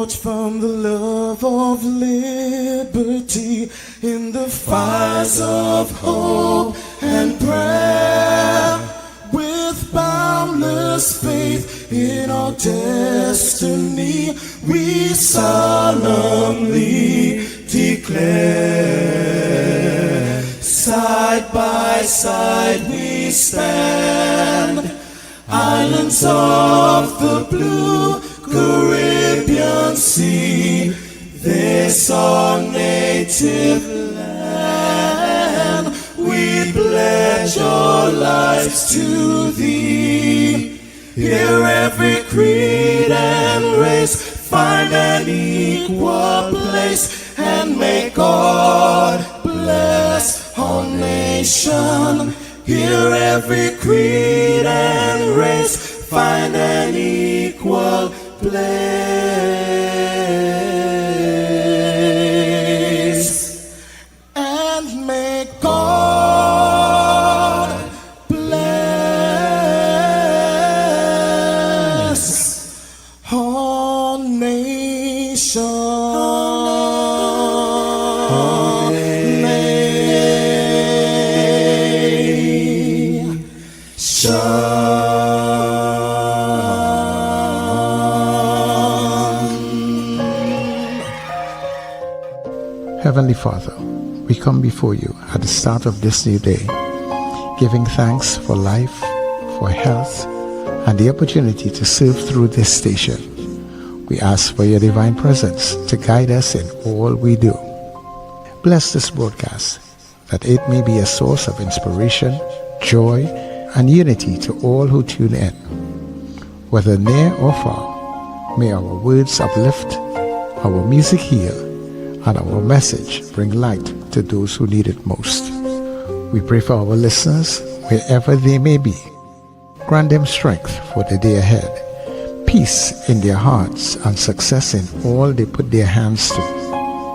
forged from the love of liberty in the fires of hope and prayer, with boundless faith in our destiny, we solemnly declare, side by side we stand, islands of the blue Caribbean Sea, this our native land. We pledge our lives to thee. Here every creed and race find an equal place, and may God bless our nation. Here every creed and race find an equal place, and may God bless our nation. Heavenly Father, we come before you at the start of this new day, giving thanks for life, for health, and the opportunity to serve through this station. We ask for your divine presence to guide us in all we do. Bless this broadcast, that it may be a source of inspiration, joy, and unity to all who tune in. Whether near or far, may our words uplift, our music heal, and our message bring light to those who need it most. We pray for our listeners wherever they may be. Grant them strength for the day ahead, peace in their hearts, and success in all they put their hands to.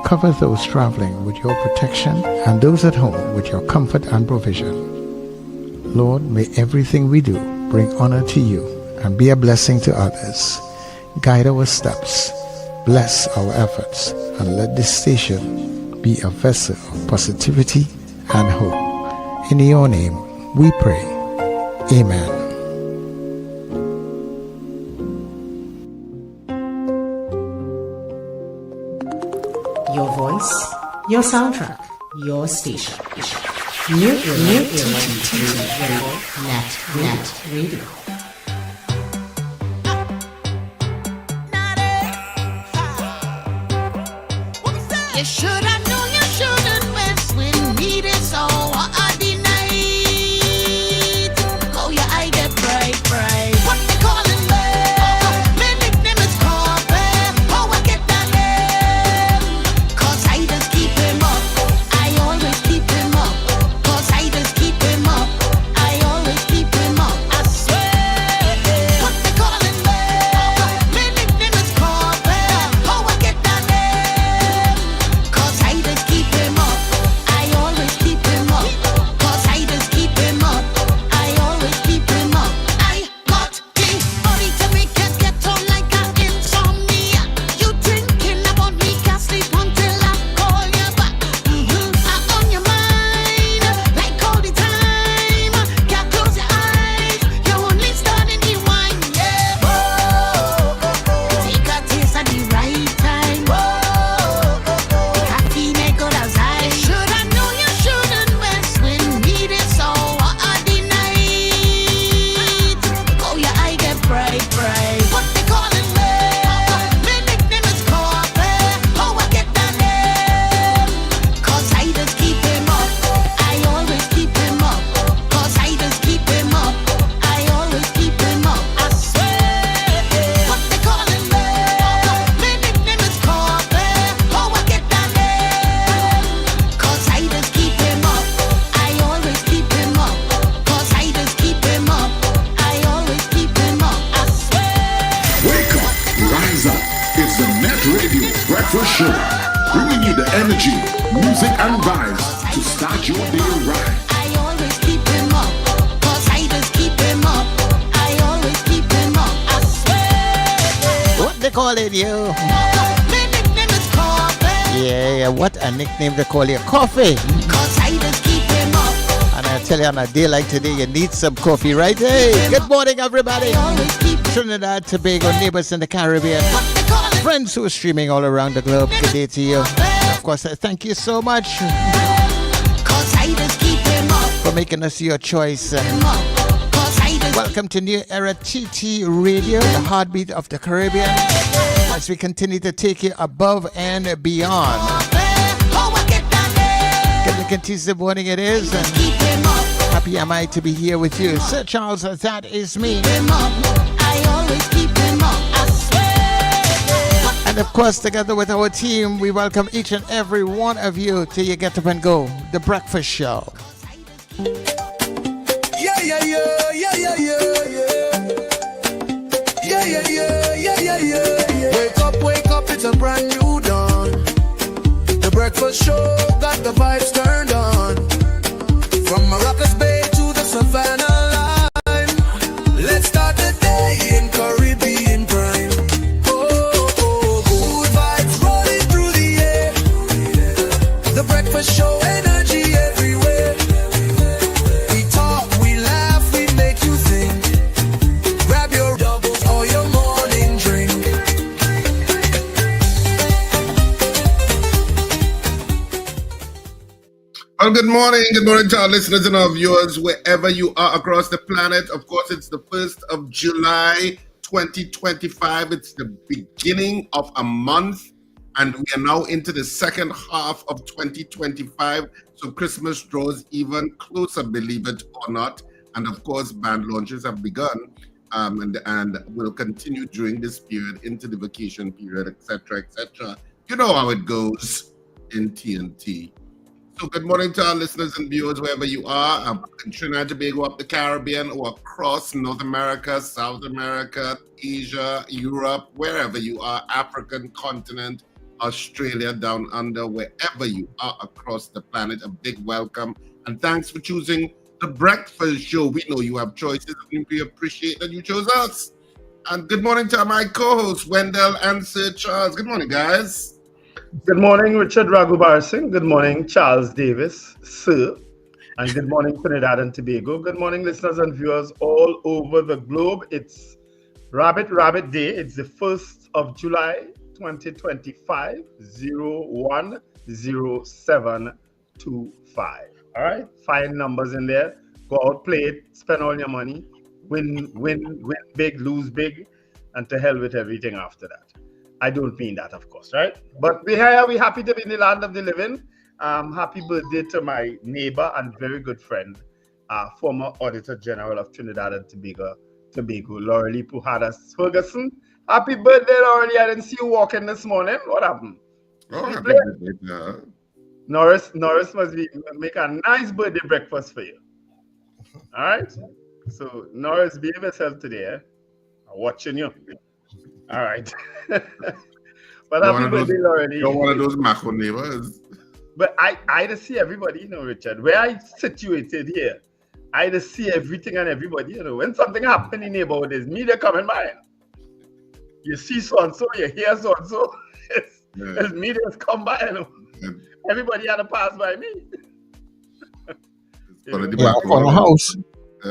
Cover those traveling with your protection and those at home with your comfort and provision. Lord, may everything we do bring honor to you and be a blessing to others. Guide our steps, bless our efforts, and let this station be a vessel of positivity and hope. In your name we pray. Amen. Your voice, your soundtrack, your station. New Net Radio. You should have known you shouldn't mess with me this hour of the night. Oh yeah, I get bright. What they calling me? My nickname is Collateral. Oh, I get that name, 'cause I just keep him up. I always keep him up. 'Cause I just keep him up. I always keep him up. I swear. What they calling me? My nickname is Collateral. Oh, I get that name, 'cause I just keep him up. I always keep him up. 'Cause I just keep him up. I always keep him up. I got the body to make it get on like an insomnia. You thinking about me, can't sleep until I call you back. I'm on your mind like all the time. Can't close your eyes, you're only starting the wine. Yeah. Take a taste at the right time. Caffeine ain't good as I should have known you shouldn't mess with me this hour of the night. Oh yeah, I get bright. What they calling me? My nickname is Collateral. Oh, I get that name, 'cause I just keep him up. I always keep him up. 'Cause I just keep him up. I always keep him up. I swear. What they calling me? My nickname is Collateral. Oh, I get that name, 'cause I just keep him up. I always keep him up. 'Cause I just keep him up. I always keep him up. I swear. Wake up, rise up. It's the Net Radio Breakfast Show, bringing you the energy, music, and vibes to start your day right. I always keep him up. 'Cause I just keep him up. I always keep him up. I swear. What they calling you? Yeah, what a nickname to call you. Coffee. Cause I just keep him up. And I tell you, on a day like today, you need some coffee, right? Hey, good morning, everybody. I always keep Trinidad, Tobago, neighbors in the Caribbean, what they call it. friends who are streaming all around the globe. Good day to you. And of course, thank you so much Cause I just keep him up. for making us your choice. Cause I just Welcome to New Era TT Radio, the heartbeat of the Caribbean, as we continue to take you above and beyond. oh, I get down there. Good looking Tuesday morning it is, and Keep him up. happy am I to be here with you. Sir Charles, that is me. Him up. I always keep him up. I swear. And of course, together with our team, we welcome each and every one of you till you get up and go. The Breakfast Show. Yeah, yeah, yeah, yeah, yeah, yeah, yeah. Yeah, yeah, yeah, yeah, yeah, yeah, yeah. Wake up, it's a brand new dawn. The Breakfast Show got the vibes turned on. From Maracas Bay to the Savannah line. Let's start the day in Caribbean prime. Good vibes rolling through the air. The Breakfast Show, energy everywhere. We talk, we laugh, we make you think. Grab your doubles or your morning drink. Well, good morning to our listeners and our viewers wherever you are across the planet. Of course, it's the 1st of July 2025. It's the beginning of a month, and we are now into the second half of 2025. So Christmas draws even closer, believe it or not. And of course, band launches have begun and will continue during this period into the vacation period, etc., etc. You know how it goes in TNT. So good morning to our listeners and viewers wherever you are, in Trinidad and Tobago, up the Caribbean, or across North America, South America, Asia, Europe, wherever you are, African continent, Australia, down under, wherever you are across the planet. A big welcome and thanks for choosing The Breakfast Show. We know you have choices and we appreciate that you chose us. And good morning to my co-hosts, Wendell and Sir Charles. Good morning, guys. Good morning, Richard Raghubar Singh. Good morning, Charles Davis, Sir. And good morning, Trinidad and Tobago. Good morning, listeners and viewers all over the globe. It's Rabbit Day. It's the 1st of July, 2025, 010725. All right? Fine numbers in there. Go out, play it, spend all your money, win big, lose big, and to hell with everything after that. I don't mean that, of course, right? But we're happy to be in the land of the living. Happy birthday to my neighbor and very good friend, former Auditor General of Trinidad and Tobago, Laurelie Pujadas Ferguson. Happy birthday, Laurelie. I didn't see you walking this morning. What happened? Oh, happy birthday. Norris must make a nice birthday breakfast for you. All right? So, Norris, behave yourself today. I'm watching you. All right. But happy birthday, Laurelie. You're one of those macro neighbors. But I just see everybody, you know, Richard. Where I situated here, I just see everything and everybody, you know. When something happens in the neighborhood, there's media coming by. You see so-and-so, you hear so-and-so. There's media's come by, you know. Yeah. Everybody had to pass by me. On a house. I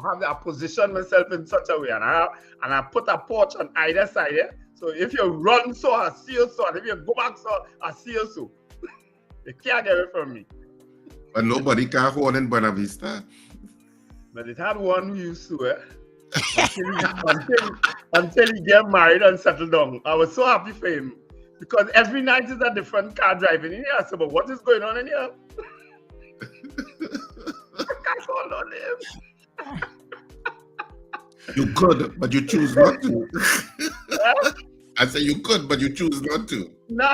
have that position myself in such a way, and I put a porch on either side. Yeah? So if you run so, I see you so, and if you go back so, I see you so. You can't get away from me. But nobody can hold in Buena Vista. But it had one who used to, until he get married and settled down. I was so happy for him because every night is a different car driving in here. I said, but what is going on in here? I can't hold on him. You could, but you choose not to. I said you could, but you choose not to. No.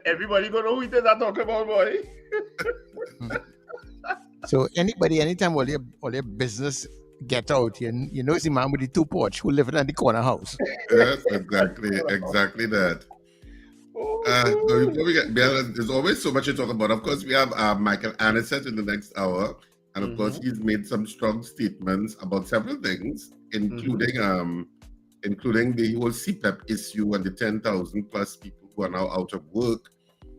Everybody gonna know who it is I talk about, boy. So anytime all your business get out, you know it's the man with the two porch who living in the corner house. Yes, exactly that. There's always so much to talk about. Of course, we have Michael Annisette in the next hour. And of course, he's made some strong statements about several things, including the whole CPEP issue and the 10,000 plus people who are now out of work.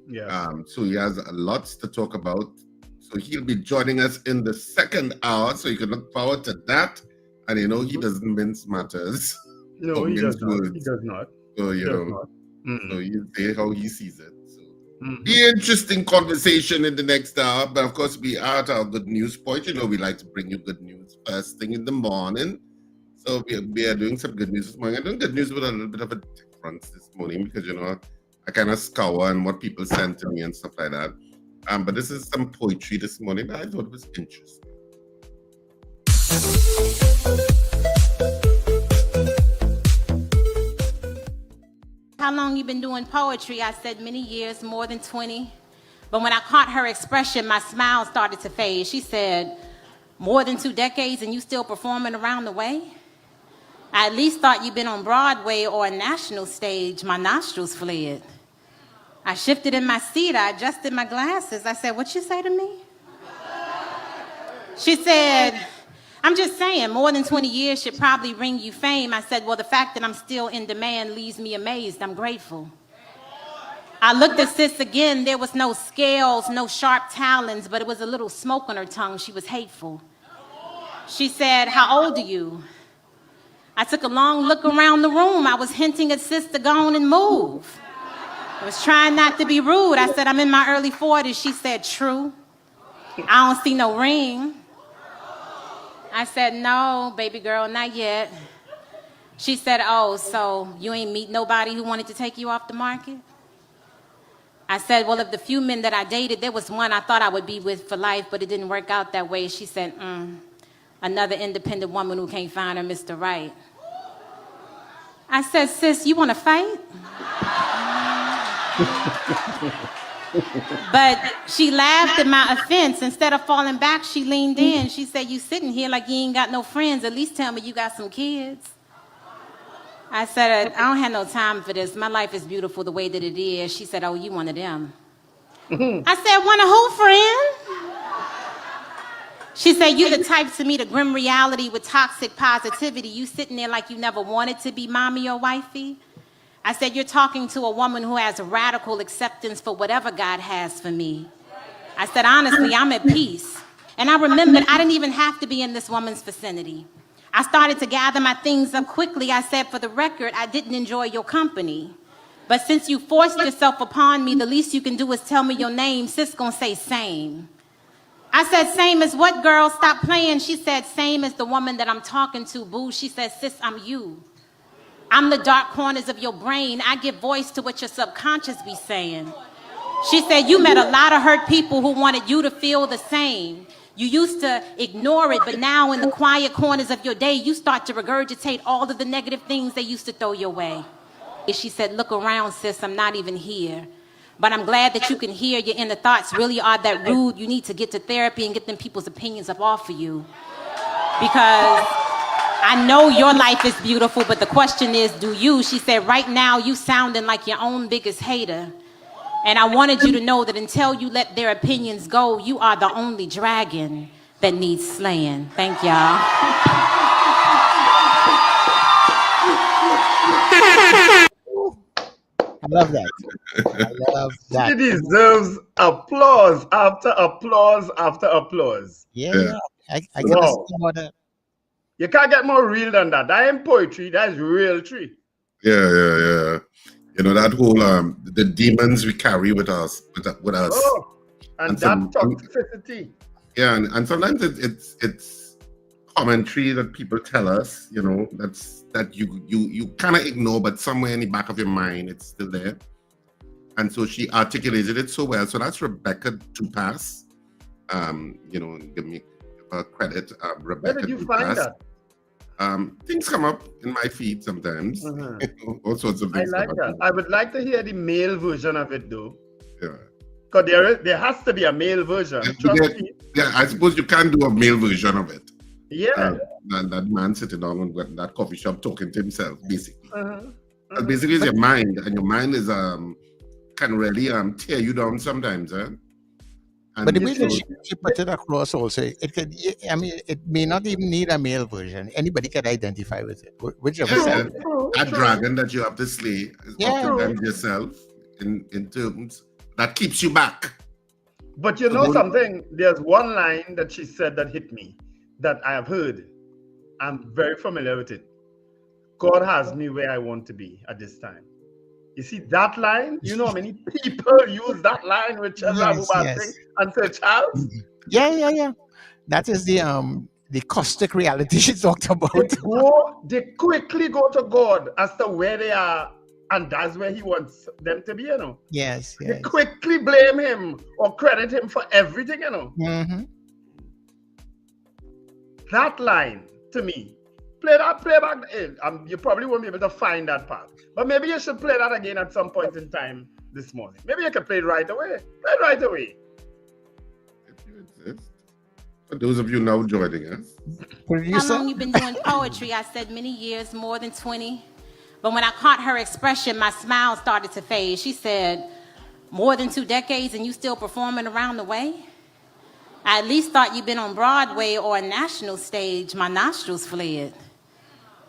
Yeah. So he has lots to talk about. So he'll be joining us in the second hour. So you can look forward to that. And he doesn't mince matters. No, or he mince does not. words. He does not. So He does not. so you say how he sees it. So the interesting conversation in the next hour. But of course, we are at our good news point. We like to bring you good news first thing in the morning. So we are doing some good news this morning. I'm doing good news with a little bit of a difference this morning because I kind of scour on what people send to me and stuff like that. But this is some poetry this morning that I thought was interesting. How long you been doing poetry? I said many years, more than 20. But when I caught her expression, my smile started to fade. She said, more than 2 decades and you still performing around the way? I at least thought you'd been on Broadway or a national stage. My nostrils fled. I shifted in my seat. I adjusted my glasses. I said, what you say to me? She said, I'm just saying, more than 20 years should probably bring you fame. I said, well, the fact that I'm still in demand leaves me amazed. I'm grateful. I looked at sis again. There was no scales, no sharp talons, but it was a little smoke on her tongue. She was hateful. She said, how old are you? I took a long look around the room. I was hinting at sis to go on and move. I was trying not to be rude. I said, I'm in my early 40s. She said, true. I don't see no ring. I said, no, baby girl, not yet. She said, oh, so you ain't meet nobody who wanted to take you off the market? I said, well, of the few men that I dated, there was one I thought I would be with for life, but it didn't work out that way. She said, another independent woman who can't find her Mr. Right. I said, sis, you want to fight? But she laughed at my offense. Instead of falling back, she leaned in. She said, you sitting here like you ain't got no friends. At least tell me you got some kids. I said, I don't have no time for this. My life is beautiful the way that it is. She said, oh, you one of them. I said, one of who, friend? She said, you the type to meet a grim reality with toxic positivity. You sitting there like you never wanted to be mommy or wifey. I said, you're talking to a woman who has radical acceptance for whatever God has for me. I said, honestly, I'm at peace. And I remembered I didn't even have to be in this woman's vicinity. I started to gather my things up quickly. I said, for the record, I didn't enjoy your company. But since you forced yourself upon me, the least you can do is tell me your name. Sis gonna say same. I said, same as what, girl? Stop playing. She said, same as the woman that I'm talking to, boo. She said, sis, I'm you. I'm the dark corners of your brain. I give voice to what your subconscious be saying. She said, you met a lot of hurt people who wanted you to feel the same. You used to ignore it, but now in the quiet corners of your day, you start to regurgitate all of the negative things they used to throw your way. She said, look around, sis, I'm not even here. But I'm glad that you can hear your inner thoughts really are that rude. You need to get to therapy and get them people's opinions up off of you. Because I know your life is beautiful, but the question is, do you? She said, right now, you sounding like your own biggest hater. And I wanted you to know that until you let their opinions go, you are the only dragon that needs slaying. Thank y'all. I love that. I love that. She deserves applause after applause after applause. Yeah. I can Wow. see what You can't get more real than that. That ain't poetry. That's real tree. Yeah. That whole the demons we carry with us, with us. Oh, and that some- toxicity. Yeah, and sometimes it's commentary that people tell us, that you kind of ignore, but somewhere in the back of your mind, it's still there. And so she articulated it so well. So that's Rebecca Dupas. Give me credit, Rebecca. Where did you find Dupas. that? Things come up in my feed sometimes. All sorts of I things. like come that. up. I would like to hear the male version of it, though. Yeah. Because there has to be a male version. Trust me. Yeah, I suppose you can do a male version of it. Yeah. That man sitting down in that coffee shop talking to himself, basically. But basically, it's your mind, and your mind is can really tear you down sometimes. And But the way that so- she put it across also, it may not even need a male version. Anybody can identify with it, whichever Yeah, side. that dragon that you have to slay is Yeah. oftentimes yourself. in terms that keeps you back. But you know something? There's one line that she said that hit me, that I have heard. I'm very familiar with it. God has me where I want to be at this time. You see that line? You know how many people use that line with Yes. and Sir Charles? Yeah. That is the caustic reality she talked about. They quickly go to God as to where they are, and that's where he wants them to be, you know. Yes. They quickly blame him or credit him for everything, you know. Mm-hmm. That line, to me, play back. You probably won't be able to find that part. But maybe you should play that again at some point in time this morning. Maybe you can play it right away. Play it right away. For those of you now joining us. How long you been doing poetry? I said many years, more than 20. But when I caught her expression, my smile started to fade. She said, more than 2 decades and you still performing around the way? I at least thought you'd been on Broadway or a national stage. My nostrils fled.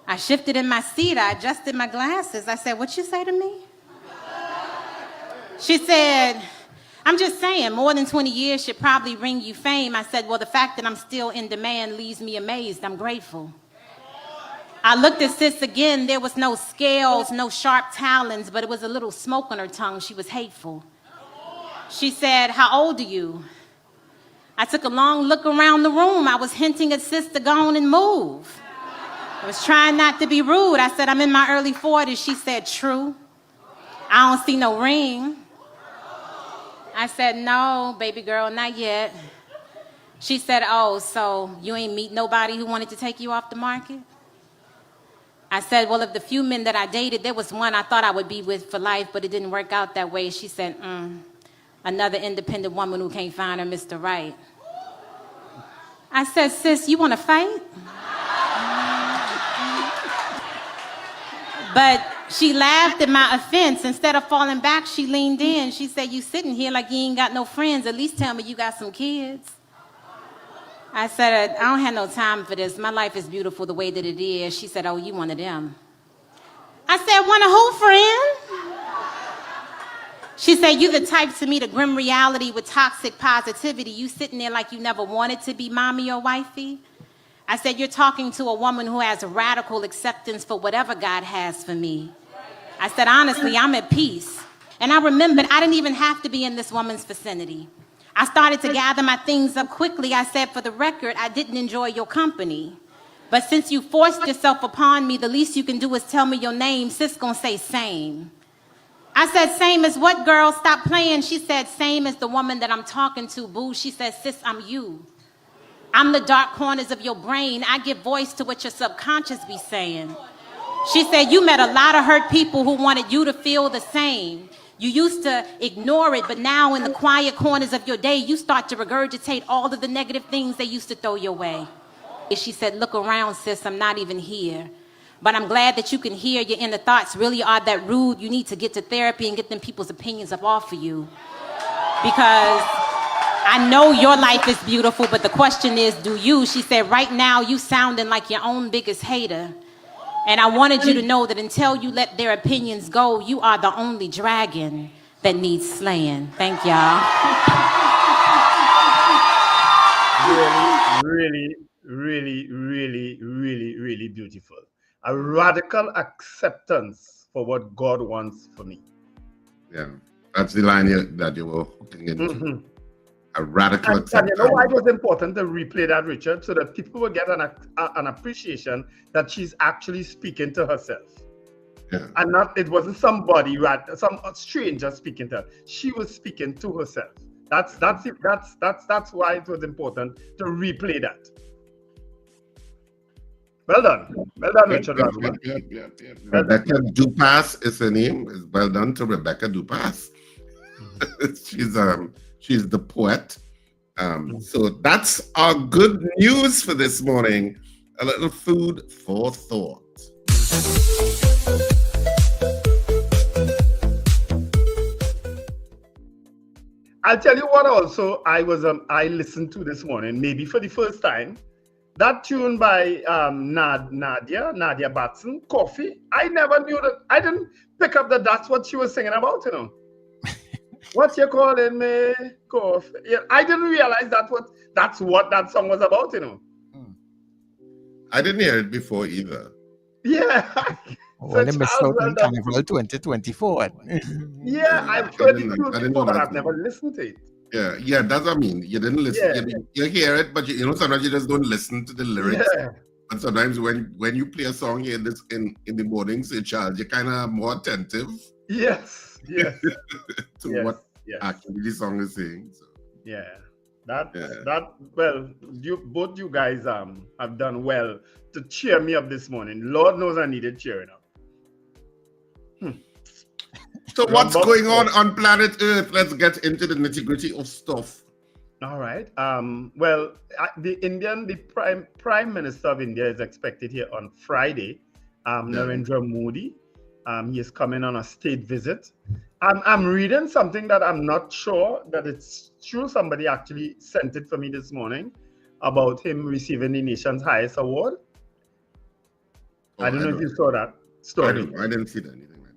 I shifted in my seat. I adjusted my glasses. I said, what you say to me? She said, I'm just saying, more than 20 years should probably bring you fame. I said, well, the fact that I'm still in demand leaves me amazed. I'm grateful. I looked at sis again. There was no scales, no sharp talons, but it was a little smoke on her tongue. She was hateful. She said, how old are you? I took a long look around the room. I was hinting at sis to go on and move. I was trying not to be rude. I said, I'm in my early 40s. She said, true. I don't see no ring. I said, no, baby girl, not yet. She said, oh, so you ain't meet nobody who wanted to take you off the market? I said, well, of the few men that I dated, there was one I thought I would be with for life, but it didn't work out that way. She said, another independent woman who can't find her Mr. Right. I said, sis, you want to fight? But she laughed at my offense. Instead of falling back, she leaned in. She said, you sitting here like you ain't got no friends. At least tell me you got some kids. I said, I don't have no time for this. My life is beautiful the way that it is. She said, oh, you one of them. I said, one of who, friend? She said, you the type to meet a grim reality with toxic positivity. You sitting there like you never wanted to be mommy or wifey. I said, you're talking to a woman who has radical acceptance for whatever God has for me. I said, honestly, I'm at peace. And I remembered I didn't even have to be in this woman's vicinity. I started to gather my things up quickly. I said, for the record, I didn't enjoy your company. But since you forced yourself upon me, the least you can do is tell me your name. Sis gonna say same. I said, same as what, girl? Stop playing. She said, same as the woman that I'm talking to, boo. She said, sis, I'm you. I'm the dark corners of your brain. I give voice to what your subconscious be saying. She said, you met a lot of hurt people who wanted you to feel the same. You used to ignore it, but now in the quiet corners of your day, you start to regurgitate all of the negative things they used to throw your way. She said, look around, sis, I'm not even here. But I'm glad that you can hear your inner thoughts really are that rude. You need to get to therapy and get them people's opinions up off of you. Because I know your life is beautiful, but the question is, do you? She said, right now, you sounding like your own biggest hater. And I wanted you to know that until you let their opinions go, you are the only dragon that needs slaying. Thank y'all. Really beautiful. A radical acceptance for what God wants for me. Yeah, that's the line that you were hooking into. Mm-hmm. A radical acceptance. And you know why it was important to replay that, Richard, so that people will get an appreciation that she's actually speaking to herself. Yeah. And not, it wasn't somebody, some stranger speaking to her. She was speaking to herself. That's why it was important to replay that. Well done, Richard. Rebecca Dupas is her name. Well done to Rebecca Dupas. She's the poet. So that's our good news for this morning. A little food for thought. I'll tell you what also I listened to this morning, maybe for the first time. That tune by Nadia Batson, Coffee. I never knew that. I didn't pick up that that's what she was singing about, you know. What you calling me? Cough. Yeah, I didn't realize that's what that song was about, you know. I didn't hear it before either. Yeah. Well, they So missed Charles, out well on done. Carnival 2024. Yeah, I've I heard didn't the know- I tune didn't before, know but that. I've never listened to it. Yeah, that's what I mean. You didn't listen. Yeah. You hear it, but you know sometimes you just don't listen to the lyrics. Yeah. And sometimes when you play a song here in the mornings, Charles, you're kind of more attentive Yes. Yes. to Yes, what yes. actually the song is saying. So. Yeah. That well, both you guys have done well to cheer me up this morning. Lord knows I needed cheering up. So what's Rumble. going on planet Earth? Let's get into the nitty-gritty of stuff. All right. Well, the Prime Minister of India is expected here on Friday. Narendra Modi. He is coming on a state visit. I'm reading something that I'm not sure that it's true. Somebody actually sent it for me this morning about him receiving the nation's highest award. I don't know if you saw that story. I didn't see anything like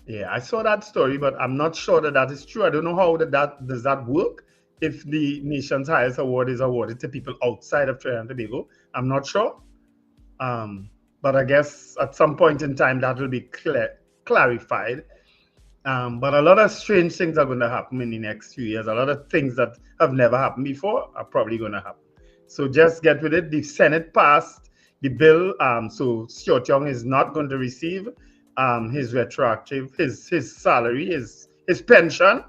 that. Yeah, I saw that story, but I'm not sure that is true. I don't know how does that work. If the nation's highest award is awarded to people outside of Trinidad and Tobago, I'm not sure. But I guess at some point in time that will be clarified. But a lot of strange things are going to happen in the next few years. A lot of things that have never happened before are probably going to happen. So just get with it. The Senate passed the bill. So Seo Tiong is not going to receive his retroactive, his salary, his pension.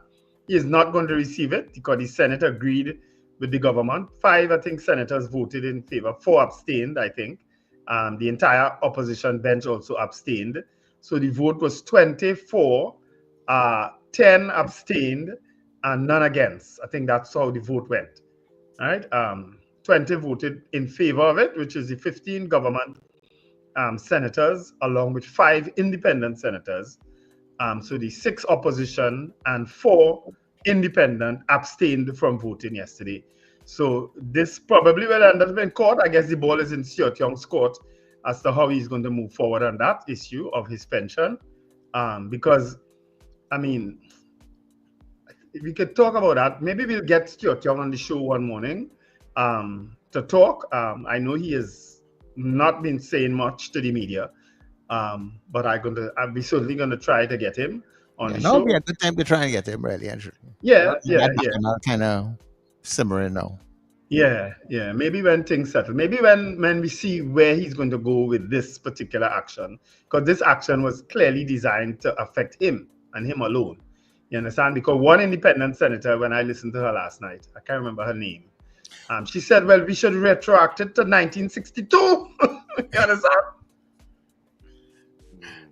He is not going to receive it because the Senate agreed with the government. 5, I think, senators voted in favor. 4 abstained, I think. The entire opposition bench also abstained. So the vote was 24, 10 abstained, and none against. I think that's how the vote went. All right. 20 voted in favor of it, which is the 15 government senators, along with 5 independent senators. So the 6 opposition and 4 independent abstained from voting yesterday. So this probably will end up in court. I guess the ball is in Seo Tiong's court as to how he's going to move forward on that issue of his pension. Because, I mean, if we could talk about that, maybe we'll get Seo Tiong on the show one morning to talk. I know he has not been saying much to the media. But I'll be certainly going to try to get him on the show. It'll be a good time to try and get him, really. Yeah. Kind of simmering now. Yeah. Maybe when things settle. Maybe when we see where he's going to go with this particular action. Because this action was clearly designed to affect him and him alone. You understand? Because one independent senator, when I listened to her last night, I can't remember her name. She said, well, we should retroact it to 1962. You understand?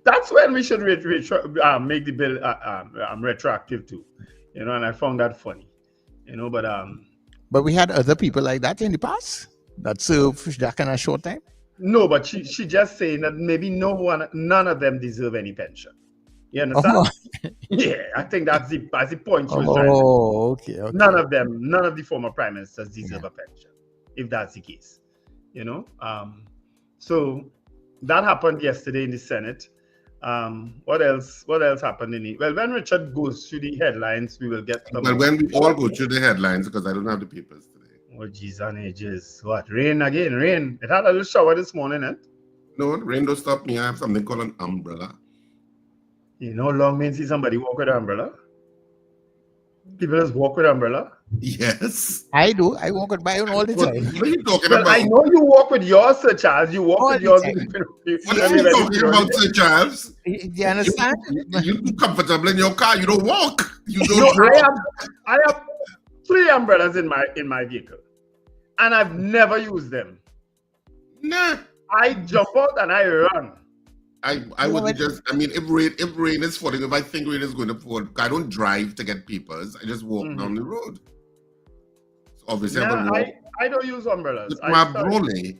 That's when we should make the bill retroactive too, and I found that funny, But we had other people like that in the past that served that kind of short time. No, but she just saying that maybe none of them deserve any pension. You understand? Oh. Yeah, I think that's the point she was trying to make. Okay. None of the former prime ministers deserve a pension, if that's the case. So that happened yesterday in the Senate. What else happened when Richard goes through the headlines, we will get them. Well, when we all go through the headlines, because I don't have the papers today. Oh, geez and ages. What? Rain again, rain. It had a little shower this morning, eh? No, rain don't stop me. I have something called an umbrella. You know, long means see somebody walk with an umbrella. People just walk with an umbrella. Yes. I do. I walk with mine all the time. What are you talking Well, about? I know you walk with yours, Sir Charles. You walk All with the yours. time. What are you talking about, Sir Charles? You understand? You're too comfortable in your car. You don't walk. You don't No, walk. I have 3 umbrellas in my vehicle, and I've never used them. Nah. I jump out and I run. I wouldn't just. I mean, if rain is falling, if I think rain is going to fall, I don't drive to get papers. I just walk down the road. So obviously, I don't use umbrellas. With my brolly.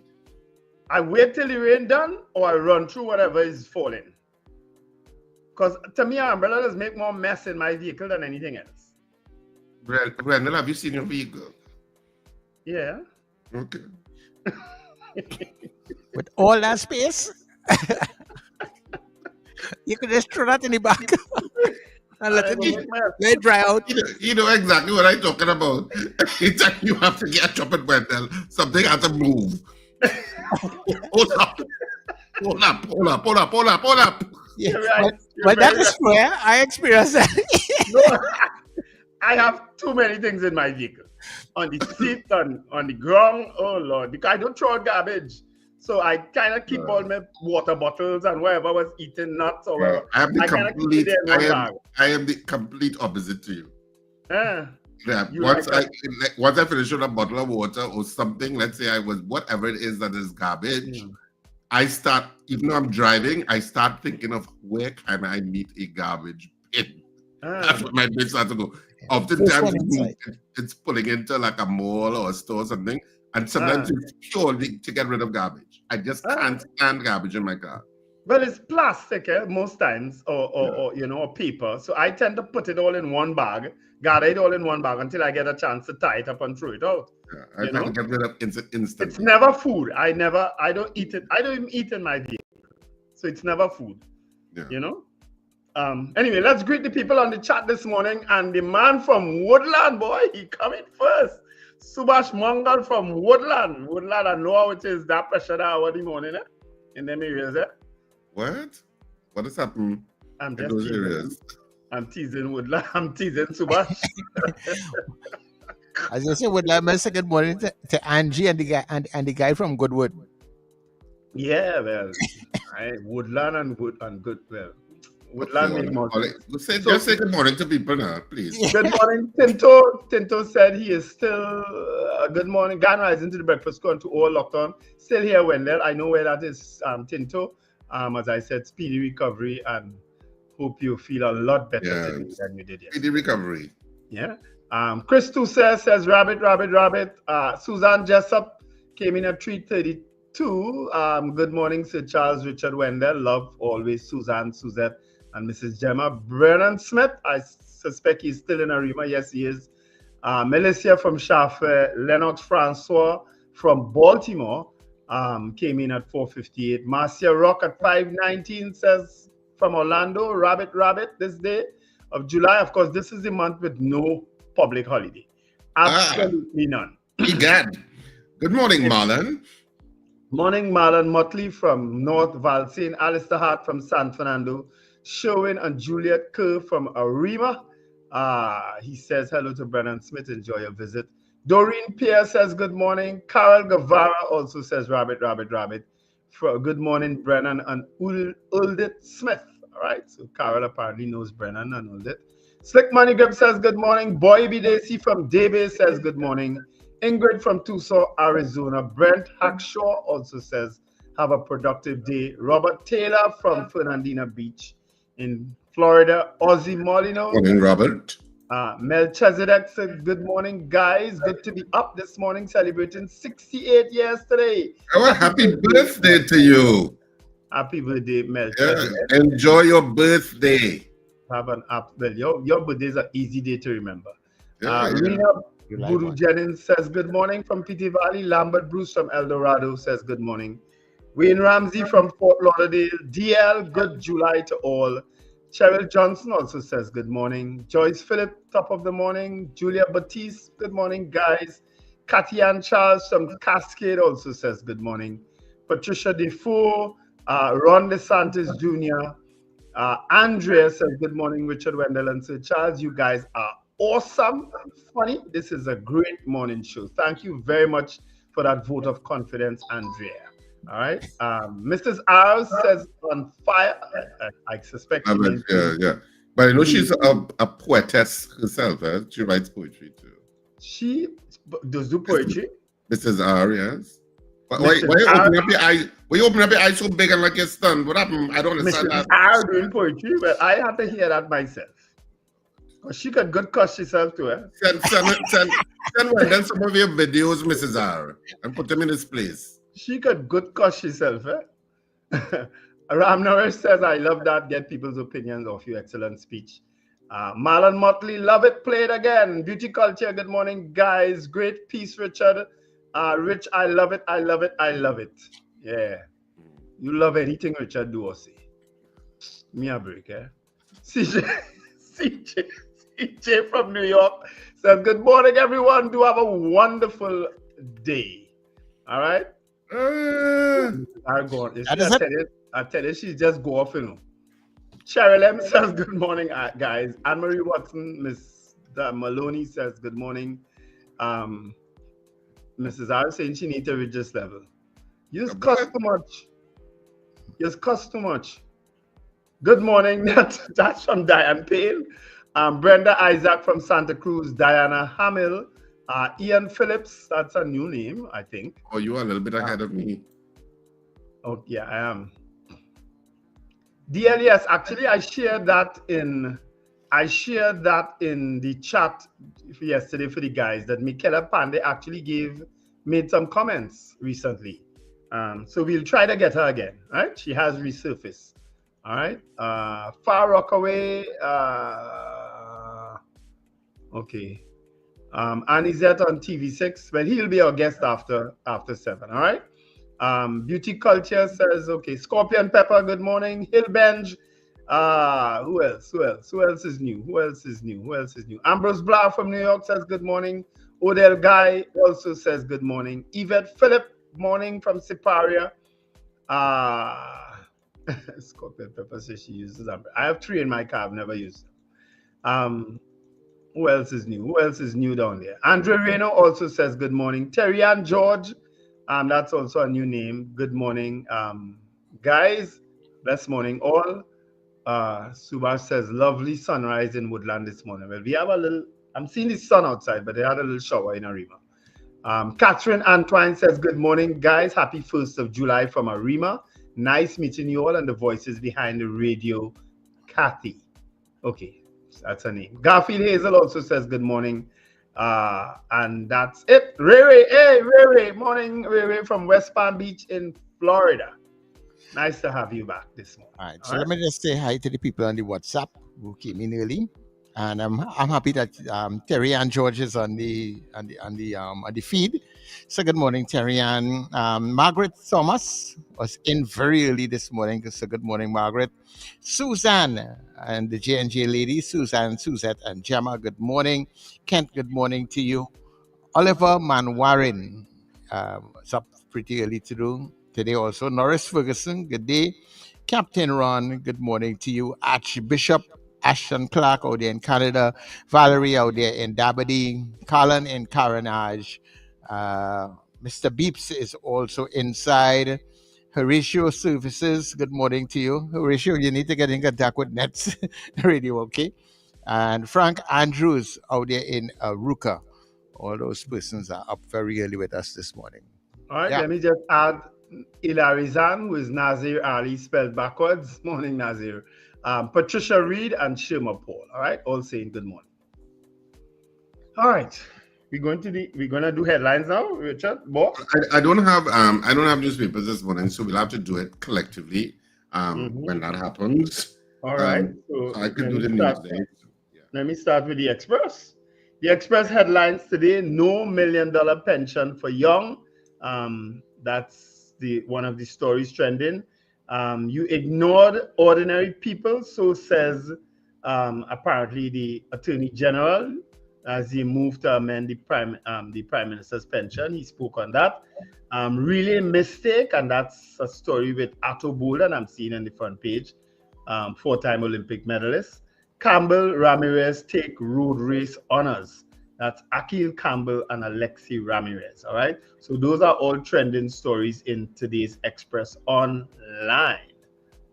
I wait till the rain done, or I run through whatever is falling. Because to me, an umbrella does make more mess in my vehicle than anything else. Brandon, have you seen your vehicle? Yeah. Okay. With all that space, you could just throw that in the back. and let I it go make my let it dry out. You know exactly what I'm talking about. Anytime you have to get up and Wendell, something has to move. Hold up. Hold up, hold up, hold up, hold up, hold up. Yeah. You're right. You're But that very is where I experienced that. No, I have too many things in my vehicle. On the seat, on the ground, oh Lord, because I don't throw out garbage. So I kind of keep all my water bottles and whatever was eaten, nuts or whatever. I am the kinda keep it complete. there in one bag. I am the complete opposite to you. Yeah. Yeah. You Once like I finish with a bottle of water or something, let's say I was whatever it is that is garbage, I start, even though I'm driving, I start thinking of where can I meet a garbage bin. That's what my brain starts to go. Oftentimes it's pulling into like a mall or a store or something, and sometimes it's purely to get rid of garbage. I just can't stand garbage in my car. Well, it's plastic most times, or you know, or paper. So I tend to put it all in one bag, gather it all in one bag until I get a chance to tie it up and throw it out. Yeah, I try to get rid of instantly. It's never food. I don't eat it. I don't even eat in my vehicle. So it's never food. Yeah. You know? Anyway, let's greet the people on the chat this morning. And the man from Woodland, boy, he coming first. Subash Mangal from Woodland. Woodland, I know how it is that pressure that hour in the morning, in them areas, What? What is happening I'm in just those teasing. areas? I'm teasing Woodland. I'm teasing Subash. As I say, would like my second morning to Angie and the guy from Goodwood. Yeah, well, Woodland and Good. Well, Woodland make more sense. Just say good morning to people now, please. Good morning, Tinto. Tinto said he is still. Good morning, Gan rising to the breakfast going to all lockdown. Still here, Wendell. I know where that is, Tinto. As I said, speedy recovery and hope you feel a lot better today than you did yesterday. Speedy recovery. Yeah. Chris too says rabbit. Suzanne Jessup came in at 3:32. Good morning, Sir Charles Richard Wendell. Love always Suzanne, Suzette, and Mrs. Gemma. Brennan Smith, I suspect he's still in Arima. Yes, he is. Melissa from Shaffer, Lennox Francois from Baltimore came in at 4:58. Marcia Rock at 5:19 says from Orlando, rabbit this day of July. Of course, this is the month with no public holiday. Absolutely none. Egad. Good morning, Marlon. Morning, Marlon Motley from North Valsain, Alistair Hart from San Fernando, Sherwin and Juliet Kerr from Arima. He says hello to Brennan Smith. Enjoy your visit. Doreen Pierre says good morning. Carol Guevara also says rabbit. For good morning, Brennan and Uldit Smith. All right, so Carol apparently knows Brennan and Uldit. Slick Money Grip says good morning. Boy Bidesi from Daybase says good morning. Ingrid from Tucson, Arizona. Brent Hackshaw also says have a productive day. Robert Taylor from Fernandina Beach in Florida. Ozzy Molino. Morning, Robert. Melchizedek said good morning, guys. Good to be up this morning celebrating 68 years today. Oh, happy birthday to you. Happy birthday, Melchizedek. Yeah, enjoy your birthday. Have an up. Well, your birthday is an easy day to remember. Rena Guru Jennings says good morning from PT Valley. Lambert Bruce from El Dorado says good morning. Wayne Ramsey from Fort Lauderdale. DL, good July to all. Cheryl Johnson also says good morning. Joyce Phillip, top of the morning. Julia Batiste, good morning, guys. Katian Charles from Cascade also says good morning. Patricia Defoe, Ron DeSantis Jr., Andrea says good morning, Richard Wendell and Sir Charles. You guys are awesome and funny. This is a great morning show. Thank you very much for that vote of confidence, Andrea. All right. Mrs. R says on fire. I suspect. Yeah. But I know she's a poetess herself. She writes poetry too. She does do poetry. Mrs. R, yes. Why you open up your eyes? Why you open up your eyes so big and like you're stunned? What happened? I don't understand Mrs. that. R doing poetry. Well, I have to hear that myself. She could good cuss herself too. Send Wendell some of your videos, Mrs. R, and put them in his place. She could good cuss herself. Ram Norris says, I love that. Get people's opinions of your excellent speech. Marlon Motley, love it. Play it again. Beauty culture. Good morning, guys. Great piece, Richard. Rich, I love it. I love it. Yeah. You love anything Richard do or say. Me a break, CJ CJ from New York says, good morning, everyone. Do have a wonderful day. All right? I tell you, she's just go off, you know. Cheryl M says, good morning, guys. Anne-Marie Watson, Miss Maloney says, good morning. Mrs. R saying she needs to reach this level. You just cuss too much. Just cuss too much. Good morning. That's from Diane Payne. Brenda Isaac from Santa Cruz. Diana Hamill. Ian Phillips. That's a new name, I think. Oh, you are a little bit ahead of me. Oh, yeah, I am. DLES, actually, I shared that in the chat yesterday for the guys that Michaela Pandey actually made some comments recently. So we'll try to get her again, right? She has resurfaced. All right. Far Rockaway. Okay. Annisette on TV6. Well, he'll be our guest after 7. All right. Beauty Culture says, okay. Scorpion Pepper, good morning. Hillbench. Who else is new? Ambrose Blah from New York says good morning. Odell Guy also says good morning. Yvette Phillip, morning from Siparia. Scorpion Pepper says she uses them. I have 3 in my car, I've never used them. Who else is new down there? Andre Reno also says good morning. Terry Ann George, that's also a new name. Good morning, guys. Blessed morning all. Subhash says lovely sunrise in Woodland this morning. Well, we have a little, I'm seeing the sun outside, but they had a little shower in Arima. Catherine Antoine says good morning, guys. Happy 1st of July from Arima. Nice meeting you all, and the voices behind the radio, Kathy. Okay, that's her name. Garfield Hazel also says good morning. And that's it. Ray, morning, Ray from West Palm Beach in Florida. Nice to have you back this morning. All right, so let me just say hi to the people on the WhatsApp who came in early, and I'm happy that Terry Ann George is on the feed. So good morning, Terry Ann. Margaret Thomas was in very early this morning. So good morning, Margaret. Suzanne and the J&J ladies, Suzanne, Suzette, and Gemma. Good morning, Kent. Good morning to you. Oliver Manwarin was up pretty early today also. Norris Ferguson, good day. Captain Ron, good morning to you. Archbishop Ashton Clark out there in Canada. Valerie out there in Dabadie. Colin in Carenage. Mr. Beeps is also inside. Horatio Services, good morning to you. Horatio, you need to get in contact with Nets Radio, okay? And Frank Andrews out there in Ruka. All those persons are up very early with us this morning. All right, Let me just add Ilarizan, who is Nazir Ali, spelled backwards. Morning, Nazir. Patricia Reed and Shirma Paul. All right, all saying good morning. All right, we're gonna do headlines now, Richard. Boss? I don't have newspapers this morning, so we'll have to do it collectively when that happens. All right, so I could do the news day. Let me start with the Express. The Express headlines today: No $1 million pension for young. That's one of the stories trending. You ignored ordinary people, so says apparently the Attorney General as he moved to amend the Prime Minister's pension. He spoke on that. Really a mistake, and that's a story with Atto Bolden I'm seeing on the front page. 4-time Olympic medalist. Campbell Ramirez take road race honors. That's Akil Campbell and Alexi Ramirez. All right. So those are all trending stories in today's Express Online.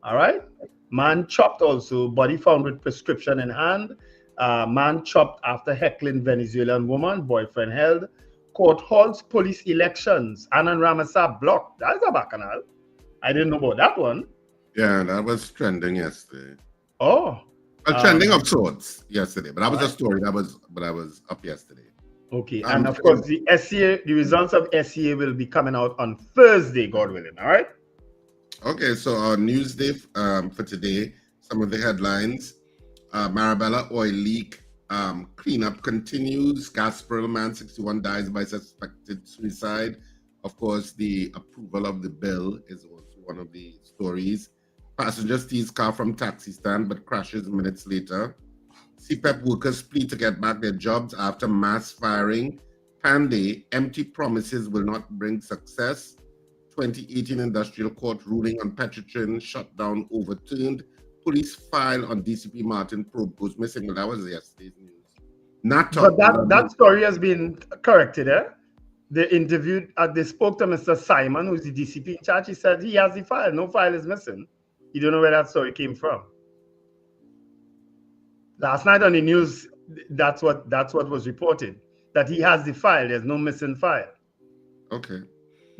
All right. Man chopped also. Body found with prescription in hand. Man chopped after heckling Venezuelan woman. Boyfriend held. Court halts police elections. Anand Ramasa blocked. That's a bacchanal. I didn't know about that one. Yeah, that was trending yesterday. Oh. Trending of sorts yesterday, but that was a story that was up yesterday. Okay, and of course the results of SEA will be coming out on Thursday, God willing. All right. Okay, so our news day for today, some of the headlines: Marabella oil leak, cleanup continues. Gasperal man 61 dies by suspected suicide. Of course, the approval of the bill is also one of the stories. Passenger steals car from taxi stand but crashes minutes later. CPEP workers plead to get back their jobs after mass firing. Panday, empty promises will not bring success. 2018 industrial court ruling on Petrotrin shutdown overturned. Police file on DCP Martin probe goes missing. Well, that was yesterday's news. NATUC. But that story has been corrected, eh? They spoke to Mr. Simon, who's the DCP in charge. He said he has the file. No file is missing. You don't know where that story came from. Last night on the news, that's what was reported, that he has the file. There's no missing file. Okay.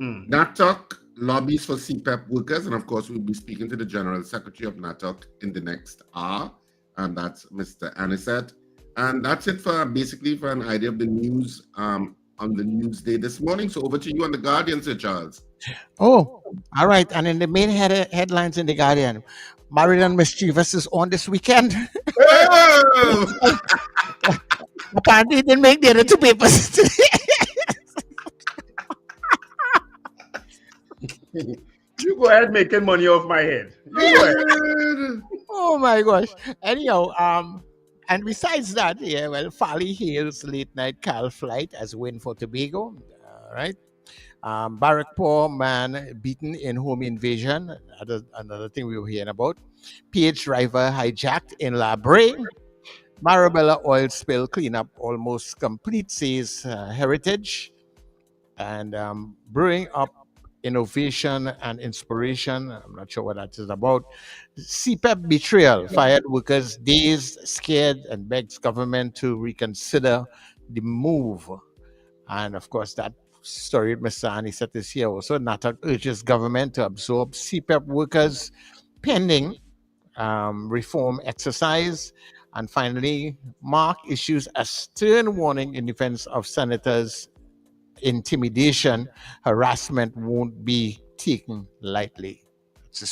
NATUC lobbies for CPEP workers, and of course, we'll be speaking to the General Secretary of NATUC in the next hour, and that's Mr. Annisette. And that's it for an idea of the news on the news day this morning. So over to you on the Guardian, Sir Charles. Oh, all right. And in the main headlines in the Guardian, Married and Mischievous is on this weekend. Oh! Apparently, it didn't make the other two papers today. You go ahead making money off my head. Oh my gosh. Anyhow, and besides that, yeah, well, Farley hails late night Cal flight as win for Tobago. Right. Barrackpore man beaten in home invasion. Another thing we were hearing about. PH driver hijacked in La Brea. Marabella oil spill cleanup almost complete, says Heritage. And brewing up innovation and inspiration. I'm not sure what that is about. CPEP betrayal. Fired workers dazed, scared, and begs government to reconsider the move. And of course, that story with Mr. Annisette is here also. NATUC urges government to absorb CPEP workers pending reform exercise. And finally, Mark issues a stern warning in defense of senators. Intimidation, harassment won't be taken lightly. It's a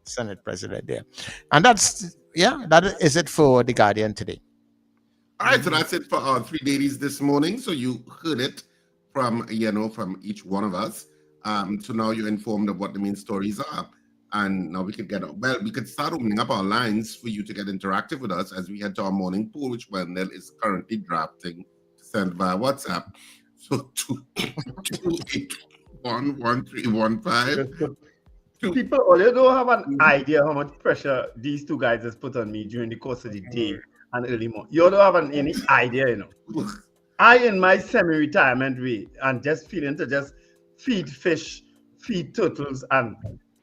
Senate president there. And that is it for The Guardian today. All right, so that's it for our three ladies this morning. So you heard it from each one of us. So now you're informed of what the main stories are. And now we could start opening up our lines for you to get interactive with us as we head to our morning poll, which Wendell is currently drafting to send via WhatsApp. So 2811315. People, you don't have an idea how much pressure these two guys has put on me during the course of the day and early morning. You don't have any idea, I, in my semi-retirement way, and just feeling to just feed fish, feed turtles, and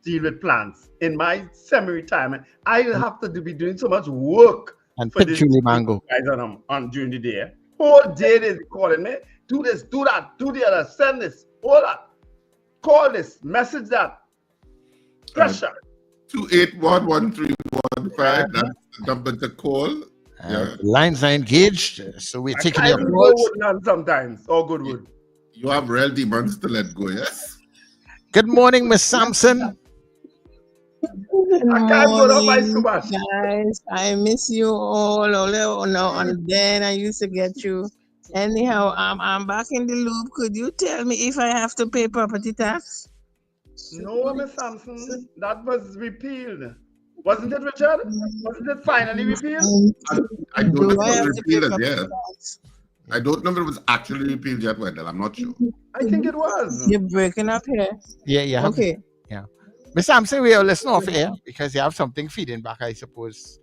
deal with plants. In my semi-retirement, I have to be doing so much work and for this mango guys on during the day. Whole day they be calling me. Do this, do that, do the other, send this, all that. Call this, message that. Pressure. 2811315. That's the number to call. Lines are engaged, so we're taking your calls. Sometimes, all good wood. You have real demons to let go, yes? Good morning, Miss Sampson. Good morning, guys. I miss you all. No, and then I used to get you. Anyhow, I'm back in the loop. Could you tell me if I have to pay property tax? No, Miss Sampson, that was repealed. Wasn't it, Richard? Wasn't it finally repealed? I don't know if it was repealed yet. I don't know if it was actually repealed yet, Wendell. I'm not sure. I think it was. You're breaking up here. Yeah. Okay. Yeah. Miss Sampson, we are listening off air because you have something feeding back, I suppose.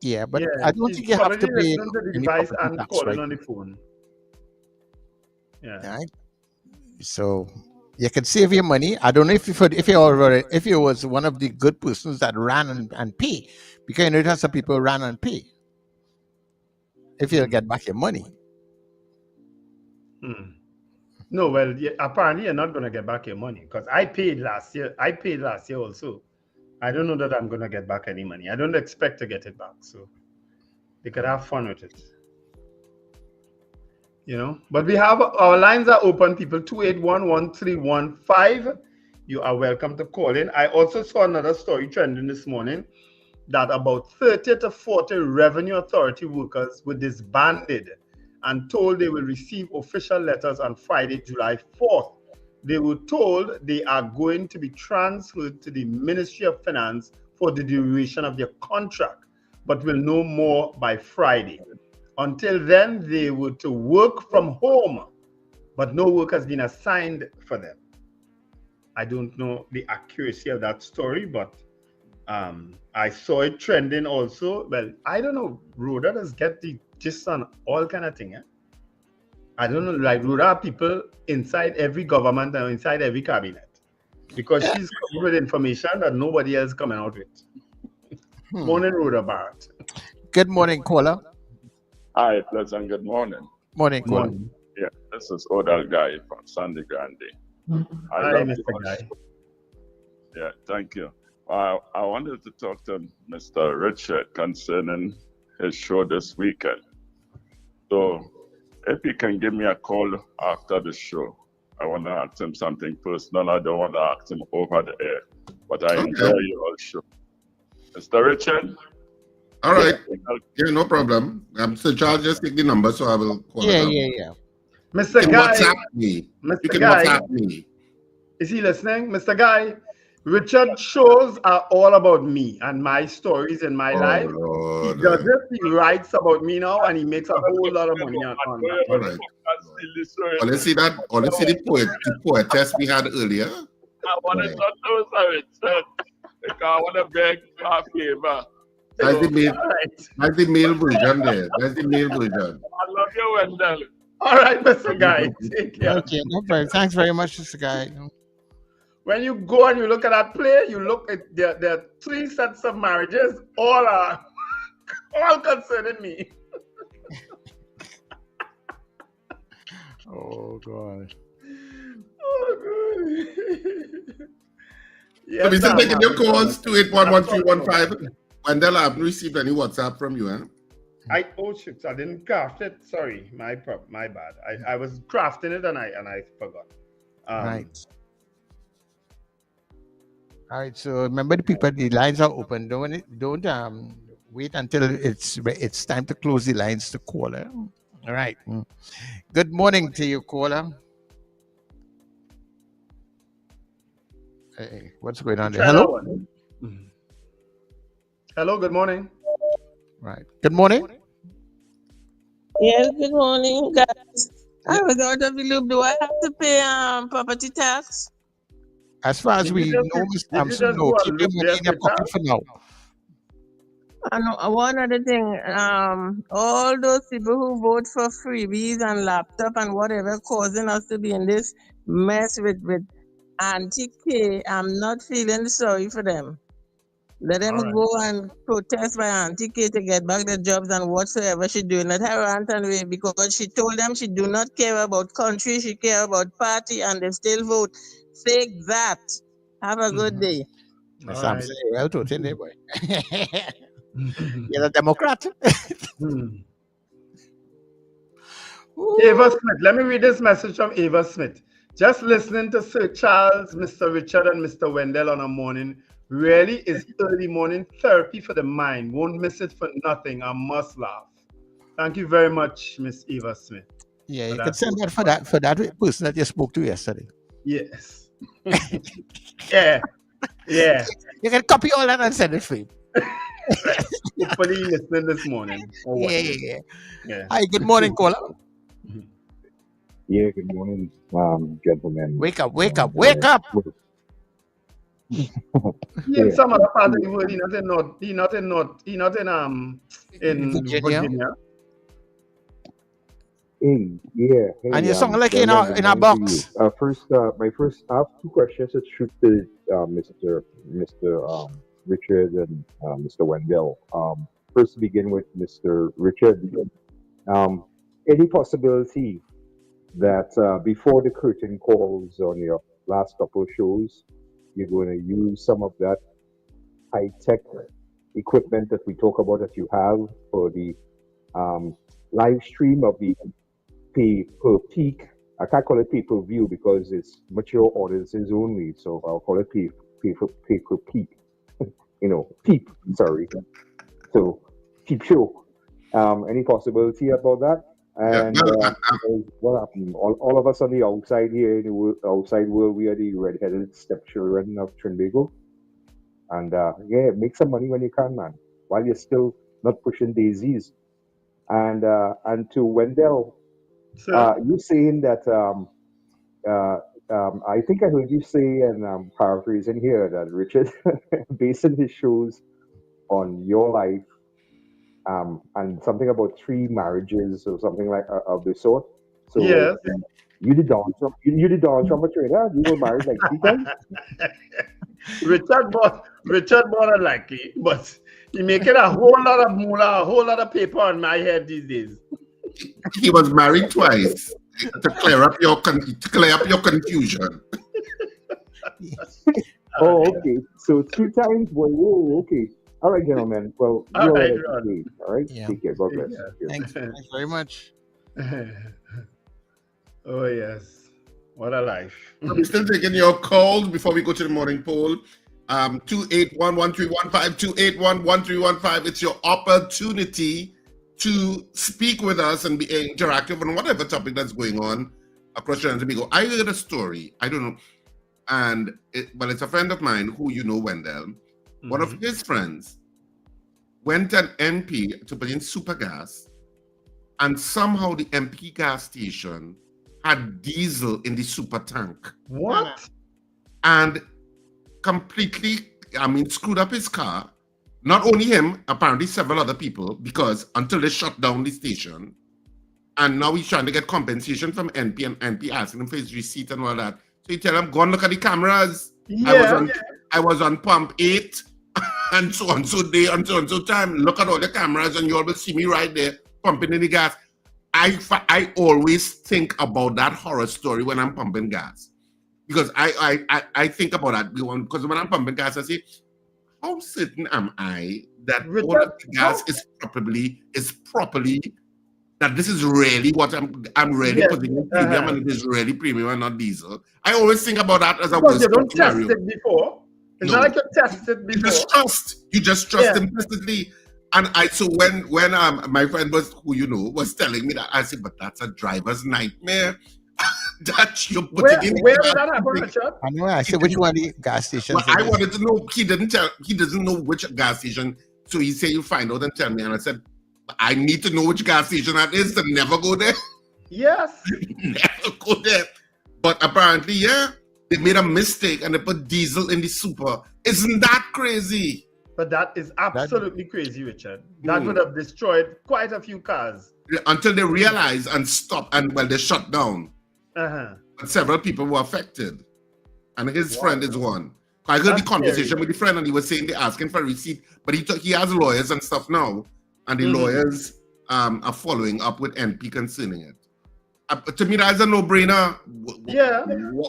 Yeah, but I don't think you have to pay the device and calling on the phone. Yeah. Right. So you can save your money. I don't know if you was one of the good persons that ran and pay, because you know some people ran and pay. If you'll get back your money. No, well, apparently you're not going to get back your money, because I paid last year. I paid last year also. I don't know that I'm going to get back any money. I don't expect to get it back. So they could have fun with it. But we have our lines are open, people. 2811315. You are welcome to call in. I also saw another story trending this morning that about 30 to 40 Revenue Authority workers were disbanded and told they will receive official letters on Friday, July 4th. They were told they are going to be transferred to the Ministry of Finance for the duration of their contract. but we'll know more by Friday. Until then, they were to work from home, but no work has been assigned for them. I don't know the accuracy of that story, but I saw it trending also. Well, I don't know. Rhoda does get the gist on all kind of thing. I don't know. Like Rhoda are people inside every government and inside every cabinet, because she's coming with information that nobody else coming out with. Morning, Rhoda Barrett. Good morning, caller. Hi, pleasant good morning. Morning, caller. Morning. Yeah, this is Odal Guy from Sandy Grande. Hi, love Mr. your Guy. show. Yeah, thank you. I wanted to talk to Mr. Richard concerning his show this weekend. So, if he can give me a call after the show, I want to ask him something personal. I don't want to ask him over the air, but I enjoy your show. Mr. Richard? All right. Yeah, no problem. Sir Charles, just take the number, so I will call it up. Yeah. Mr. You can Guy. WhatsApp me. Mr. You can Guy. WhatsApp me. Is he listening? Mr. Guy, Richard's shows are all about me and my stories in my life. Lord. He does it, he writes about me now, and he makes a whole lot of money on that. All right. Oh, let's see that. Oh, let's see the poetess we had earlier. I want to talk to Mr. Richard because I want to beg a favor. That's the male version there. That's the male version. I love you, Wendell. All right, Mr. Guy. Take care. Okay, no problem. Thanks very much, Mr. Guy. When you go and you look at that play, you look at there are 3 sets of marriages, all are all concerning me. Oh God. Oh God. So we still taking your calls 2811315. Wendell, I haven't received any WhatsApp from you, huh? I didn't craft it. Sorry, my bad. I was crafting it and I forgot. Right. All right. So remember, the lines are open. Don't wait until it's time to close the lines to caller. All right. Good morning to you, caller. Hey, what's going on there? Hello. Hello. Good morning. Right. Good morning. Yes, good morning, guys. I was out of the loop. Do I have to pay property tax? As far as we know, Mr. Thompson, no, keep your money in your pocket for now. And one other thing, all those people who vote for freebies and laptop and whatever causing us to be in this mess with anti-K, I'm not feeling sorry for them. Let them go and protest by Auntie K to get back their jobs and whatsoever she doing. Let her rant and rave because she told them she do not care about country, she care about party, and they still vote. Fake that. Have a good day. Yes, I'm saying, well, totally, boy. You're a Democrat. Ava Smith. Let me read this message from Ava Smith. Just listening to Sir Charles, Mr. Richard, and Mr. Wendell on a morning really is early morning therapy for the mind. Won't miss it for nothing. I must laugh. Thank you very much, Miss Eva Smith. Yeah, you can send that for that person that you spoke to yesterday. Yes. Yeah. You can copy all that and send it for him. Hopefully listening this morning. Yeah. Hi, good morning, caller. Yeah, good morning, gentlemen. Wake up. In some other part of the world, he not in Virginia. Hey, and you sound like in a box. I have 2 questions to shoot to Mr. Richard and Mr. Wendell. First, begin with Mr. Richard. Any possibility that before the curtain calls on your last couple of shows, you're going to use some of that high-tech equipment that we talk about that you have for the live stream of the pay per peak? I can't call it pay per view because it's mature audiences only, so I'll call it pay per peak. Peep. Sorry. So peep show. Any possibility about that? And what happened? All of us on the outside here, in the outside world, we are the red-headed stepchildren of Trinidad. And make some money when you can, man. While you're still not pushing daisies. And to Wendell, Sir? you saying that I think I heard you say, and I'm paraphrasing here, that Richard basing his shows on your life, and something about 3 marriages or something like of the sort. So Yes. you did Donald Trump. You did Donald Trump at Trinidad. You were married like 3 times. Richard more than likely, but he making a whole lot of moolah, a whole lot of paper on my head these days. He was married twice to clear up your confusion. Oh, okay. So 2 times. Well, whoa, okay. All right, gentlemen. Well, All you're right, all Ron. right. All right. Yeah. Take care. God bless. Yeah. Thanks very much. Oh yes, what a life. So we're still taking your calls before we go to the morning poll. 281-1315, 281-1315. It's your opportunity to speak with us and be interactive on whatever topic that's going on across Trinidad and Tobago. I heard a story, I don't know, and it's a friend of mine who you know, Wendell. One of his friends went an MP to put in super gas, and somehow the MP gas station had diesel in the super tank. What? And completely, screwed up his car. Not only him, apparently several other people, because until they shut down the station, and now he's trying to get compensation from NP, and NP asking him for his receipt and all that. So he tell him, go and look at the cameras. Yeah. I was on pump 8, and so on so day, and so on so time. Look at all the cameras, and you always see me right there pumping in the gas. I always think about that horror story when I'm pumping gas, because I think about that because when I'm pumping gas, I say, how certain am I that all the gas is properly that this is really what I'm really putting in premium, and it is really premium and not diesel. I always think about that as a because you don't test it before. It's not like you test it before. You just trust implicitly. And so when my friend was telling me that, I said, but that's a driver's nightmare. That you're putting in. Where did that happen, Richard? I know. I said, which one of the gas stations? Well, I wanted to know. He doesn't know which gas station. So he said, you find out and tell me. And I said, I need to know which gas station that is to never go there. Yes. Never go there. But apparently, they made a mistake and they put diesel in the super. Isn't that crazy? But that is absolutely crazy, Richard. That would have destroyed quite a few cars. Until they realized and stopped, and they shut down. But several people were affected. And his friend is one. I heard the conversation with the friend, and he was saying they're asking for a receipt, but he has lawyers and stuff now, and the lawyers are following up with NP concerning it. To me, that's a no-brainer.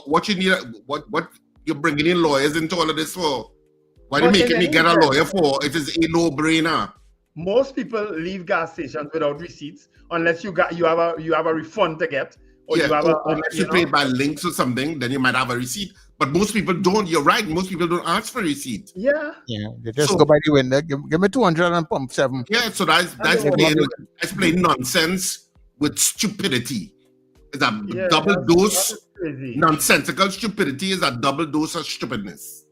What you need, what you're bringing in lawyers into all of this for? Why are you making me get a lawyer for? It is a no-brainer. Most people leave gas stations without receipts unless you have a refund to get, or you have unless you pay by links or something, then you might have a receipt. But most people don't. You're right. Most people don't ask for a receipt. Yeah. They just go by the window. Give me 200 and pump 7. Yeah. So that's plain nonsense with stupidity. It's a double dose. Nonsensical stupidity is a double dose of stupidness.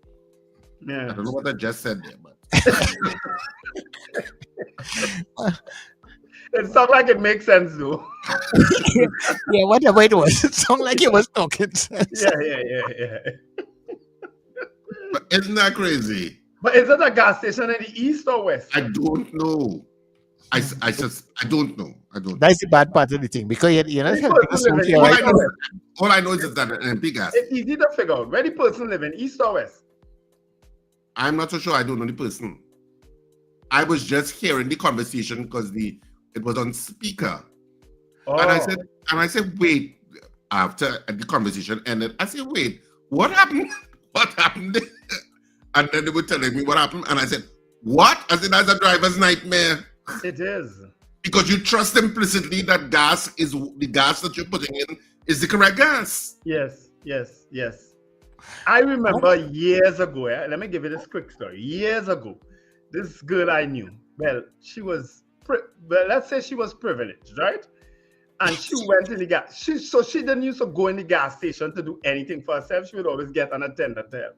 Yeah. I don't know what I just said there, but it sounds like it makes sense though. Yeah, whatever it was, it sounded like it was talking sense. Yeah. But isn't that crazy? But is it a gas station in the east or west? I don't know. I don't know. That's the bad part of the thing, because all I know is that an MP gas. It's easy to figure out. Where the person live in, east or west? I'm not so sure. I don't know the person. I was just hearing the conversation because it was on speaker. And I said, wait, after the conversation ended, I said, wait, what happened? What happened? And then they were telling me what happened. And I said, what? I said, that's a driver's nightmare. It is. Because you trust implicitly that the gas that you're putting in is the correct gas. Yes. I remember years ago, let me give you this quick story. Years ago, this girl I knew, well, she was, let's say she was privileged, right? And she went in the gas. She didn't used to go in the gas station to do anything for herself. She would always get an attendant to help,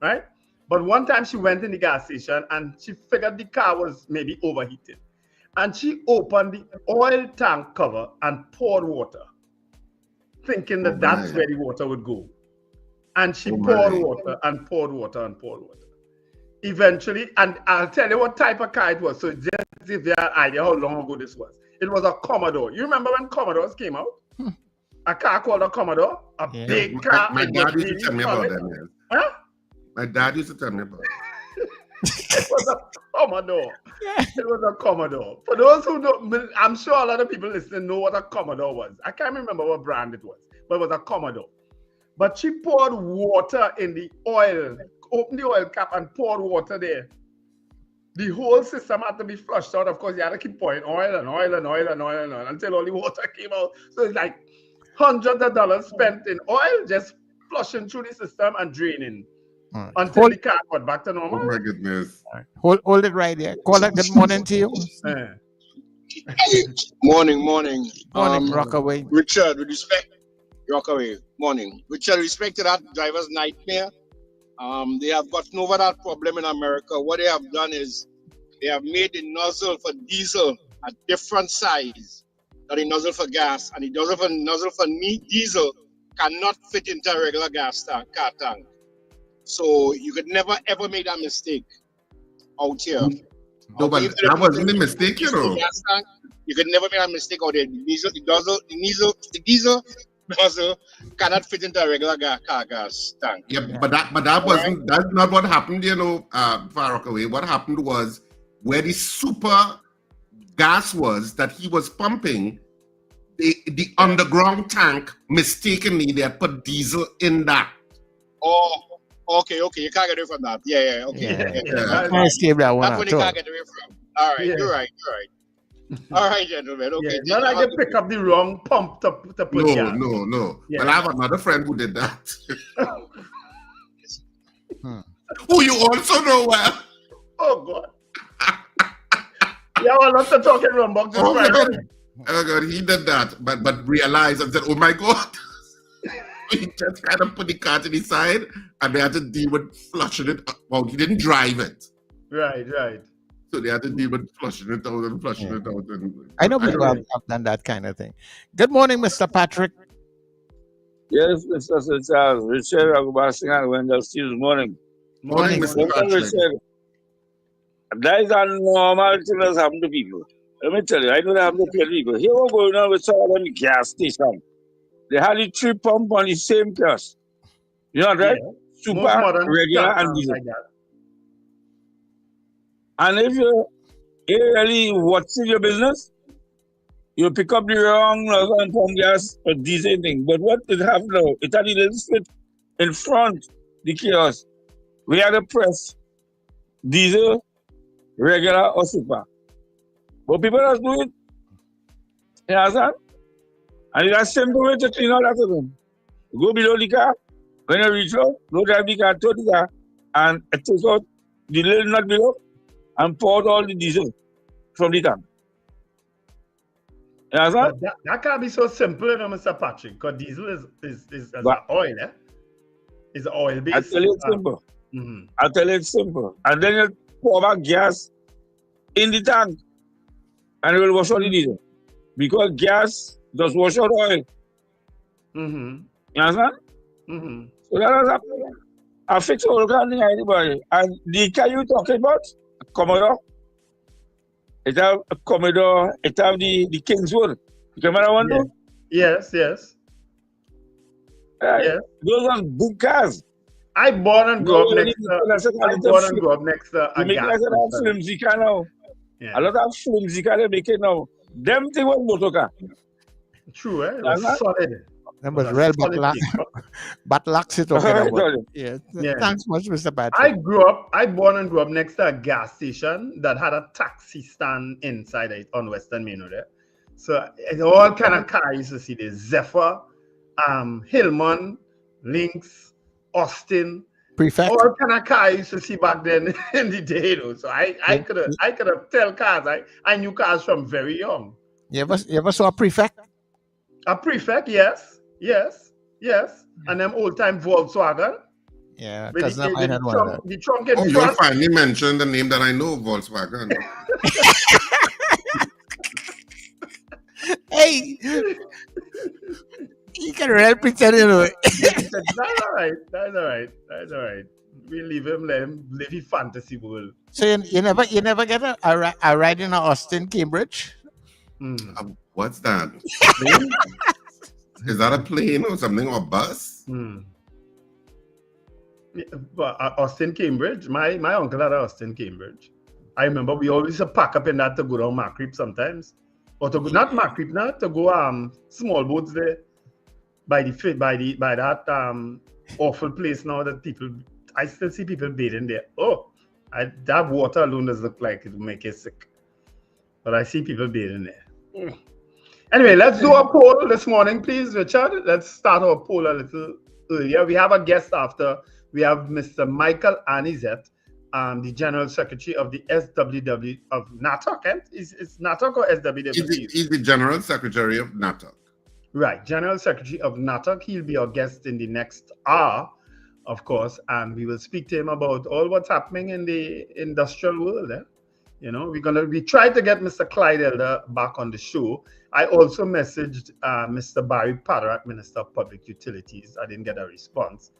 right? But one time she went in the gas station and she figured the car was maybe overheated. And she opened the oil tank cover and poured water, thinking that that's where the water would go. And she poured water and poured water and poured water. Eventually, and I'll tell you what type of car it was. So just if you have an idea how long ago this was. It was a Commodore. You remember when Commodores came out? A car called a Commodore, a big car. My dad used to tell me about them. Yes. Huh? My dad used to tell me about it. It was a Commodore. It was a Commodore. For those who don't, I'm sure a lot of people listening know what a Commodore was. I can't remember what brand it was, but it was a Commodore. But she poured water in the oil, opened the oil cap and poured water there. The whole system had to be flushed out. Of course, you had to keep pouring oil and oil and oil and oil and oil until all the water came out. So it's like hundreds of dollars spent in oil, just flushing through the system and draining. Until the car got back to normal. Oh my goodness. Hold it right there. Caller, good morning to you. Morning. Morning, Rockaway. Richard, with respect, Rockaway, morning. Richard, with respect to that driver's nightmare, they have gotten over that problem in America. What they have done is they have made the nozzle for diesel a different size than the nozzle for gas. And the nozzle for diesel cannot fit into a regular car tank. So you could never ever make that mistake out here. No, but that wasn't a mistake, you know. You could never make a mistake out there. The diesel nozzle cannot fit into a regular car gas tank. Yeah, but that wasn't that's not what happened, you know, Far Rockaway. What happened was where the super gas was that he was pumping, the underground tank, mistakenly they had put diesel in that. Oh. Okay, you can't get away from that. Yeah, okay. I escape that one. That's when you can't get away from. All right, you're right. All right, gentlemen. Okay. Not like you pick up the wrong pump to put gas. No. But I have another friend who did that. Who you also know well. Oh God. Yeah, well, not to talk in wrong box. Oh God, he did that, but realized and said, "Oh my God." He just kind of put the car to the side and they had to deal with flushing it. Well, he didn't drive it. Right. So they had to deal with flushing it out and flushing it out. I know people have done that kind of thing. Good morning, Mr. Patrick. Yes, Mr. Charles. Richard Agubasing and Wendell Steele. Morning. Morning, Mr. Patrick. Richard, that is a normal thing that's happened to people. Let me tell you, I know that happens to people. Here we're going on with someone on the gas station. They had the three pump on the same gas. You know, right? Yeah. Super, regular, and diesel. Like and if you really watching your business, you pick up the wrong nozzle and pump gas for diesel thing. But what it have now, it had a little split in front the kiosk. We had to press diesel, regular, or super. But people don't do it. You understand? And it's a simple way to clean all that of them. Go below the car, when you reach out, go drive the car to the car, and take out the little nut below and pour out all the diesel from the tank. You understand? That can't be so simple, you know, Mr. Patrick, because diesel is as an oil, eh? It's oil based. I'll tell you it's simple. I'll tell you it's simple. And then you pour back gas in the tank and it will wash out the diesel. Because gas does wash out oil. You understand? So that is happening. I fix all kind of thing anybody. And the car you talking about, Commodore, it have a Commodore, it have the Kingswood. You remember that one too? Yes. Yes. Those are big cars. I born and grew up next to a make gas like a flimsy car now. A lot of flimsy car they make it now. Them thing was motor car. True, eh? It was solid. That was real Batlocks it talking Yeah. Thanks much, Mr. Patrick. I born and grew up next to a gas station that had a taxi stand inside it on Western Main Road. So it's all kind of cars you used to see there. Zephyr, Hillman, Lynx, Austin. Prefect. All kind of cars you used to see back then in the day, you know. So I could have tell cars. I knew cars from very young. You ever saw a Prefect? A Prefect, yes. And them old time Volkswagen. Yeah, With cousin of mine had one of that. the trunk in Oh, you'll front. finally mention the name that I know, Volkswagen. Hey, you can really pretend, you know. That's all right. That's all right. That's all right. We leave him, let him live his fantasy world. So you never get a ride in Austin, Cambridge? What's that? Is that a plane or something, or a bus? Yeah, but Austin, Cambridge. My uncle had Austin, Cambridge. I remember we always used to pack up in that to go down Macreep sometimes, or to go not Macreep, not to go small boats there by that awful place now that people. I still see people bathing there. Oh, that water alone does look like it will make you sick. But I see people bathing there. Anyway, let's do a poll this morning, please, Richard. Let's start our poll a little earlier. We have a guest after. We have Mr. Michael Annisette, the General Secretary of the SWW of NATUC. Is NATUC or SWW? He's the General Secretary of NATUC. Right, General Secretary of NATUC. He'll be our guest in the next hour, of course, and we will speak to him about all what's happening in the industrial world. You know, we tried to get Mr. Clyde Elder back on the show. I also messaged Mr. Barry Paderak, Minister of Public Utilities. I didn't get a response.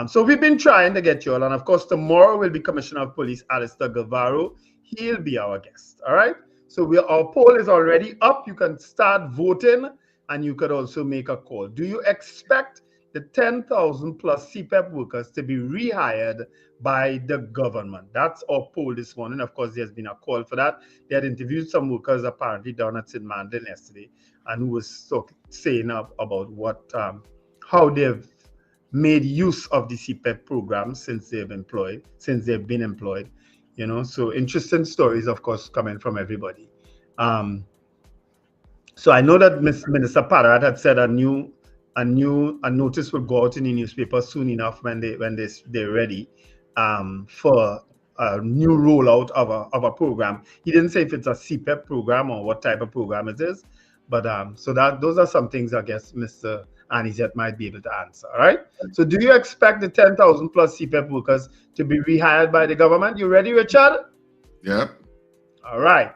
So we've been trying to get you all, and of course tomorrow will be Commissioner of Police Alistair Guevara. He'll be our guest. All right. So our poll is already up. You can start voting, and you could also make a call. Do you expect the 10,000 plus CPEP workers to be rehired by the government? That's our poll this morning. Of course, there's been a call for that. They had interviewed some workers apparently down at St. Mandel yesterday, and who was saying about what how they've made use of the CPEP program since they've been employed. You know, so interesting stories, of course, coming from everybody. So I know that Minister Paderak had said a notice will go out in the newspaper soon enough when they're ready for a new rollout of a program. He didn't say if it's a CPEP program or what type of program it is, but so those are some things I guess Mr. Annisette might be able to answer. All right. So do you expect the 10,000 plus CPEP workers to be rehired by the government? You ready, Richard? Yep. All right.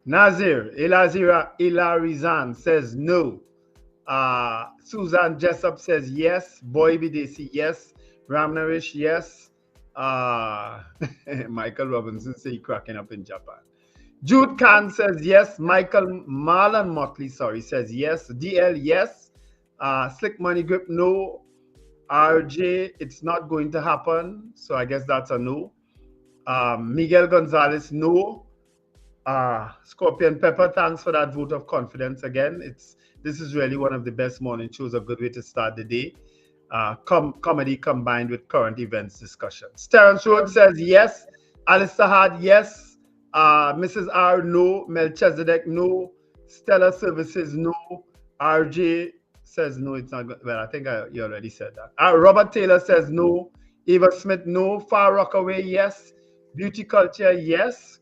Nazir Ilarizan says no. Susan Jessup says yes. Boy Bidesi, yes. Ramnarish, yes. Michael Robinson say he cracking up in Japan. Jude Khan says yes. Michael Marlon Motley, says yes. DL, yes. Slick Money Grip, no. RJ, it's not going to happen. So I guess that's a no. Miguel Gonzalez, no. Scorpion Pepper, thanks for that vote of confidence again. This is really one of the best morning shows, a good way to start the day. Comedy combined with current events discussions. Terrence Rhodes says yes. Alistair Hard, yes. Mrs. R, no. Melchizedek, no. Stellar Services, no. RJ says no, it's not good. Well, I think you already said that. Robert Taylor says no. Eva Smith, no. Far Rockaway, yes. Beauty Culture, yes.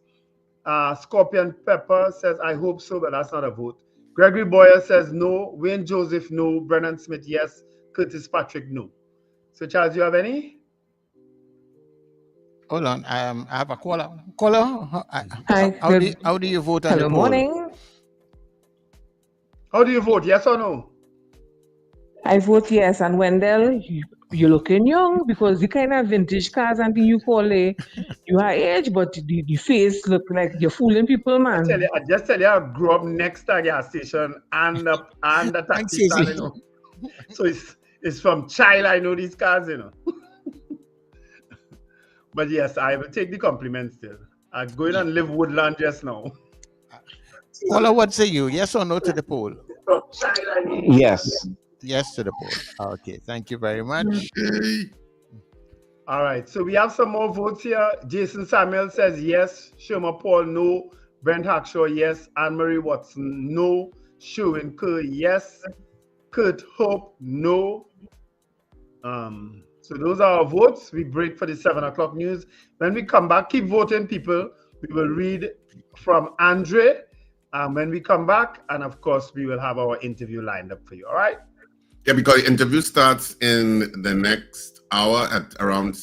Scorpion Pepper says, I hope so, but that's not a vote. Gregory Boyer says no. Wayne Joseph, no. Brennan Smith, yes. Curtis Patrick, no. So, Charles, you have any? Hold on. I have a caller. Caller, Hi. how do you vote on Hello, the poll? morning. How do you vote? Yes or no? I vote yes. And Wendell, you're looking young because the kind of vintage cars and thing you call you are age, but the face look like you're fooling people, man. I just tell you, I grew up next to a gas station and the taxi stand, you know. So it's from child I know these cars, you know. But yes, I will take the compliment still. I'm going and live Woodland just now. Caller, what say you? Yes or no to the poll? Yes. Yes to the poll. Okay, thank you very much. All right, so we have some more votes here. Jason Samuel says yes. Sherma Paul, no. Brent Hackshaw, yes. Anne-Marie Watson, no. Sherwin Kerr, yes. Kurt Hope, no. So those are our votes. We break for the 7 o'clock news. When we come back, keep voting, people. We will read from Andre when we come back. And of course, we will have our interview lined up for you. All right? Yeah, because the interview starts in the next hour at around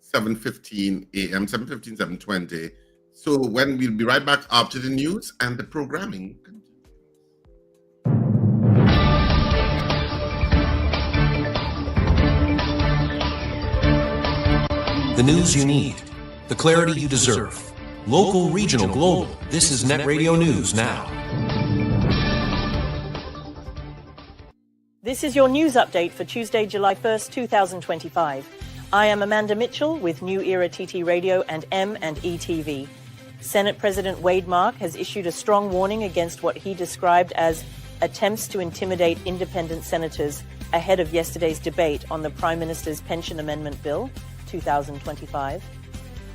7:15 a.m., 7:15, 7:20. So when we'll be right back after the news and the programming. The news you need, the clarity you deserve. Local, regional, global. This is Net Radio News Now. This is your news update for Tuesday, July 1st, 2025. I am Amanda Mitchell with New Era TT Radio and M&E TV. Senate President Wade Mark has issued a strong warning against what he described as attempts to intimidate independent senators ahead of yesterday's debate on the Prime Minister's Pension Amendment Bill 2025.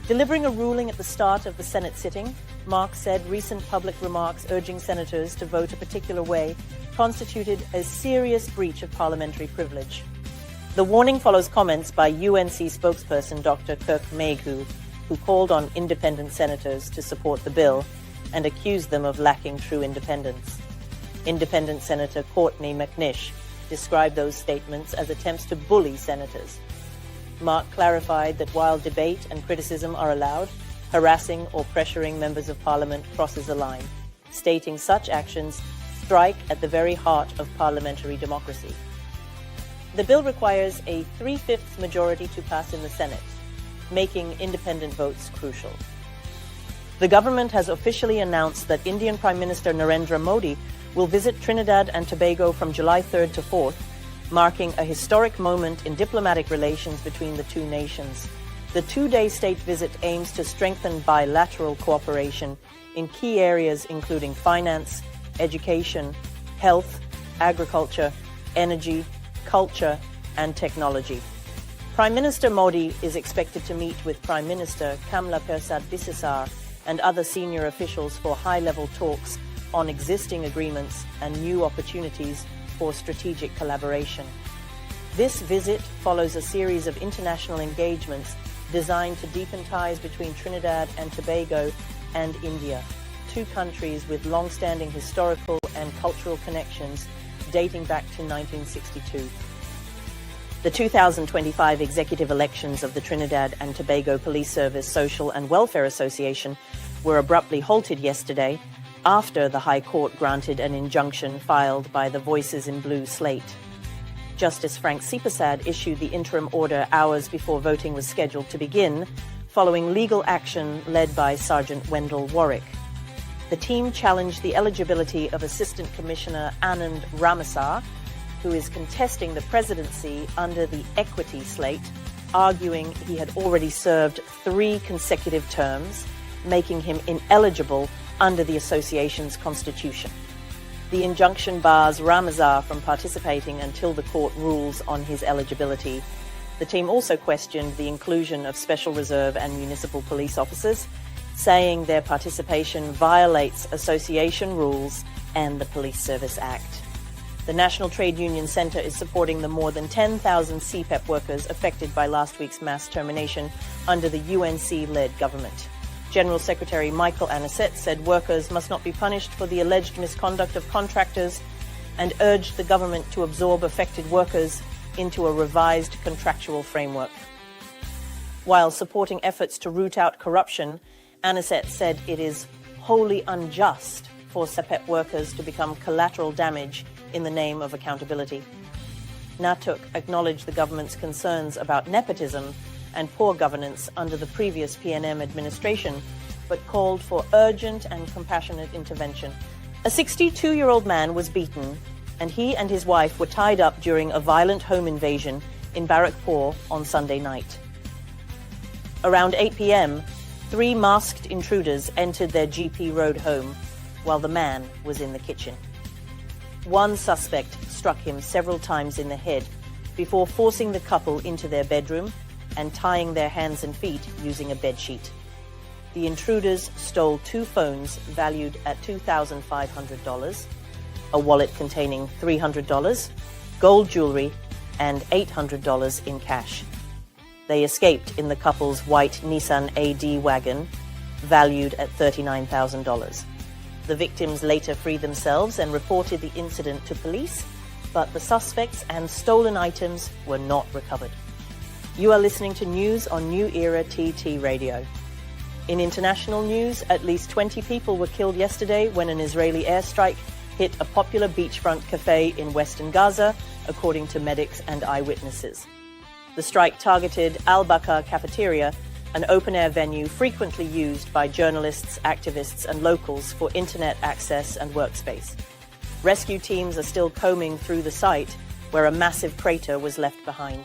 Delivering a ruling at the start of the Senate sitting, Mark said recent public remarks urging senators to vote a particular way constituted a serious breach of parliamentary privilege. The warning follows comments by UNC spokesperson Dr. Kirk Mayhew, who called on independent senators to support the bill and accused them of lacking true independence. Independent Senator Courtney McNish described those statements as attempts to bully senators. Mark clarified that while debate and criticism are allowed, harassing or pressuring members of parliament crosses a line, stating such actions strike at the very heart of parliamentary democracy. The bill requires a 3/5 majority to pass in the Senate, making independent votes crucial. The government has officially announced that Indian Prime Minister Narendra Modi will visit Trinidad and Tobago from July 3rd to 4th, marking a historic moment in diplomatic relations between the two nations. The two-day state visit aims to strengthen bilateral cooperation in key areas including finance, education, health, agriculture, energy, culture, and technology. Prime Minister Modi is expected to meet with Prime Minister Kamla Persad-Bissessar and other senior officials for high-level talks on existing agreements and new opportunities for strategic collaboration. This visit follows a series of international engagements designed to deepen ties between Trinidad and Tobago and India, two countries with long-standing historical and cultural connections dating back to 1962. The 2025 executive elections of the Trinidad and Tobago Police Service Social and Welfare Association were abruptly halted yesterday after the High Court granted an injunction filed by the Voices in Blue slate. Justice Frank CPEP issued the interim order hours before voting was scheduled to begin, following legal action led by Sergeant Wendell Warwick. The team challenged the eligibility of Assistant Commissioner Anand Ramasar, who is contesting the presidency under the equity slate, arguing he had already served 3 consecutive terms, making him ineligible under the association's constitution. The injunction bars Ramasar from participating until the court rules on his eligibility. The team also questioned the inclusion of Special Reserve and municipal police officers, saying their participation violates association rules and the Police Service Act. The National Trade Union Centre is supporting the more than 10,000 CPEP workers affected by last week's mass termination under the UNC-led government. General Secretary Michael Annisette said workers must not be punished for the alleged misconduct of contractors and urged the government to absorb affected workers into a revised contractual framework. While supporting efforts to root out corruption, Annisette said it is wholly unjust for CEPEP workers to become collateral damage in the name of accountability. NATUC acknowledged the government's concerns about nepotism and poor governance under the previous PNM administration, but called for urgent and compassionate intervention. A 62-year-old man was beaten, and he and his wife were tied up during a violent home invasion in Barrackpore on Sunday night. Around 8 p.m., 3 masked intruders entered their GP Road home while the man was in the kitchen. One suspect struck him several times in the head before forcing the couple into their bedroom and tying their hands and feet using a bedsheet. The intruders stole 2 phones valued at $2,500, a wallet containing $300, gold jewelry, and $800 in cash. They escaped in the couple's white Nissan AD wagon, valued at $39,000. The victims later freed themselves and reported the incident to police, but the suspects and stolen items were not recovered. You are listening to news on New Era TT Radio. In international news, at least 20 people were killed yesterday when an Israeli airstrike hit a popular beachfront cafe in western Gaza, according to medics and eyewitnesses. The strike targeted Al-Bakar Cafeteria, an open-air venue frequently used by journalists, activists, and locals for internet access and workspace. Rescue teams are still combing through the site, where a massive crater was left behind.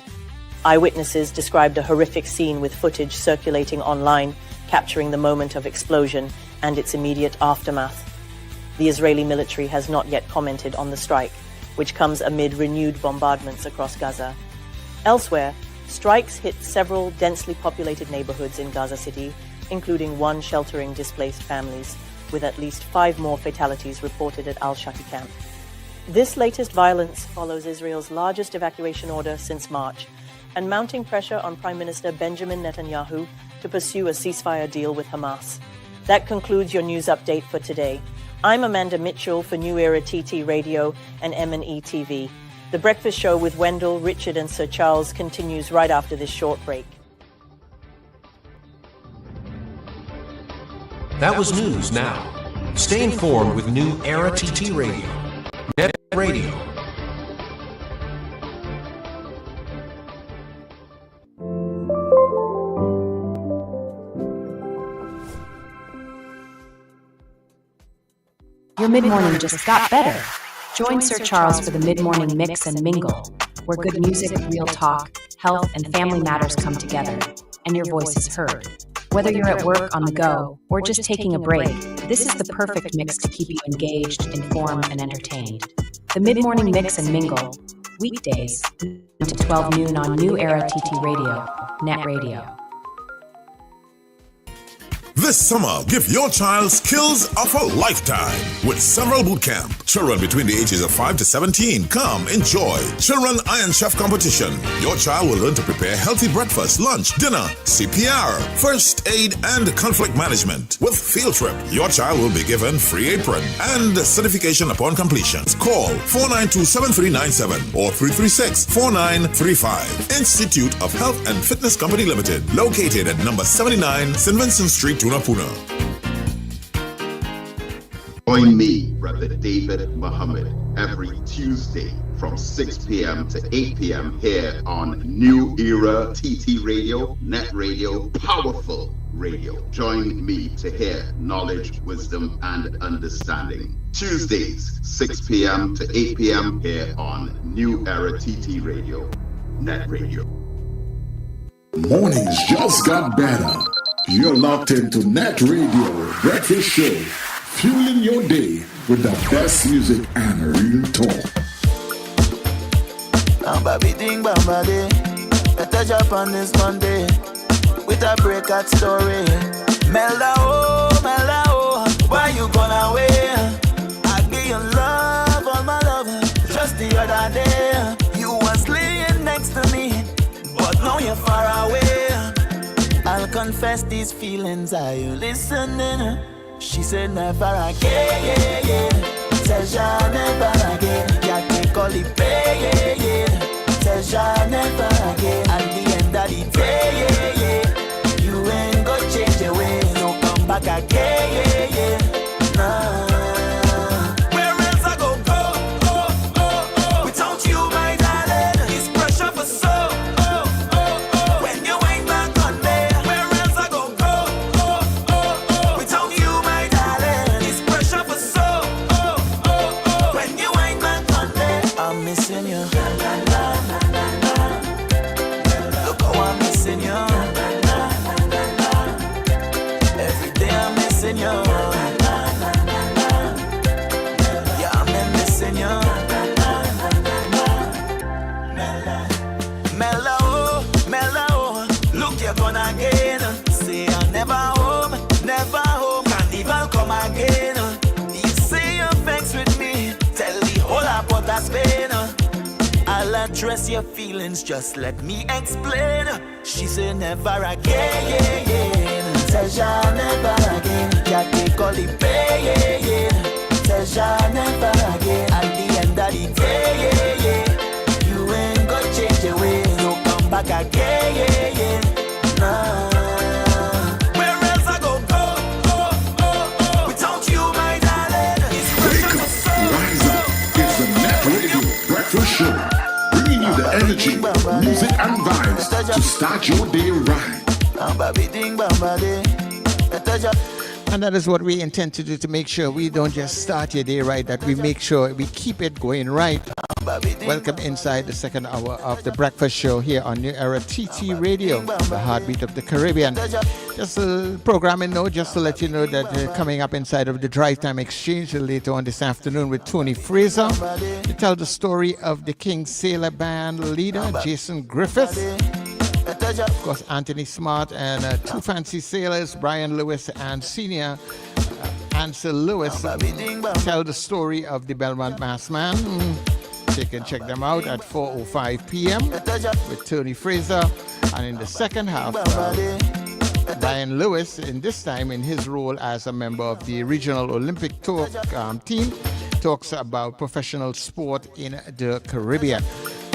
Eyewitnesses described a horrific scene with footage circulating online, capturing the moment of explosion and its immediate aftermath. The Israeli military has not yet commented on the strike, which comes amid renewed bombardments across Gaza. Elsewhere, strikes hit several densely populated neighborhoods in Gaza City, including one sheltering displaced families, with at least 5 more fatalities reported at Al-Shati camp. This latest violence follows Israel's largest evacuation order since March, and mounting pressure on Prime Minister Benjamin Netanyahu to pursue a ceasefire deal with Hamas. That concludes your news update for today. I'm Amanda Mitchell for New Era TT Radio and M&E TV. The Breakfast Show with Wendell, Richard and Sir Charles continues right after this short break. That was news now. Stay informed with New Era TT Radio. Net Radio. Your mid-morning just got better. Join Sir Charles for the mid-morning mix and mingle, where good music, real talk, health, and family matters come together, and your voice is heard. Whether you're at work, on the go, or just taking a break, this is the perfect mix to keep you engaged, informed, and entertained. The mid-morning mix and mingle, weekdays, to 12 noon on New Era TT Radio, Net Radio. This summer, give your child skills of a lifetime with several boot camp. Children between the ages of 5 to 17, come enjoy Children Iron Chef Competition. Your child will learn to prepare healthy breakfast, lunch, dinner, CPR, first aid, and conflict management. With field trip, your child will be given free apron and certification upon completion. Call 492-7397 or 336-4935. Institute of Health and Fitness Company Limited, located at number 79 St. Vincent Street, Puna. Join me, Brother David Muhammad, every Tuesday from 6 p.m. to 8 p.m. here on New Era TT Radio, Net Radio, Powerful Radio. Join me to hear knowledge, wisdom, and understanding. Tuesdays, 6 p.m. to 8 p.m. here on New Era TT Radio, Net Radio. Mornings just got better. You're locked into Net Radio Breakfast Show, fueling your day with the best music and real talk. I touch up on this Monday with a breakout story. Melda oh, why you gone away? I give you love, all my love. Just the other day, you was laying next to me, but now you're far away. I'll confess these feelings, are you listening? She said never again, says ya never again. Ya take all the pain, says ya never again. At the end of the day, you ain't gonna change your ways. No come back again, nah. Where else I go, without you, my darling? It's pressure for soul. I'll address your feelings, just let me explain. She said never again, says ya never again. Ya take all the pain, says ya never again. At the end of the day, yeah, yeah, yeah. Nah. Where else I go, without you, my darling. Wake up, rise up. It's the Net Radio Breakfast Show. Bringing you the energy, music, and vibes to start your day right. And that is what we intend to do, to make sure we don't just start your day right, that we make sure we keep it going right. Welcome inside the second hour of the breakfast show here on New Era TT Radio, the heartbeat of the Caribbean. Just a programming note, just to let you know that coming up inside of the Drive Time Exchange later on this afternoon with Tony Fraser to tell the story of the King Sailor Band leader, Jason Griffith. Of course, Anthony Smart and two fancy sailors, Brian Lewis and senior Ansel Lewis, tell the story of the Belmont Masked Man. So you can check them out at 4:05 p.m. with Tony Fraser. And in the second half, Brian Lewis, in this time in his role as a member of the Regional Olympic team, talks about professional sport in the Caribbean.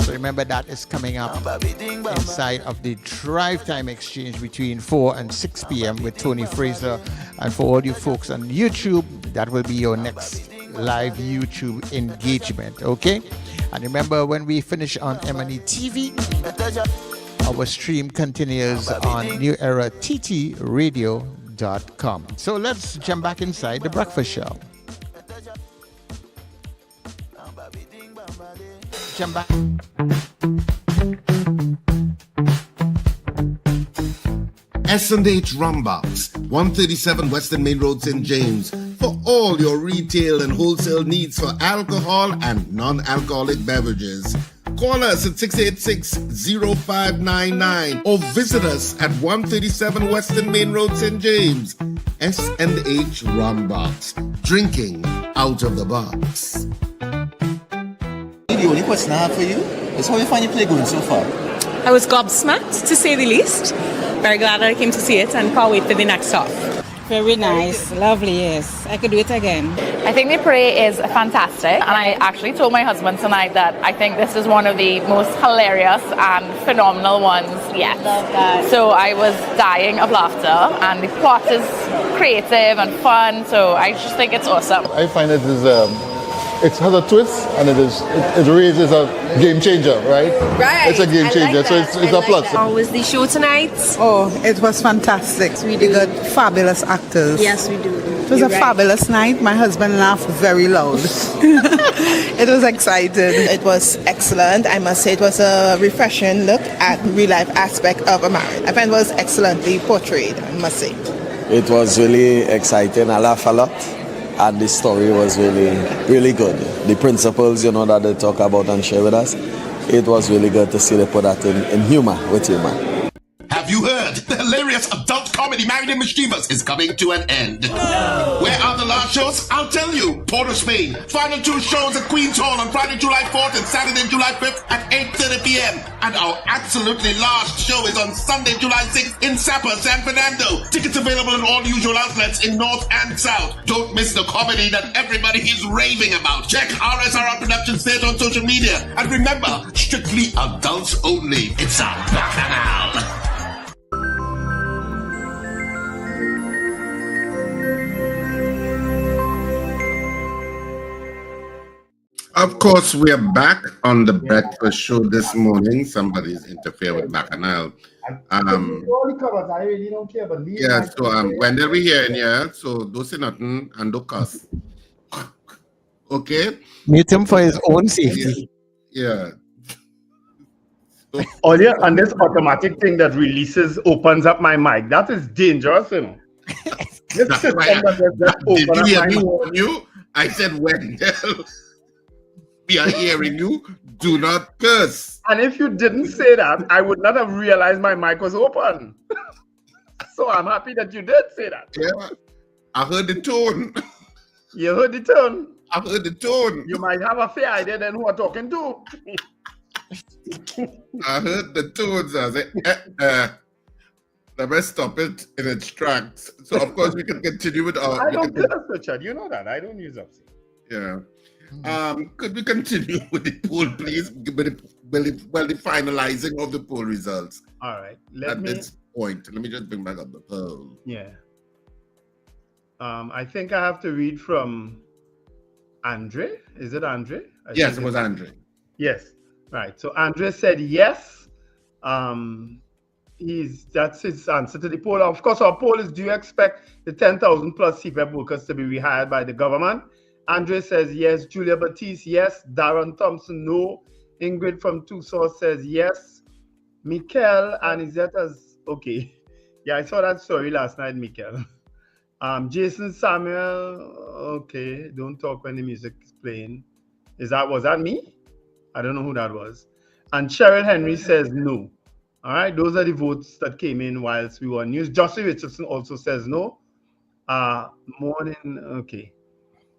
So remember, that is coming up inside of the Drive Time Exchange between 4 and 6 p.m. with Tony Fraser. And for all you folks on YouTube, that will be your next live YouTube engagement, okay? And remember, when we finish on M&E TV, our stream continues on newerattradio.com. So let's jump back inside the breakfast show. Jump back. S&H Rumbox, 137 Western Main Road, St. James, for all your retail and wholesale needs for alcohol and non-alcoholic beverages. Call us at 686-0599 or visit us at 137 Western Main Road, St. James. S&H Rumbox, drinking out of the box. The only question I have for you is how you find your play going so far? I was gobsmacked, to say the least. Very glad that I came to see it and can't wait for the next half. Very nice, lovely, yes. I could do it again. I think the play is fantastic, and I actually told my husband tonight that I think this is one of the most hilarious and phenomenal ones yet. Love that. So I was dying of laughter, and the plot is creative and fun, so I just think it's awesome. I find it is it has a twist, and it raises a game changer, right? Right. It's a game changer, like so it's a plus. How was the show tonight? Oh, it was fantastic. We got fabulous actors. Yes, we do. It was a fabulous night. My husband laughed very loud. It was exciting. It was excellent. I must say it was a refreshing look at real life aspect of a marriage. I find it was excellently portrayed, I must say. It was really exciting. I laughed a lot. And the story was really, really good. The principles, that they talk about and share with us, it was really good to see they put that in humor, with humor. Have you heard? The hilarious adult comedy Married and Mischievous is coming to an end. No. Where are the last shows? I'll tell you. Port of Spain. Final 2 shows at Queen's Hall on Friday, July 4th and Saturday, July 5th at 8:30 p.m. And our absolutely last show is on Sunday, July 6th in Sapa, San Fernando. Tickets available in all usual outlets in North and South. Don't miss the comedy that everybody is raving about. Check RSRR Productions Theatre on social media. And remember, strictly adults only. It's a bacchanal. Of course, we are back on the breakfast show this morning. Somebody's interfered with Bacchanal. Yeah, so when they'll be here, so don't say nothing and don't cuss. Okay? Mute him for his own safety. Yeah. Oh yeah, and this automatic thing that opens up my mic. That is dangerous, you know. That's why did you hear me warn you? I said Wendell. We are hearing you. Do not curse. And if you didn't say that, I would not have realized my mic was open. So I'm happy that you did say that. Yeah, I heard the tone. You heard the tone? I heard the tone. You might have a fair idea then who I'm talking to. I heard the tones. I said, let me stop it in its tracks. So, of course, we can continue with our... I don't curse, Richard. You know that. I don't use upset. Yeah. Could we continue with the poll, please? Well, the finalizing of the poll results. All right. At this point, let me just bring back up the poll. Yeah. I think I have to read from Andre. Is it Andre? Yes, it was Andre. Yes. Right. So Andre said yes. That's his answer to the poll. Of course, our poll is: do you expect the 10,000 plus CPEP workers to be rehired by the government? Andre says yes. Julia Batiste, yes. Darren Thompson, no. Ingrid from Tucson says yes. Michael Annisette is okay. Yeah, I saw that story last night, Michael. Jason Samuel, okay. Don't talk when the music is playing. Was that me? I don't know who that was. And Cheryl Henry says no. All right, those are the votes that came in whilst we were on news. Jocelyn Richardson also says no. Morning, okay.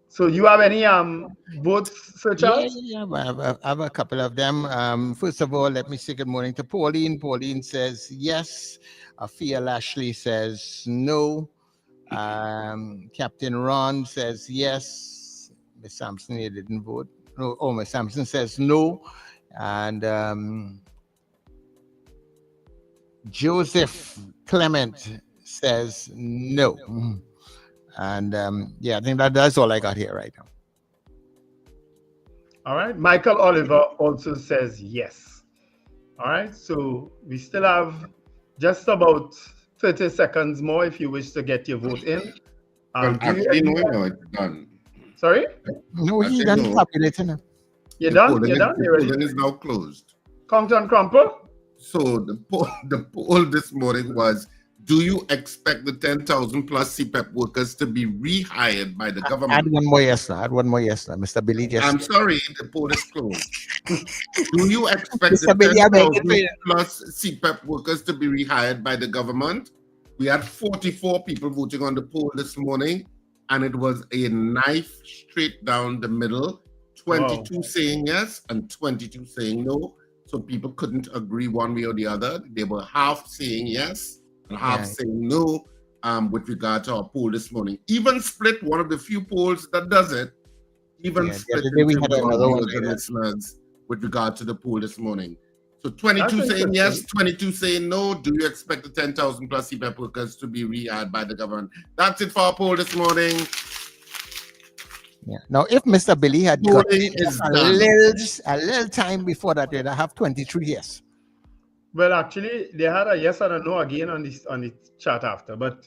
So you have any votes, Sir Charles? Yeah, I have a couple of them. First of all, let me say good morning to Pauline. Pauline says yes. Afia Lashley says no. Captain Ron says yes. Miss Sampson, you didn't vote. No, oh, Miss Sampson says no. And Joseph Clement says no. And yeah, I think that's all I got here right now. All right. Michael Oliver also says yes. All right. So we still have just about 30 seconds more if you wish to get your vote in. Actually, no, it's done. Sorry? No, he's done calculating. You're done? You're done? The polling is now closed. Count and crumple? So the poll this morning was: do you expect the 10,000 plus CPEP workers to be rehired by the government? Add one more yes, Mr. Billy. I'm sorry, the poll is closed. Do you expect the 10,000 plus CPEP workers to be rehired by the government? We had 44 people voting on the poll this morning, and it was a knife straight down the middle. 22 saying yes and 22 saying no. So people couldn't agree one way or the other. They were half saying yes and half saying no with regard to our poll this morning. Even Split, one of the few polls that does it, Split we had another one listeners with regard to the poll this morning. So 22 saying yes, 22 saying no. Do you expect the 10,000 plus CPEP workers to be rehired by the government? That's it for our poll this morning. Yeah. Now, if Mr. Billy had got a little time before that, they'd have 23 yes. Well, actually, they had a yes and a no again on the chat after. But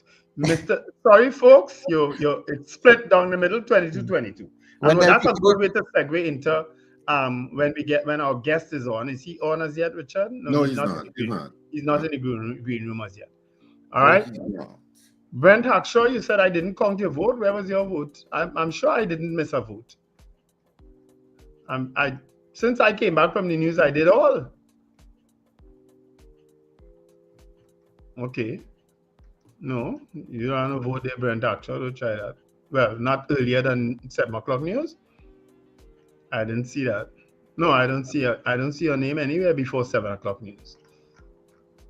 sorry, folks, it's split down the middle, 22-22. And that's a good way to segue into when our guest is on. Is he on as yet, Richard? No, he's not. He's not in the green room as yet. All right. Brent Hackshaw, you said I didn't count your vote. Where was your vote? I'm sure I didn't miss a vote. Since I came back from the news, I did all. Okay. No, you don't have a vote there, Brent Hackshaw. Don't try that. Well, not earlier than 7 o'clock news. I didn't see that. No, I don't see your name anywhere before 7 o'clock news.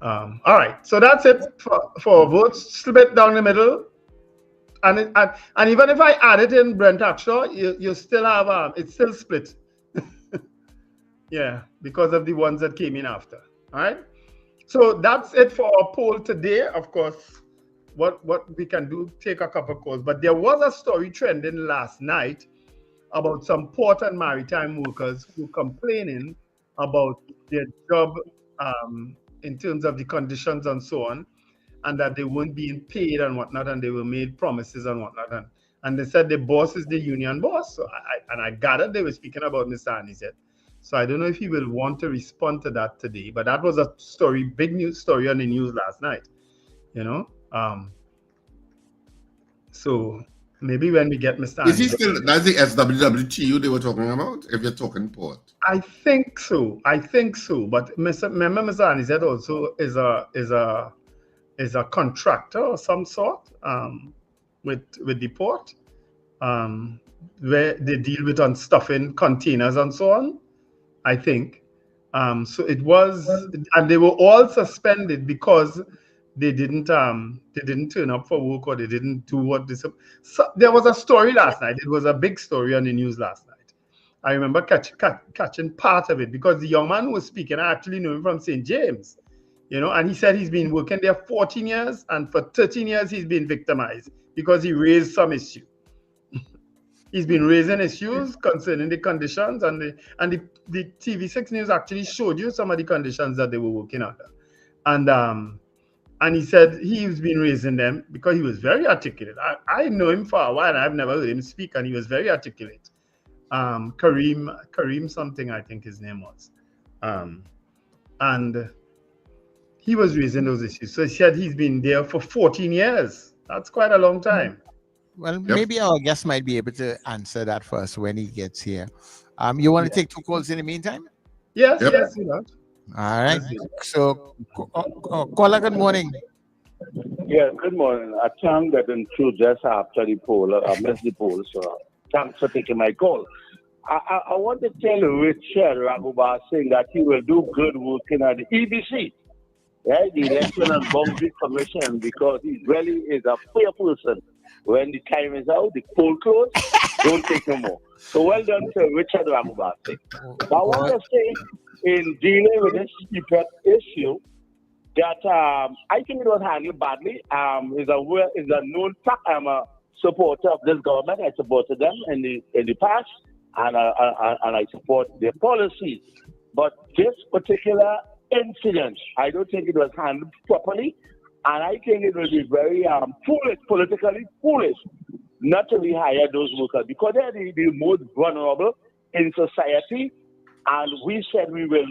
All right, so that's it for votes. Split down the middle, and even if I add it in Brent Hackshaw, you still have it's still split. Yeah, because of the ones that came in after. All right, so that's it for our poll today. Of course, what we can do, take a couple calls, but there was a story trending last night about some port and maritime workers who were complaining about their job. In terms of the conditions and so on, and that they weren't being paid and whatnot, and they were made promises and whatnot, and they said the boss is the union boss. So I gathered they were speaking about Mr. Annisette. So I don't know if he will want to respond to that today, but that was a story, big news story on the news last night. So maybe when we get Mr. Is he still? That's the SWWTU they were talking about. If you're talking port. I think so. But remember, Mr. Annisette also is a contractor of some sort with the port, where they deal with unstuffing containers and so on. I think so. It was, and they were all suspended because they didn't turn up for work, or they didn't do what this. So there was a story last night. It was a big story on the news last night. I remember catching part of it, because the young man who was speaking, I actually knew him from St. James, and he said he's been working there 14 years, and for 13 years he's been victimized because he raised some issue. He's been raising issues concerning the conditions, and the TV6 News actually showed you some of the conditions that they were working under. And he said he's been raising them because he was very articulate. I know him for a while. I've never heard him speak, and he was very articulate. Kareem something, I think his name was. And he was raising those issues. So he said he's been there for 14 years. That's quite a long time. Well, maybe our guest might be able to answer that first when he gets here. You want to take 2 calls in the meantime? Yes, yes. All right. So, caller, good morning. Yeah, good morning. I can't get into just after the poll. I missed the poll, so thanks for taking my call. I want to tell Richard Raguba saying that he will do good working at the EBC, right? The Election and Boundary Commission, because he really is a fair person. When the time is out, the poll closed, don't take no more. So well done to Richard Raguba. I want to say, in dealing with this CPEP issue, that I think it was handled badly. Is a known fact. I'm a supporter of this government. I supported them in the past, and I support their policies. But this particular incident, I don't think it was handled properly, and I think it will be very foolish, politically foolish, not to rehire those workers, because they're the most vulnerable in society. And we said we will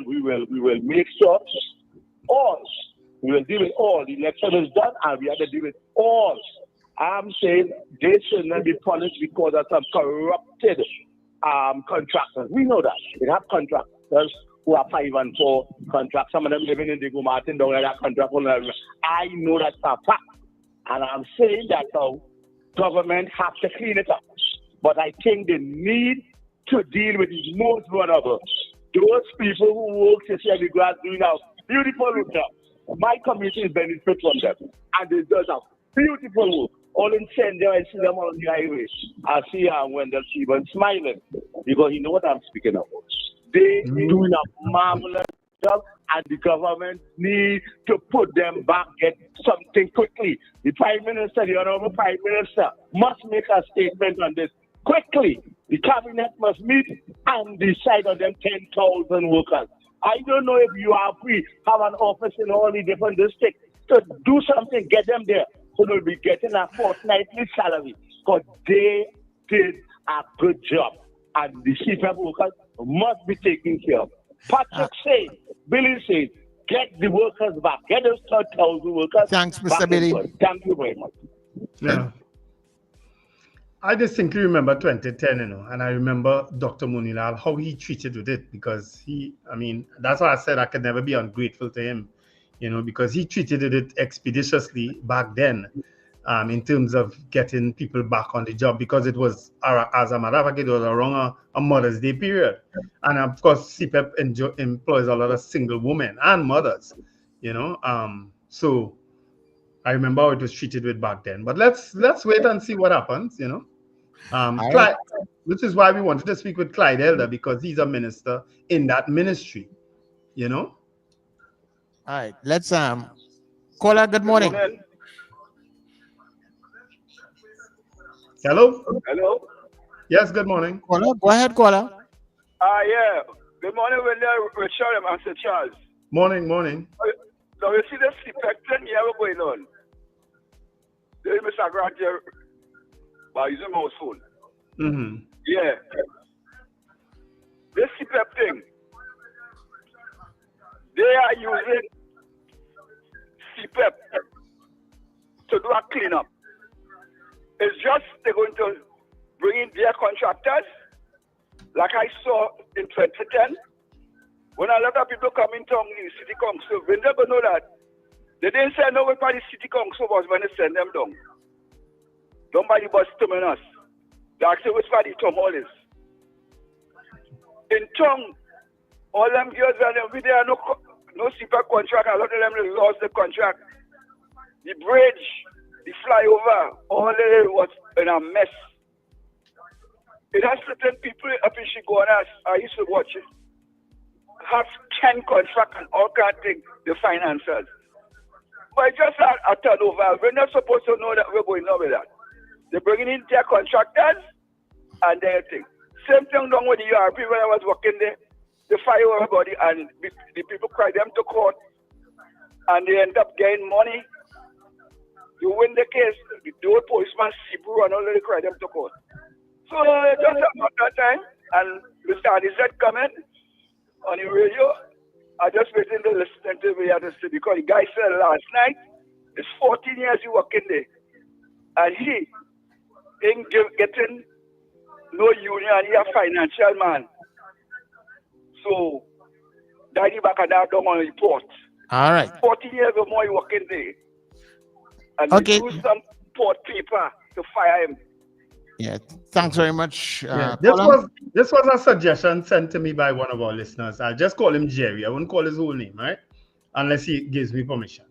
make sure we will deal with all. The election is done, and we have to deal with all. I'm saying they should not be punished because of some corrupted contractors. We know that. They have contractors who are 5 and 4 contracts. Some of them living in Diego Martin, don't have that contract. I know that's a fact. And I'm saying that the government has to clean it up. But I think they need to deal with the most vulnerable. Those people who work to see the grass doing a beautiful job. My community is benefit from them. And they do a beautiful work. All in send there, I see them on the highway. I see Wendell Stephen smiling because he knows what I'm speaking about. They doing a marvelous job, and the government needs to put them back, get something quickly. The Prime Minister, the Honorable Prime Minister, must make a statement on this quickly. The cabinet must meet and decide on them 10,000 workers. I don't know if you are free, have an office in all the different districts to do something, get them there. So they'll be getting a fortnightly salary because they did a good job. And the CPEP workers must be taken care of. Patrick said, Billy said, get the workers back. Get those 12,000 workers. Thanks, Mr. Billy. Thank you very much. Yeah. I distinctly remember 2010, and I remember Dr. Munilal, how he treated with it, because that's why I said I could never be ungrateful to him, because he treated it expeditiously back then, in terms of getting people back on the job, because it was, as a matter of fact, it was around a Mother's Day period. And of course, CPEP employs a lot of single women and mothers, so I remember how it was treated with back then. But let's wait and see what happens, Clyde, which is why we wanted to speak with Clyde Elder, because he's a minister in that ministry, All right, let's caller, good morning. Hello? Hello? Yes, good morning. Caller, go ahead, caller. Yeah. Good morning, Richard and Sir Charles. Morning. So you see the CPEP thing here going on? There is Mr. Grant here by using mouse phone. Mm-hmm. Yeah. This CPEP thing, they are using CPEP to do a cleanup. It's just they're going to bring in their contractors, like I saw in 2010, when a lot of people come in town in the city council, when they don't know that, they didn't say no, the city council was when they send them down. Down by the bus terminus. They ask which part the town hall is. In town, all them girls and them, there are no CPEP contract, a lot of them lost the contract. the bridge, the flyover, all of it was in a mess. It has certain people up in Chigonas, I used to watch it, have 10 contracts and all kind of things, the financiers. But just a turnover, we're not supposed to know that we're going on with that. They're bringing in their contractors and their thing. Same thing done with the URP when I was working there. They fire everybody and the people cry them to court and they end up getting money. You win the case, the old policeman, Sibu, and all they cry them to court. So just about that time, and Mr. Annisette coming on the radio, I just waiting to listen to what he had to say because the guy said last night, it's 14 years he working there. And he ain't getting no union, he a financial man. So, Daddy Bakada don't want to report. All right. 14 years or more he working there. And okay. They do some port paper to fire him. Yeah, thanks very much. This was a suggestion sent to me by one of our listeners. I'll just call him Jerry. I wouldn't call his whole name, right? Unless he gives me permission.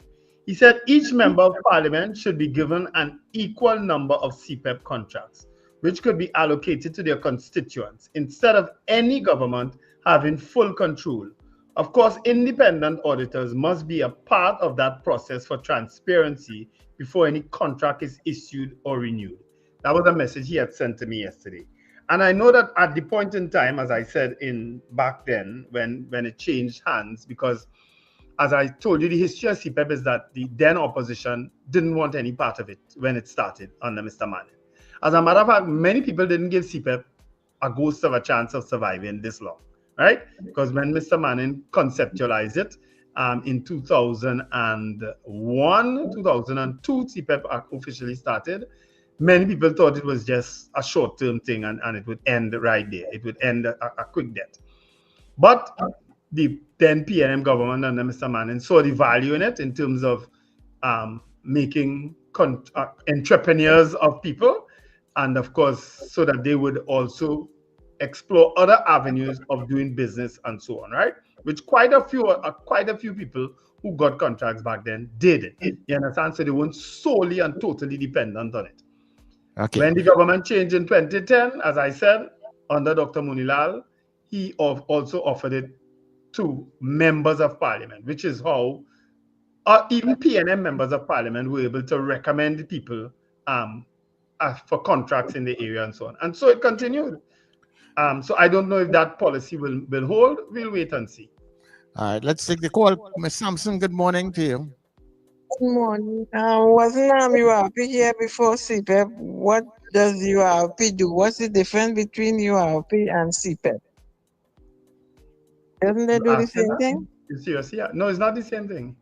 He said each member of parliament should be given an equal number of CPEP contracts, which could be allocated to their constituents instead of any government having full control. Of course, independent auditors must be a part of that process for transparency before any contract is issued or renewed. That was a message he had sent to me yesterday. And I know that at the point in time, as I said back then, when it changed hands, because as I told you, the history of CPEP is that the then opposition didn't want any part of it when it started under Mr. Manning. As a matter of fact, many people didn't give CPEP a ghost of a chance of surviving this long, right? Because when Mr. Manning conceptualized it in 2001, 2002, CPEP officially started. Many people thought it was just a short-term thing and it would end right there. It would end a quick death. But the then PNM government under Mr. Manning saw the value in it in terms of making entrepreneurs of people, and of course, so that they would also explore other avenues of doing business and so on, right? Which quite a few people who got contracts back then did. You understand? So they weren't solely and totally dependent on it. Okay. When the government changed in 2010, as I said, under Dr. Munilal, he also offered it to members of parliament, which is how even PNM members of parliament were able to recommend people for contracts in the area and so on. And so it continued. So I don't know if that policy will hold. We'll wait and see. All right, let's take the call. Ms. Sampson, good morning to you. Good morning. Wasn't URP here before CPEP? What does URP do? What's the difference between URP and CPEP? Doesn't they do the same thing? Seriously? Yeah. No, it's not the same thing.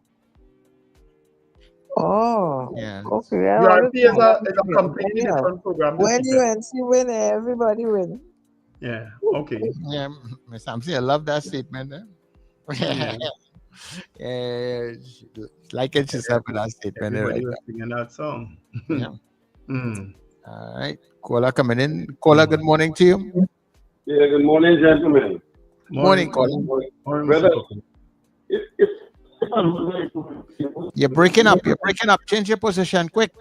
Oh, yeah. Okay. URP is a completely different program. When UNC win, everybody win. Yeah, okay. Yeah, Ms. Sampson, I love that statement. Yeah. Like it yourself with that statement. Everybody Right? was singing that song. Yeah. All right. Caller coming in. Caller, good morning to you. Yeah, good morning, gentlemen. Morning, caller. Brother, You're breaking up. You're breaking up. Change your position quick.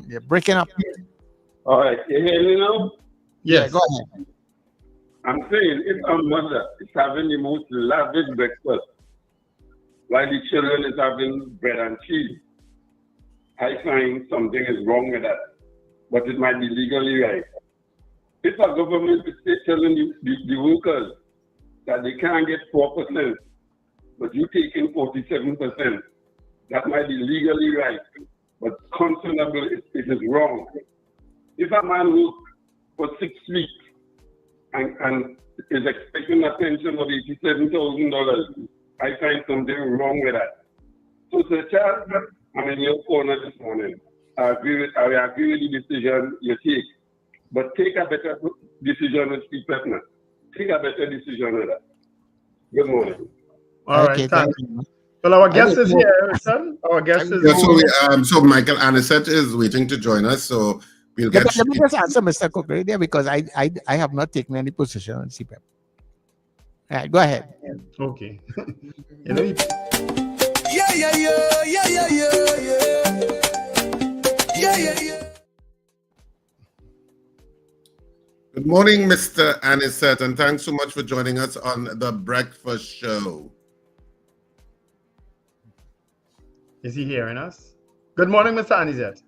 You're breaking up. All right, you hear me now? Yes. Yeah, go ahead. I'm saying if a mother is having the most lavish breakfast while the children is having bread and cheese, I find something is wrong with that. But it might be legally right. If a government is telling the workers that they can't get 4%, but you take in 47%, that might be legally right. But conscionable, it is wrong. If a man works for 6 weeks and is expecting a pension of $87,000, I find something wrong with that. So, Sir Charles, I'm in your corner this morning. I agree with the decision you take, but take a better decision with CPEP. Take a better decision with that. Good morning. All right, thank you. Well, our guest is here, son. Our guest is here. So Michael Annisette is waiting to join us, so we'll get... Let me just answer Mr. Cook right there, because I have not taken any position on CPEP. All right, go ahead. Okay. Yeah. Good morning, Mr. Annisette, and thanks so much for joining us on the Breakfast Show. Is he hearing us? Good morning, Mr. Annisette.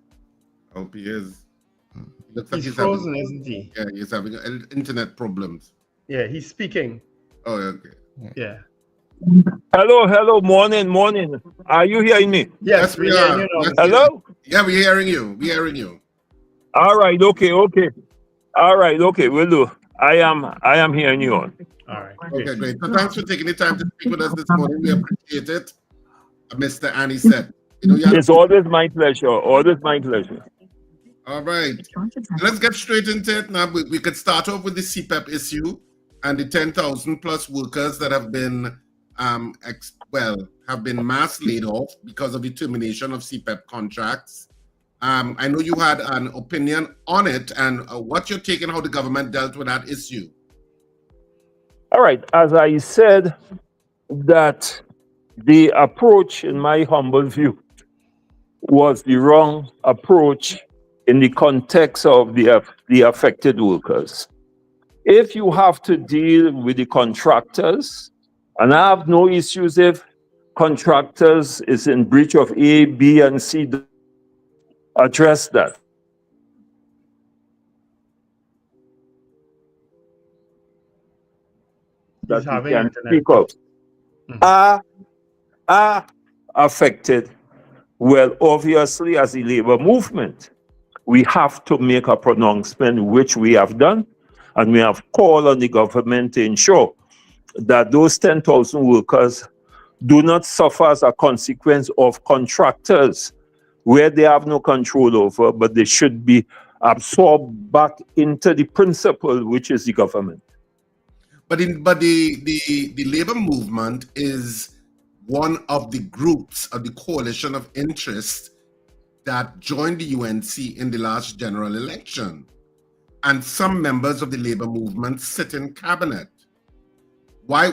I hope he is. Looks He's frozen, isn't he? Yeah, he's having internet problems. Yeah, he's speaking. Oh, okay. Yeah. Hello, morning. Are you hearing me? Yes, we are. Hello? Yeah, we're hearing you. All right, okay. All right, okay, will do. I am hearing you on. All right. Okay, great. So thanks for taking the time to speak with us this morning. We appreciate it. Mr. Annisette. It's always my pleasure. All right. Let's get straight into it now. We could start off with the CPEP issue and the 10,000 plus workers that have been have been mass laid off because of the termination of CPEP contracts. I know you had an opinion on it, and what's your take on how the government dealt with that issue? All right. As I said, that the approach, in my humble view, was the wrong approach in the context of the affected workers. If you have to deal with the contractors, and I have no issues if contractors is in breach of A, B, and C, address that. That we can speak of. Are affected. Well, obviously, as a labor movement, we have to make a pronouncement, which we have done, and we have called on the government to ensure that those 10,000 workers do not suffer as a consequence of contractors where they have no control over, but they should be absorbed back into the principle, which is the government. But the labor movement is one of the groups of the coalition of interest that joined the UNC in the last general election. And some members of the labor movement sit in cabinet. Why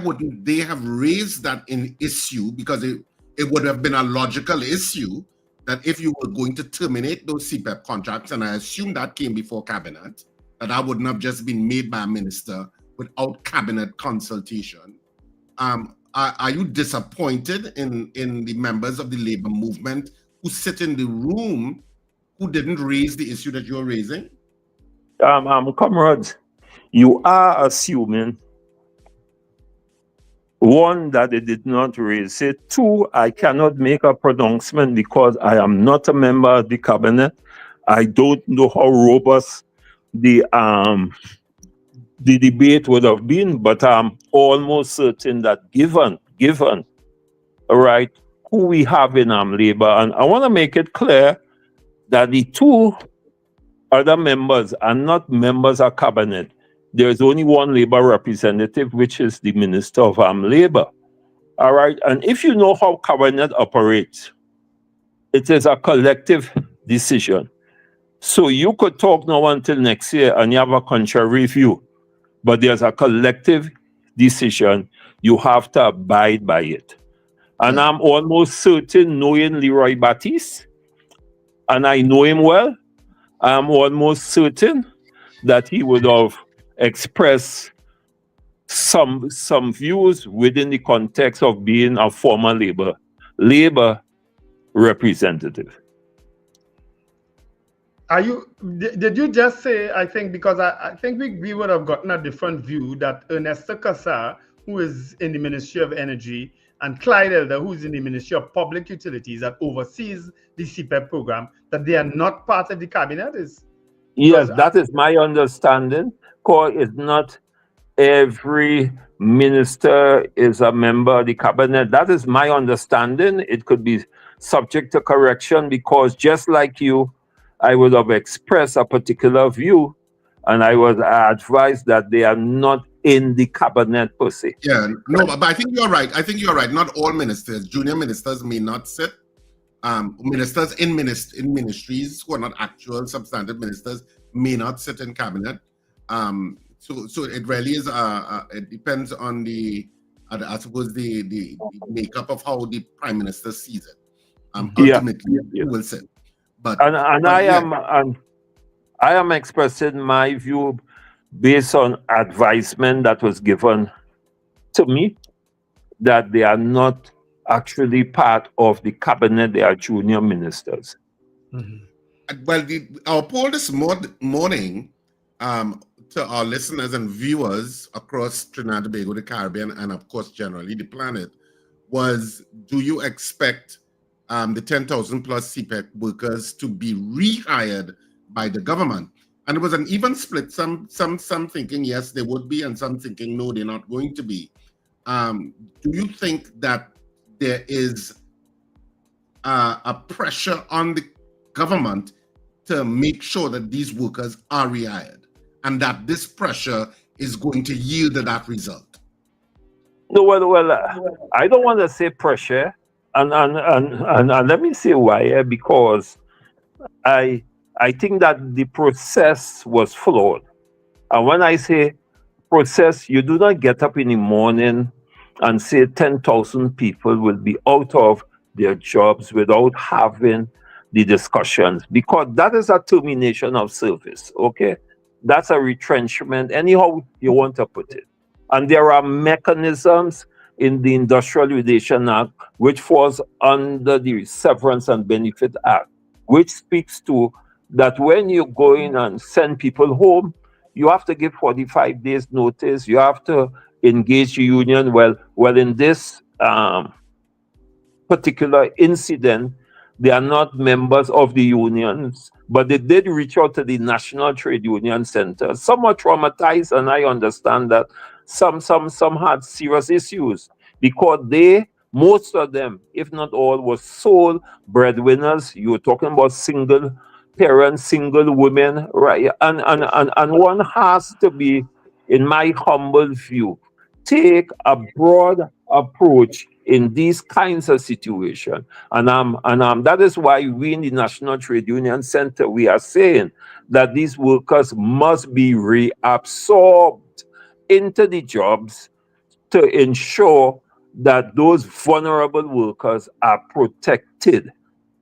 wouldn't they have raised that in issue? Because it would have been a logical issue that if you were going to terminate those CPEP contracts, and I assume that came before cabinet, that wouldn't have just been made by a minister without cabinet consultation. Are you disappointed in the members of the labor movement who sit in the room who didn't raise the issue that you're raising? Comrades, you are assuming, one, that they did not raise it. Two, I cannot make a pronouncement because I am not a member of the cabinet. I don't know how robust the debate would have been, but I'm almost certain that given, all right, who we have in labor, and I want to make it clear that the two other members are not members of cabinet. There is only one labor representative, which is the Minister of Labor. All right, and if you know how cabinet operates, it is a collective decision. So you could talk now until next year and you have a contrary view, but there's a collective decision. You have to abide by it. And I'm almost certain, knowing Leroy Baptiste, and I know him well, I'm almost certain that he would have expressed some views within the context of being a former labor representative. Did you just say, I think, because I think we would have gotten a different view that Ernesta Cassar, who is in the Ministry of Energy, and Clyde Elder, who's in the Ministry of Public Utilities that oversees the CPEP program, that they are not part of the cabinet? Yes, that is my understanding. Because it's not every minister is a member of the cabinet. That is my understanding. It could be subject to correction because just like you, I would have expressed a particular view and I was advised that they are not in the cabinet per se. Yeah, no, but I think you're right. Not all ministers, junior ministers may not sit. Ministers in ministries who are not actual substantive ministers may not sit in cabinet. So it really is. It depends on I suppose the makeup of how the prime minister sees it. Ultimately, who will sit. But I am expressing my view based on advisement that was given to me, that they are not actually part of the cabinet, they are junior ministers. Well, our poll this morning to our listeners and viewers across Trinidad and Tobago, the Caribbean, and of course, generally the planet, was: do you expect the 10,000 plus CPEP workers to be rehired by the government? And it was an even split. Some thinking yes, they would be, and some thinking no, they're not going to be. Do you think that there is a pressure on the government to make sure that these workers are rehired, and that this pressure is going to yield that result? No, well, I don't want to say pressure, and let me say why. Because I think that the process was flawed, and when I say process, you do not get up in the morning and say 10,000 people will be out of their jobs without having the discussions, because that is a termination of service, okay? That's a retrenchment, anyhow you want to put it. And there are mechanisms in the Industrial Relation Act, which falls under the Severance and Benefit Act, which speaks to that when you go in and send people home, you have to give 45 days notice, you have to engage the union. Well, in this particular incident, they are not members of the unions, but they did reach out to the National Trade Union Center. Some are traumatized, and I understand that some had serious issues, because most of them, if not all, were sole breadwinners. You were talking about single parents, single women, right? And one has to be, in my humble view, take a broad approach in these kinds of situations. And that is why we in the National Trade Union Center, we are saying that these workers must be reabsorbed into the jobs to ensure that those vulnerable workers are protected.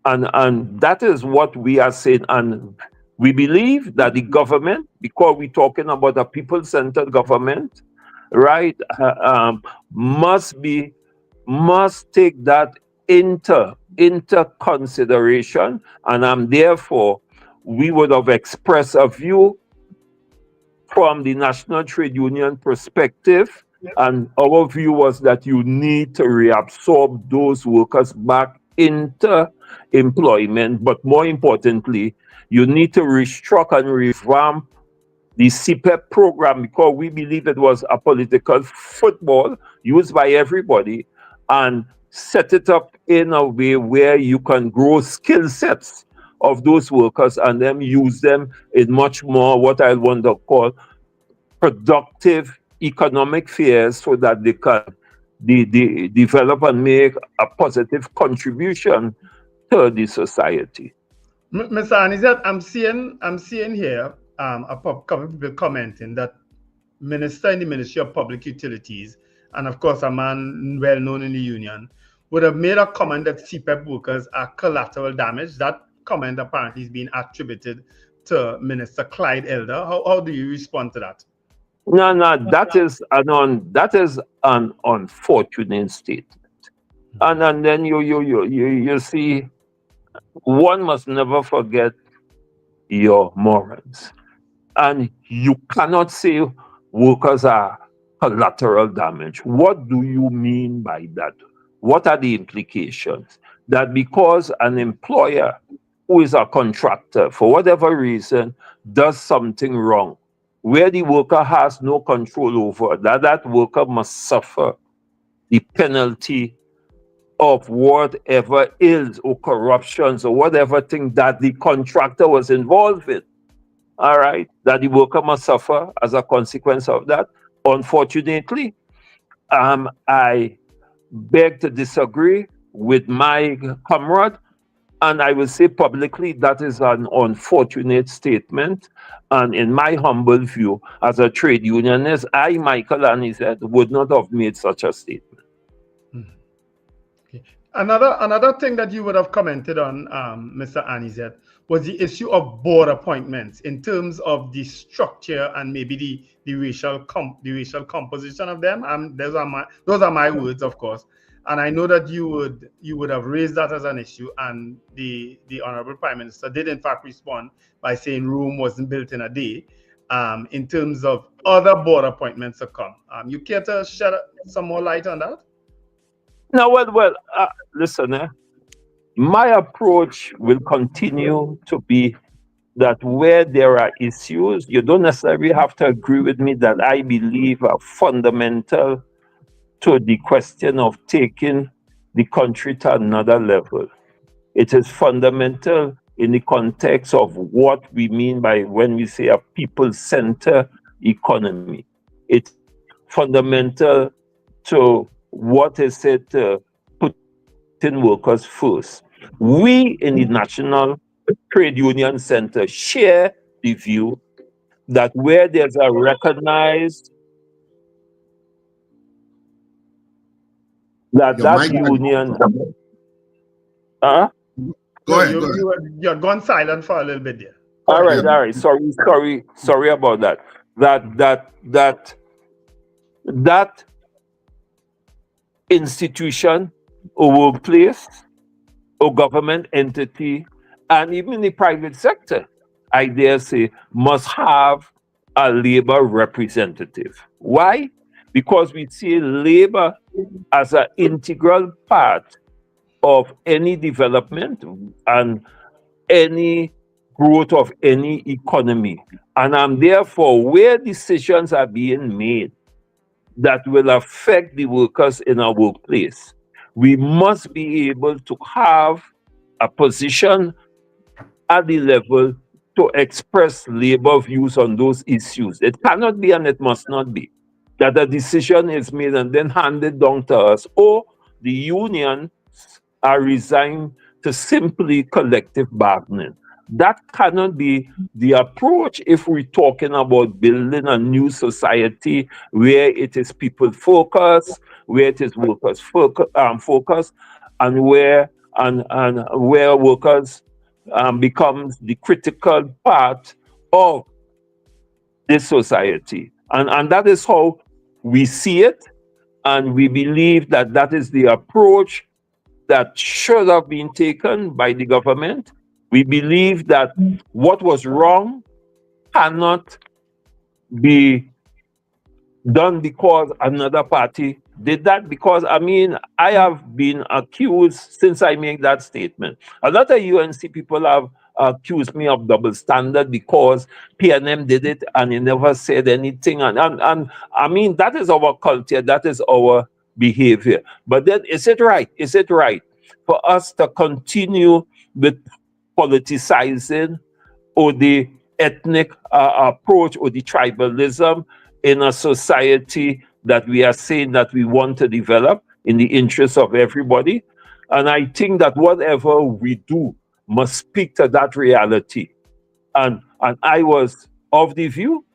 And that is what we are saying. And we believe that the government, because we're talking about a people-centered government, right, must take that into consideration. And therefore, we would have expressed a view from the National Trade Union perspective, and our view was that you need to reabsorb those workers back into employment, but more importantly, you need to restructure and revamp the CPEP program, because we believe it was a political football used by everybody, and set it up in a way where you can grow skill sets of those workers and then use them in much more what I want to call productive economic spheres, so that they can develop and make a positive contribution to the society. Mr. Annisette, I'm seeing here a couple of people commenting that minister in the Ministry of Public Utilities, and of course a man well known in the union, would have made a comment that CPEP workers are collateral damage. That comment apparently is being attributed to Minister Clyde Elder. How do you respond to that? No, that is an unfortunate statement. And then you see, one must never forget your morals. And you cannot say workers are collateral damage. What do you mean by that? What are the implications? That because an employer who is a contractor, for whatever reason, does something wrong, where the worker has no control over, that worker must suffer the penalty of whatever ills or corruptions or whatever thing that the contractor was involved in. All right, that the worker must suffer as a consequence of that. Unfortunately, I beg to disagree with my comrade, and I will say publicly that is an unfortunate statement. And in my humble view, as a trade unionist, I, Michael Annisette, would not have made such a statement. Okay. Another thing that you would have commented on, Mr. Annisette, was the issue of board appointments in terms of the structure and maybe the racial composition of them. Those are my words, of course. And I know that you would have raised that as an issue, and the Honorable Prime Minister did in fact respond by saying Rome wasn't built in a day. In terms of other board appointments to come, you care to shed some more light on that? No, well, listen, my approach will continue to be that where there are issues, you don't necessarily have to agree with me that I believe are fundamental to the question of taking the country to another level. It is fundamental in the context of what we mean by when we say a people-centered economy. It's fundamental to what is it putting workers first. We in the National Trade Union Center share the view that where there's a recognized that union. Go ahead. You're gone silent for a little bit there. All right. Sorry about that. That institution or workplace or government entity and even the private sector, I dare say, must have a labor representative. Why? Because we see labor as an integral part of any development and any growth of any economy. And therefore, where decisions are being made that will affect the workers in our workplace, we must be able to have a position at the level to express labor views on those issues. It cannot be and it must not be that a decision is made and then handed down to us, or the unions are resigned to simply collective bargaining. That cannot be the approach if we're talking about building a new society where it is people focused, where it is workers focused, and where workers becomes the critical part of this society. And that is how we see it, and we believe that that is the approach that should have been taken by the government. We believe that what was wrong cannot be done because another party did that, because I have been accused since I made that statement. A lot of UNC people have accused me of double standard because PNM did it and he never said anything. And that is our culture, that is our behavior. But then is it right for us to continue with politicizing or the ethnic approach or the tribalism in a society that we are saying that we want to develop in the interest of everybody? And I think that whatever we do must speak to that reality. And I was of the view,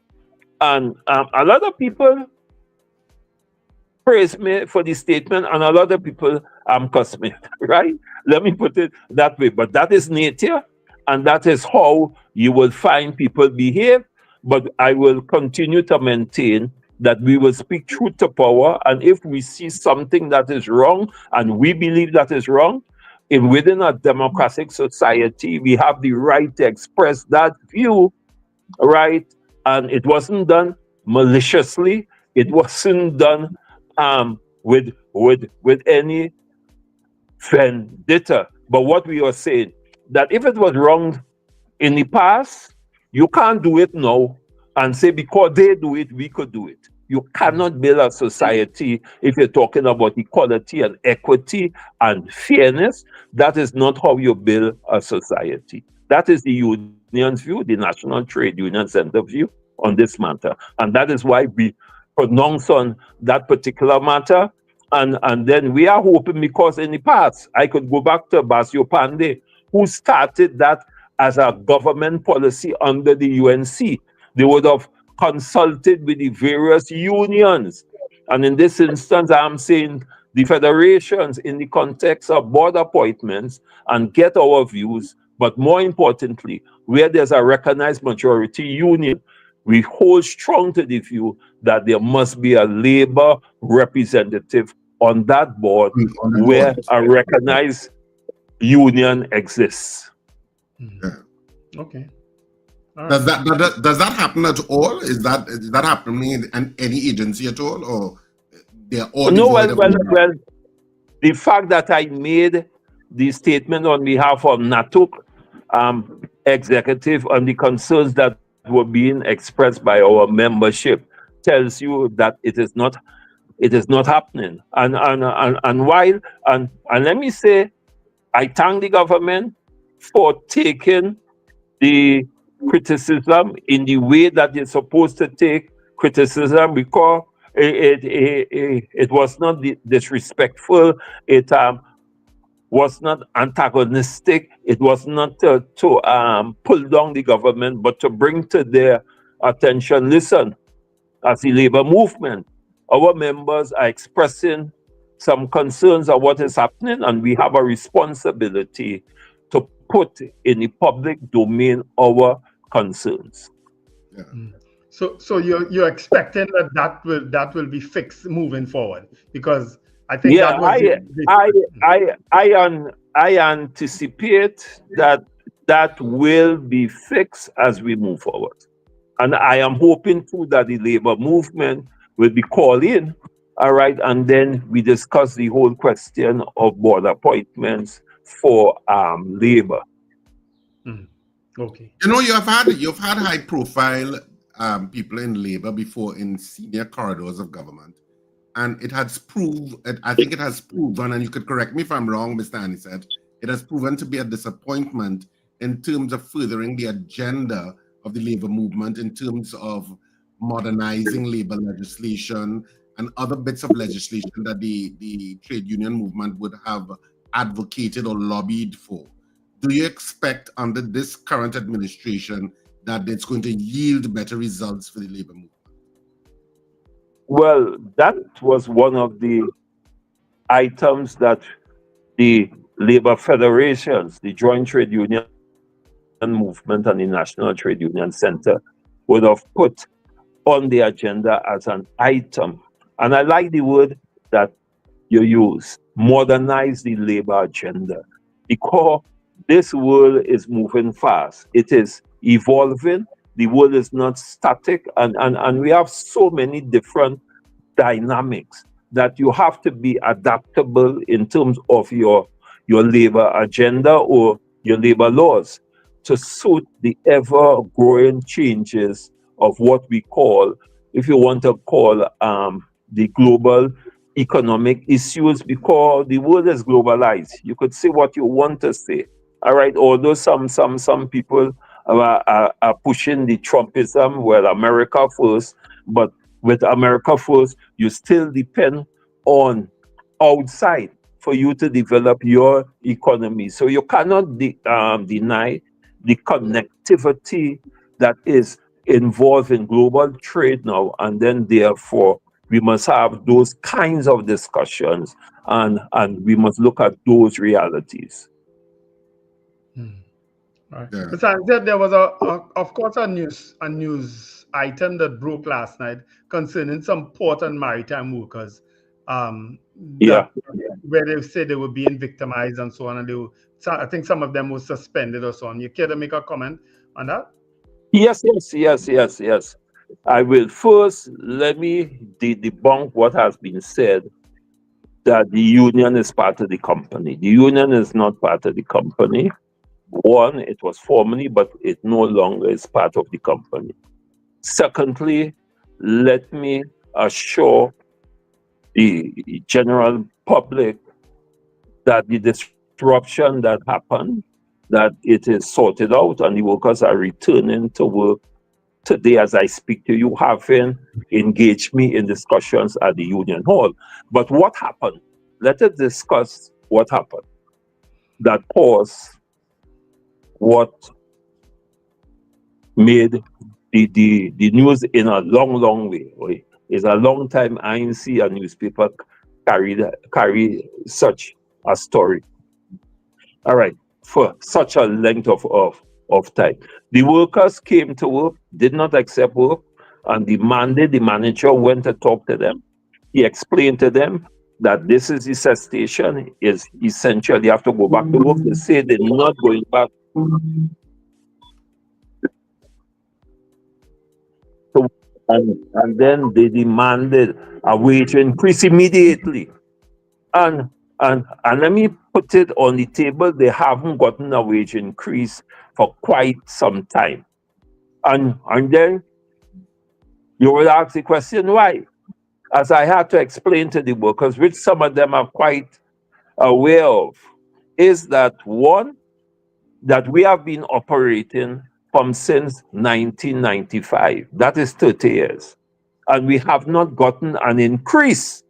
and a lot of people praise me for the statement, and a lot of people cuss me, right? Let me put it that way. But that is nature, and that is how you will find people behave. But I will continue to maintain that we will speak truth to power, and if we see something that is wrong, and we believe that is wrong, within a democratic society, we have the right to express that view, right? And it wasn't done maliciously. It wasn't done with any vendetta. But what we are saying, that if it was wrong in the past, you can't do it now and say because they do it, we could do it. You cannot build a society if you're talking about equality and equity and fairness. That is not how you build a society. That is the union's view, the National Trade Union Center view on this matter. And that is why we pronounce on that particular matter. And then we are hoping, because in the past, I could go back to Basio Pandey, who started that as a government policy under the UNC. They would have consulted with the various unions. And in this instance, I'm saying the federations in the context of board appointments and get our views, But more importantly, where there's a recognized majority union, we hold strong to the view that there must be a labor representative on that board where a recognized union exists. Okay. Does that happen at all? Is that happening in any agency at all, or they're all devoid of? Well, the fact that I made the statement on behalf of NATUC executive on the concerns that were being expressed by our membership tells you that it is not happening. And let me say, I thank the government for taking the criticism in the way that it's supposed to take criticism, because it was not disrespectful, it was not antagonistic, it was not to pull down the government, but to bring to their attention, listen, as the labor movement, our members are expressing some concerns of what is happening, and we have a responsibility to put in the public domain our concerns. So you're expecting that will be fixed moving forward, because I think that was I anticipate that will be fixed as we move forward, and I am hoping too that the labor movement will be called in, all right, and then we discuss the whole question of board appointments for labor. Okay. You know, you've had high profile people in labor before in senior corridors of government, and it has proved, I think it has proven, and you could correct me if I'm wrong, Mr. Annisette, it has proven to be a disappointment in terms of furthering the agenda of the labor movement, in terms of modernizing labor legislation and other bits of legislation that the trade union movement would have advocated or lobbied for. Do you expect under this current administration that it's going to yield better results for the labor movement? Well, that was one of the items that the labor federations, the Joint Trade Union Movement and the National Trade Union Center would have put on the agenda as an item. And I like the word that you use, modernize the labor agenda, because this world is moving fast. It is evolving. The world is not static. And we have so many different dynamics that you have to be adaptable in terms of your labor agenda or your labor laws to suit the ever-growing changes of what we call, if you want to call, the global economic issues, because the world is globalized. You could say what you want to say. All right, although some people are pushing the Trumpism, well, America first, but with America first, you still depend on outside for you to develop your economy. So you cannot deny the connectivity that is involved in global trade now, and then therefore we must have those kinds of discussions, and we must look at those realities. Right. Yeah. Besides that, there was of course a news item that broke last night concerning some port and maritime workers. Where they said they were being victimized and so on, and I think some of them were suspended or so on. You care to make a comment on that? Yes. I will. First, let me debunk what has been said, that the union is part of the company. The union is not part of the company. One, it was formerly, but it no longer is part of the company. Secondly, let me assure the general public that the disruption that happened, that it is sorted out and the workers are returning to work today as I speak to you, having engaged me in discussions at the union hall. But what happened? Let us discuss what happened. That caused what made the news in a long way. It's a long time I didn't see a newspaper carry such a story. All right. for such a length of time. The workers came to work, did not accept work, and demanded. The manager went to talk to them. He explained to them that this is the cessation, is essential. You have to go back to work. They say they're not going back. So, and then they demanded a wage increase immediately. And let me put it on the table, they haven't gotten a wage increase for quite some time. And then you will ask the question, why? As I had to explain to the workers, which some of them are quite aware of, is that one, that we have been operating from since 1995. That is 30 years. And we have not gotten an increase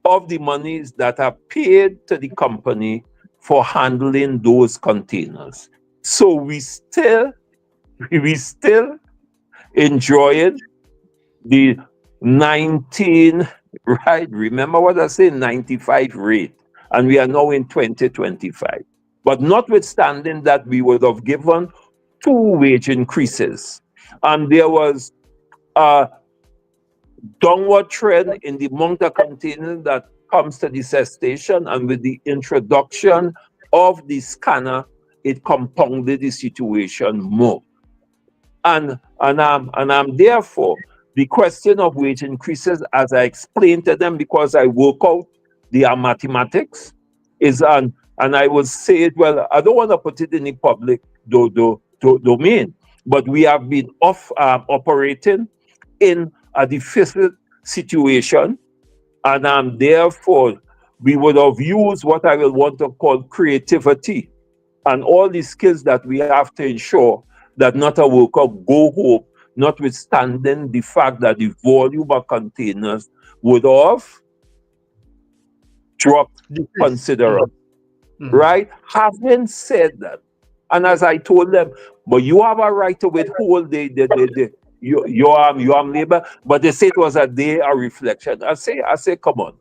of the monies that are paid to the company for handling those containers. So we still enjoying the 19, right? Remember what I said, 95 rate. And we are now in 2025. But notwithstanding that, we would have given 2 wage increases. And there was a downward trend in the amount of containers that comes to the cessation, and with the introduction of the scanner, it compounded the situation more. And therefore, the question of wage increases, as I explained to them, because I work out the mathematics, is and I will say it, well, I don't want to put it in the public domain, but we have been operating in a deficit situation, and therefore we would have used what I will want to call creativity and all the skills that we have to ensure that not a worker go home, notwithstanding the fact that the volume of containers would have dropped considerably. Right? Having said that, and as I told them, but you have a right to withhold your labor, but they say it was a day of reflection. I say, come on.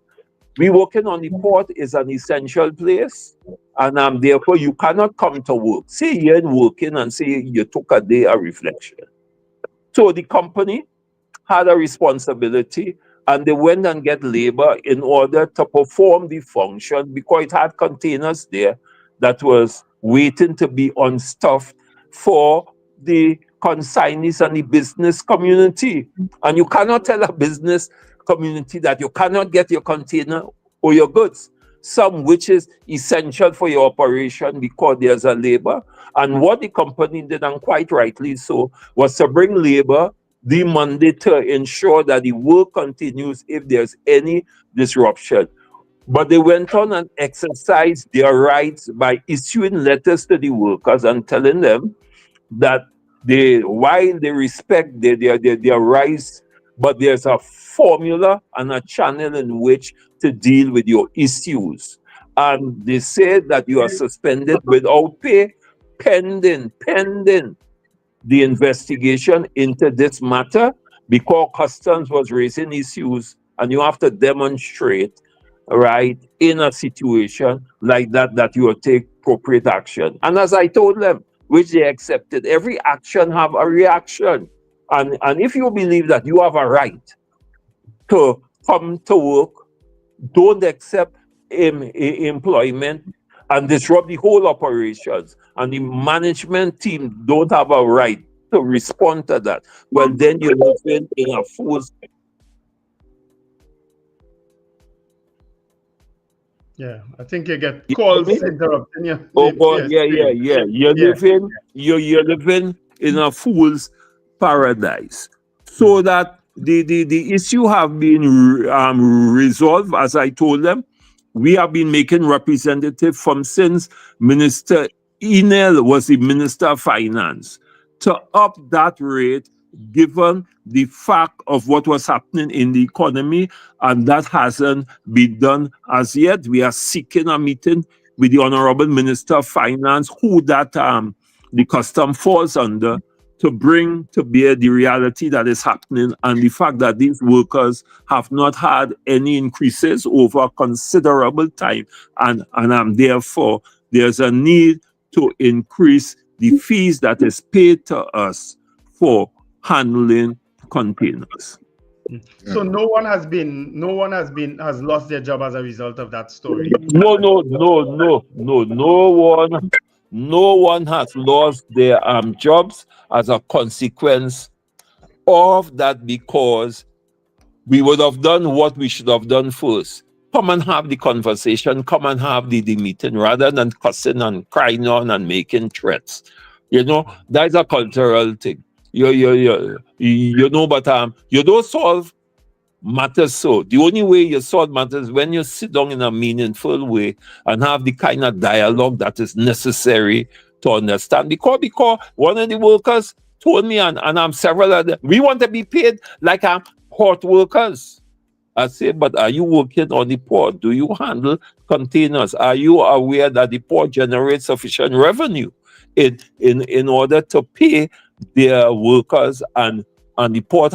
We working on the port is an essential place, and therefore you cannot come to work. Say you ain't working and say you took a day of reflection. So the company had a responsibility, and they went and get labor in order to perform the function, because it had containers there that was waiting to be unstuffed for the consignees and the business community. And you cannot tell a business community that you cannot get your container or your goods, some which is essential for your operation because there's a labor. And what the company did, and quite rightly so, was to bring labor the Monday to ensure that the work continues if there's any disruption. But they went on and exercised their rights by issuing letters to the workers and telling them that while they respect their rights, but there's a formula and a channel in which to deal with your issues. And they said that you are suspended without pay pending the investigation into this matter, because customs was raising issues, and you have to demonstrate, right, in a situation like that you will take appropriate action. And as I told them, which they accepted, every action have a reaction. And if you believe that you have a right to come to work, don't accept employment and disrupt the whole operations, and the management team don't have a right to respond to that, well, then you're living in a fool's. Yeah, I think you get calls interrupting you. Oh God, yeah. You're living in a fool's paradise. So that the issue have been resolved, as I told them. We have been making representative from since Minister Enel was the Minister of Finance to up that rate, given the fact of what was happening in the economy, and that hasn't been done as yet. We are seeking a meeting with the Honorable Minister of Finance, who that the custom falls under, to bring to bear the reality that is happening and the fact that these workers have not had any increases over a considerable time. And therefore, there's a need to increase the fees that is paid to us for handling containers. So no one has lost their job as a result of that story. No one has lost their jobs as a consequence of that, because we would have done what we should have done first. Come and have the conversation, come and have the meeting, rather than cussing and crying on and making threats. You know, that's a cultural thing. You know, but you don't solve matters so. The only way you solve matters is when you sit down in a meaningful way and have the kind of dialogue that is necessary to understand. Because one of the workers told me, and I'm several of them, we want to be paid like port workers. I say, but are you working on the port? Do you handle containers? Are you aware that the port generates sufficient revenue in order to pay their workers and the port?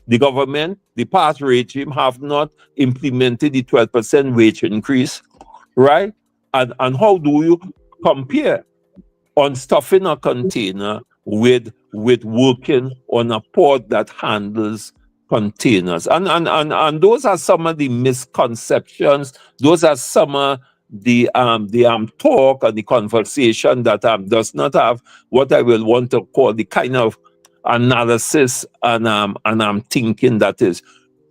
The government, the past regime, have not implemented the 12% wage increase, right? And how do you compare on stuffing a container with working on a port that handles containers? And those are some of the misconceptions. Those are some of the talk and the conversation that does not have what I will want to call the kind of analysis and I'm thinking that is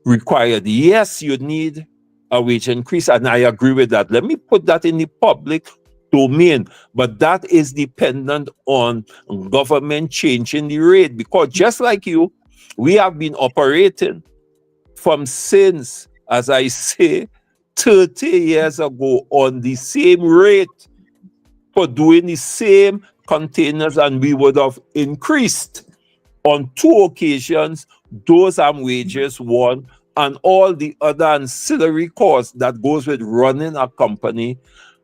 required. Yes, you need a wage increase, and I agree with that. Let me put that in the public domain, but that is dependent on government changing the rate, because just like you, we have been operating from since, as I say, 30 years ago on the same rate for doing the same containers, and we would have increased on 2 occasions those wages, one, and all the other ancillary costs that goes with running a company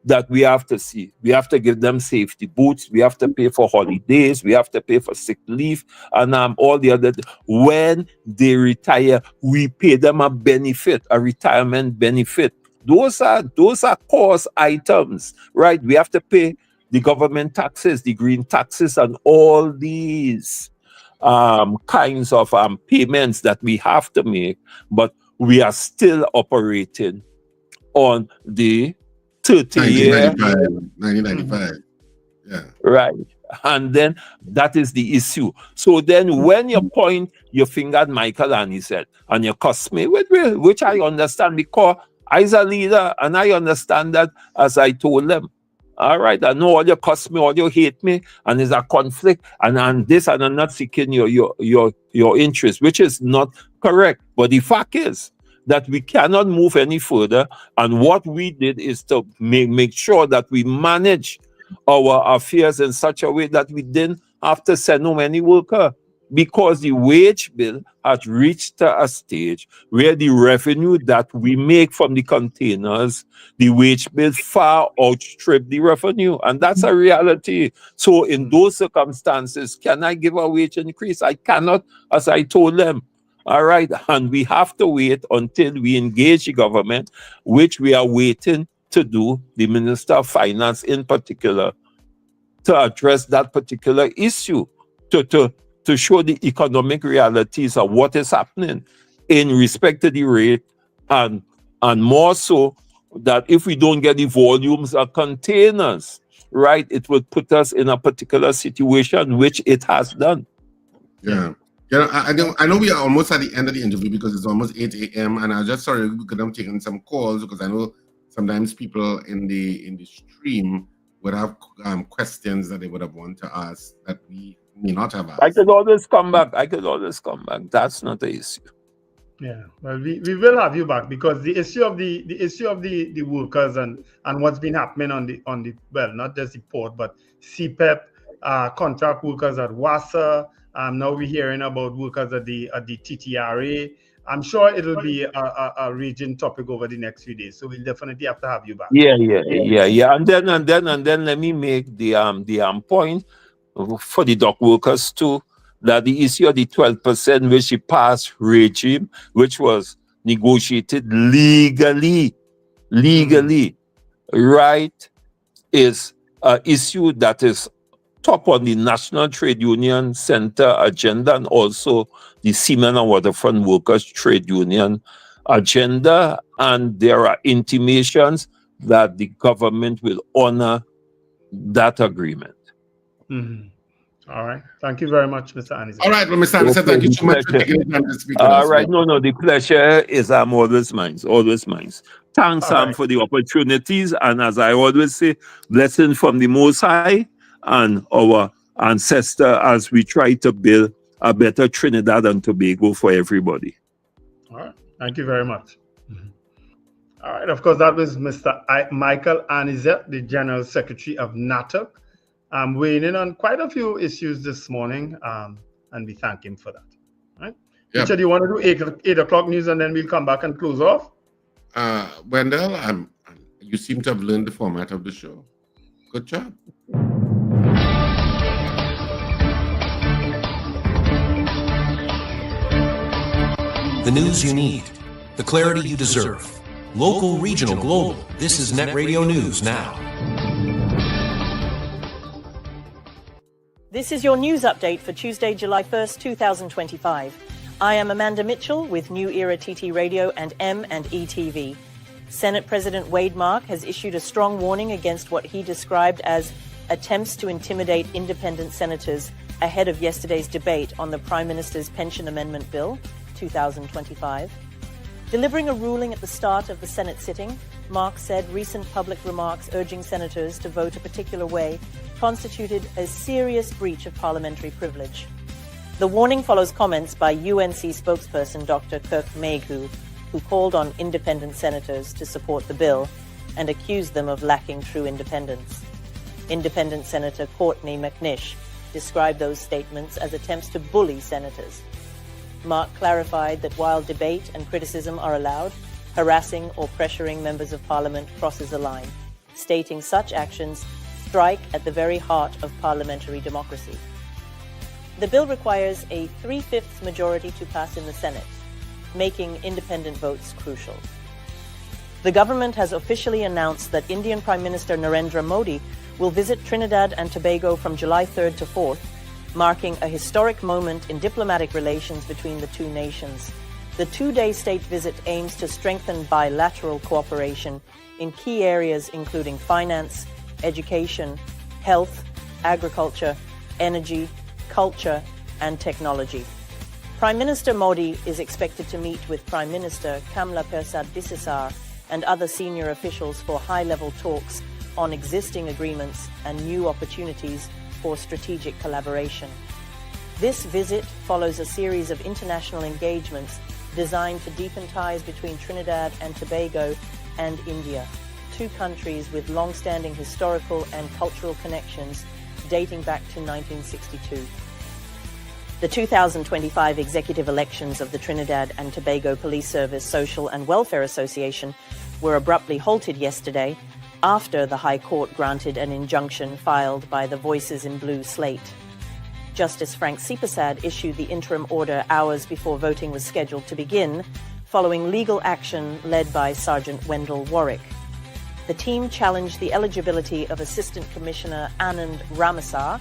that we have to see. We have to give them safety boots, we have to pay for holidays, we have to pay for sick leave, and all the other. When they retire, we pay them a benefit, a retirement benefit. Those are cost items, right? We have to pay the government taxes, the green taxes, and all these kinds of payments that we have to make, but we are still operating on the 30-year 1995. Yeah. Right. And then that is the issue. So then when you point your finger at Michael Annisette and you cuss me, which I understand, because I'm a leader and I understand that, as I told them. All right, I know all you cuss me, all you hate me, and there's a conflict, and this, and I'm not seeking your interest, which is not correct. But the fact is that we cannot move any further, and what we did is to make sure that we manage our affairs in such a way that we didn't have to send home any worker, because the wage bill has reached a stage where the revenue that we make from the containers, the wage bill far outstrip the revenue, and that's a reality. So in those circumstances, can I give a wage increase? I cannot, as I told them. All right, and we have to wait until we engage the government, which we are waiting to do, the Minister of Finance in particular, to address that particular issue, to show the economic realities of what is happening in respect to the rate, and more so that if we don't get the volumes of containers, right, it would put us in a particular situation, which it has done. Yeah. I know we are almost at the end of the interview because it's almost 8 a.m. and I'm just sorry because I'm taking some calls, because I know sometimes people in the stream would have questions that they would have wanted to ask that we may not have asked. I could always come back. That's not the issue. Yeah, well, we will have you back, because the issue of the workers and what's been happening on the well, not just the port, but CPEP, contract workers at WASA. Now we're hearing about workers at the TTRA. I'm sure it'll be a raging topic over the next few days. So we'll definitely have to have you back. Yeah. And then let me make the point for the dock workers too. that the issue of the 12% which the past regime, which was negotiated legally, right, is an issue that is top on the National Trade Union Center agenda and also the Seamen and Waterfront Workers Trade Union agenda. And there are intimations that the government will honor that agreement. All right. Thank you very much, Mr. Annisette. All right, well, Mr. Annisette, thank you so much for taking the time to speak with us. All right. No, the pleasure is always mine, always mine. Thanks, Sam, for the opportunities. And as I always say, blessings from the Most High and our ancestor as we try to build a better Trinidad and Tobago for everybody. All right. Thank you very much. All right. Of course, that was Mr. Michael Annisette, the General Secretary of NATUC. Weighing in on quite a few issues this morning, and we thank him for that. Right? Yep. Richard, you want to do 8 o'clock news and then we'll come back and close off? Wendell, you seem to have learned the format of the show. Good job. The news you need, the clarity you deserve. Local, regional, global. This is Net Radio News Now. This is your news update for Tuesday, July 1st, 2025. I am Amanda Mitchell with New Era TT Radio and M&E TV. Senate President Wade Mark has issued a strong warning against what he described as attempts to intimidate independent senators ahead of yesterday's debate on the Prime Minister's Pension Amendment Bill, 2025. Delivering a ruling at the start of the Senate sitting, Mark said recent public remarks urging senators to vote a particular way constituted a serious breach of parliamentary privilege. The warning follows comments by UNC spokesperson Dr. Kirk Mayhew, who called on independent senators to support the bill and accused them of lacking true independence. Independent Senator Courtney McNish described those statements as attempts to bully senators. Mark clarified that while debate and criticism are allowed, harassing or pressuring members of parliament crosses a line, stating such actions strike at the very heart of parliamentary democracy. The bill requires a 3/5 majority to pass in the Senate, making independent votes crucial. The government has officially announced that Indian Prime Minister Narendra Modi will visit Trinidad and Tobago from July 3rd to 4th, marking a historic moment in diplomatic relations between the two nations. The 2-day state visit aims to strengthen bilateral cooperation in key areas including finance, education, health, agriculture, energy, culture, and technology. Prime Minister Modi is expected to meet with Prime Minister Kamla Persad-Bissessar and other senior officials for high-level talks on existing agreements and new opportunities for strategic collaboration. This visit follows a series of international engagements designed to deepen ties between Trinidad and Tobago and India, two countries with long-standing historical and cultural connections dating back to 1962. The 2025 executive elections of the Trinidad and Tobago Police Service Social and Welfare Association were abruptly halted yesterday after the High Court granted an injunction filed by the Voices in Blue slate. Justice Frank CPEP issued the interim order hours before voting was scheduled to begin, following legal action led by Sergeant Wendell Warwick. The team challenged the eligibility of Assistant Commissioner Anand Ramasar,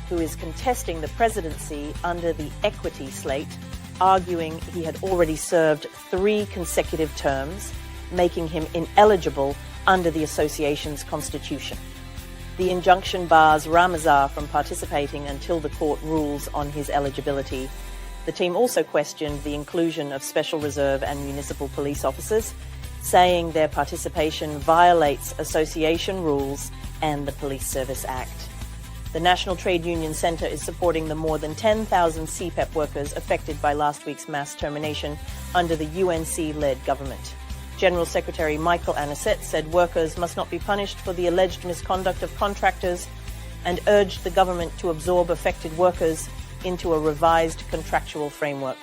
who is contesting the presidency under the equity slate, arguing he had already served 3 consecutive terms, making him ineligible under the association's constitution. The injunction bars Ramasar from participating until the court rules on his eligibility. The team also questioned the inclusion of Special Reserve and municipal police officers, saying their participation violates association rules and the Police Service Act. The National Trade Union Center is supporting the more than 10,000 CPEP workers affected by last week's mass termination under the UNC-led government. General Secretary Michael Annisette said workers must not be punished for the alleged misconduct of contractors and urged the government to absorb affected workers into a revised contractual framework.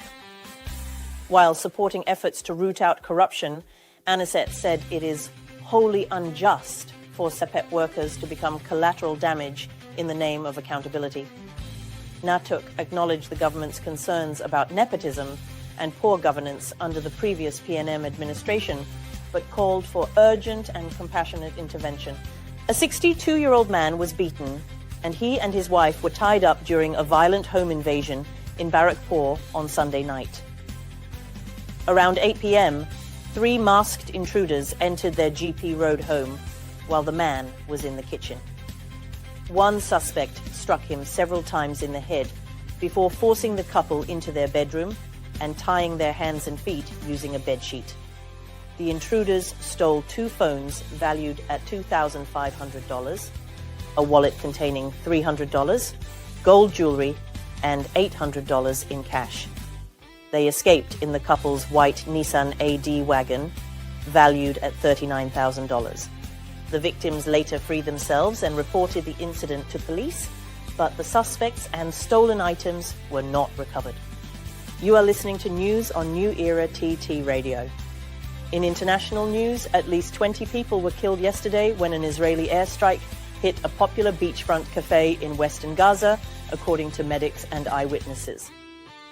While supporting efforts to root out corruption, Annisette said it is wholly unjust for CEPEP workers to become collateral damage in the name of accountability. NATUC acknowledged the government's concerns about nepotism and poor governance under the previous PNM administration, but called for urgent and compassionate intervention. A 62-year-old man was beaten, and he and his wife were tied up during a violent home invasion in Barrackpore on Sunday night. Around 8 p.m., 3 masked intruders entered their GP Road home while the man was in the kitchen. One suspect struck him several times in the head before forcing the couple into their bedroom and tying their hands and feet using a bedsheet. The intruders stole 2 phones valued at $2,500, a wallet containing $300, gold jewelry, and $800 in cash. They escaped in the couple's white Nissan AD wagon, valued at $39,000. The victims later freed themselves and reported the incident to police, but the suspects and stolen items were not recovered. You are listening to news on New Era TT Radio. In international news, at least 20 people were killed yesterday when an Israeli airstrike hit a popular beachfront cafe in western Gaza, according to medics and eyewitnesses.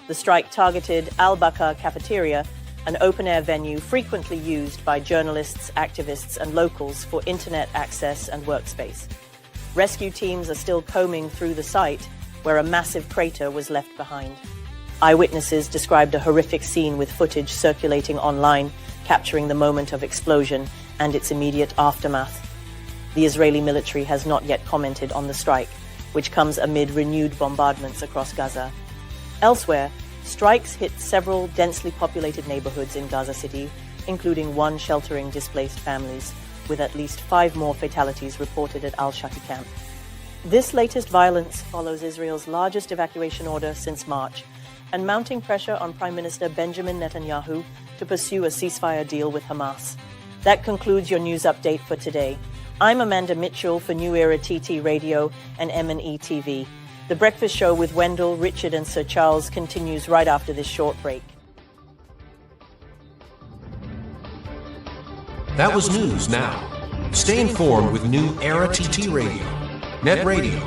The strike targeted Al-Bakar Cafeteria, an open-air venue frequently used by journalists, activists, and locals for internet access and workspace. Rescue teams are still combing through the site, where a massive crater was left behind. Eyewitnesses described a horrific scene with footage circulating online, capturing the moment of explosion and its immediate aftermath. The Israeli military has not yet commented on the strike, which comes amid renewed bombardments across Gaza. Elsewhere, strikes hit several densely populated neighborhoods in Gaza City, including one sheltering displaced families, with at least 5 more fatalities reported at Al-Shati camp. This latest violence follows Israel's largest evacuation order since March, and mounting pressure on Prime Minister Benjamin Netanyahu to pursue a ceasefire deal with Hamas. That concludes your news update for today. I'm Amanda Mitchell for New Era TT Radio and M&E TV. The Breakfast Show with Wendell, Richard, and Sir Charles continues right after this short break. That was news now. Stay informed with New Era TT Radio, Net Radio.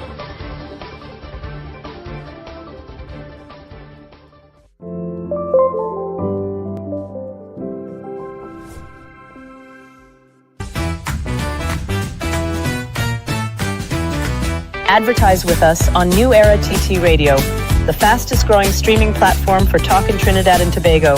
Advertise with us on New Era TT Radio, the fastest growing streaming platform for talk in Trinidad and Tobago.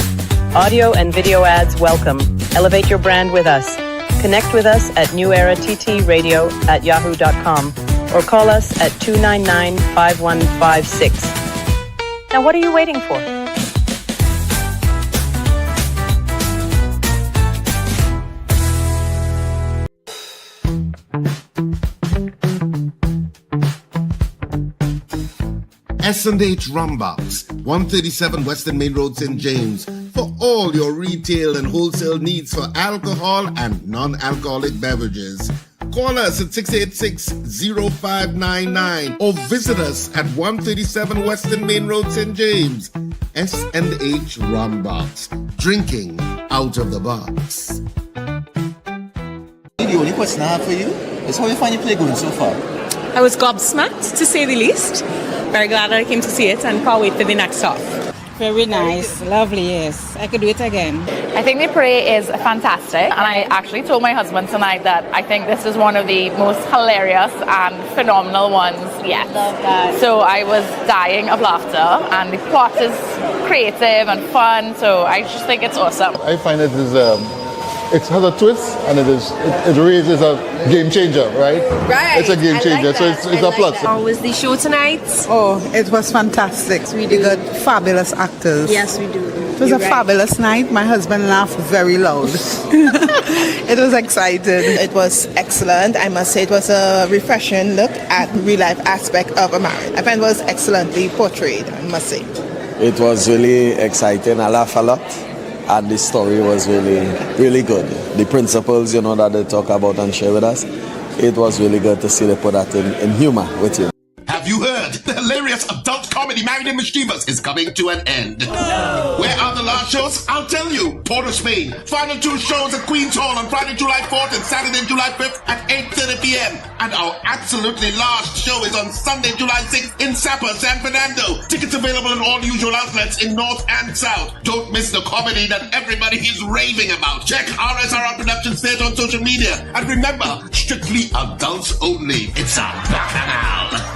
Audio and video ads welcome. Elevate your brand with us. Connect with us at newerattradio@yahoo.com or call us at 299-5156. Now what are you waiting for? S&H Rumbox, 137 Western Main Road, St. James, for all your retail and wholesale needs for alcohol and non-alcoholic beverages. Call us at 686-0599 or visit us at 137 Western Main Road, St. James. S&H Rumbox, drinking out of the box. The only question I have for you is how you find your play going so far? I was gobsmacked, to say the least. Very glad that I came to see it and can't wait for the next half. Very nice, lovely, yes. I could do it again. I think the play is fantastic, and I actually told my husband tonight that I think this is one of the most hilarious and phenomenal ones yet. Love that. So I was dying of laughter, and the plot is creative and fun, so I just think it's awesome. I find it is it has a twist, and it really is a game changer, right? Right. It's a game changer, like so it's a plus. How was the show tonight? Oh, it was fantastic. It's really good. Fabulous actors. Yes, we do. It was a fabulous night. My husband laughed very loud. It was exciting. It was excellent. I must say it was a refreshing look at real-life aspect of a marriage. I find it was excellently portrayed, I must say. It was really exciting. I laughed a lot. And the story was really, really good. The principles, that they talk about and share with us, it was really good to see they put that in humor with you. Have you heard? The hilarious adult comedy comedy Married in Mischievous is coming to an end. Where are the last shows? I'll tell you. Port of Spain. Final 2 shows at Queen's Hall on Friday, July 4th and Saturday, July 5th at 8:30 p.m. And our absolutely last show is on Sunday, July 6th in Sapa, San Fernando. Tickets available in all usual outlets in North and South. Don't miss the comedy that everybody is raving about. Check RSRR Productions page on social media. And remember, strictly adults only. It's a bacchanal.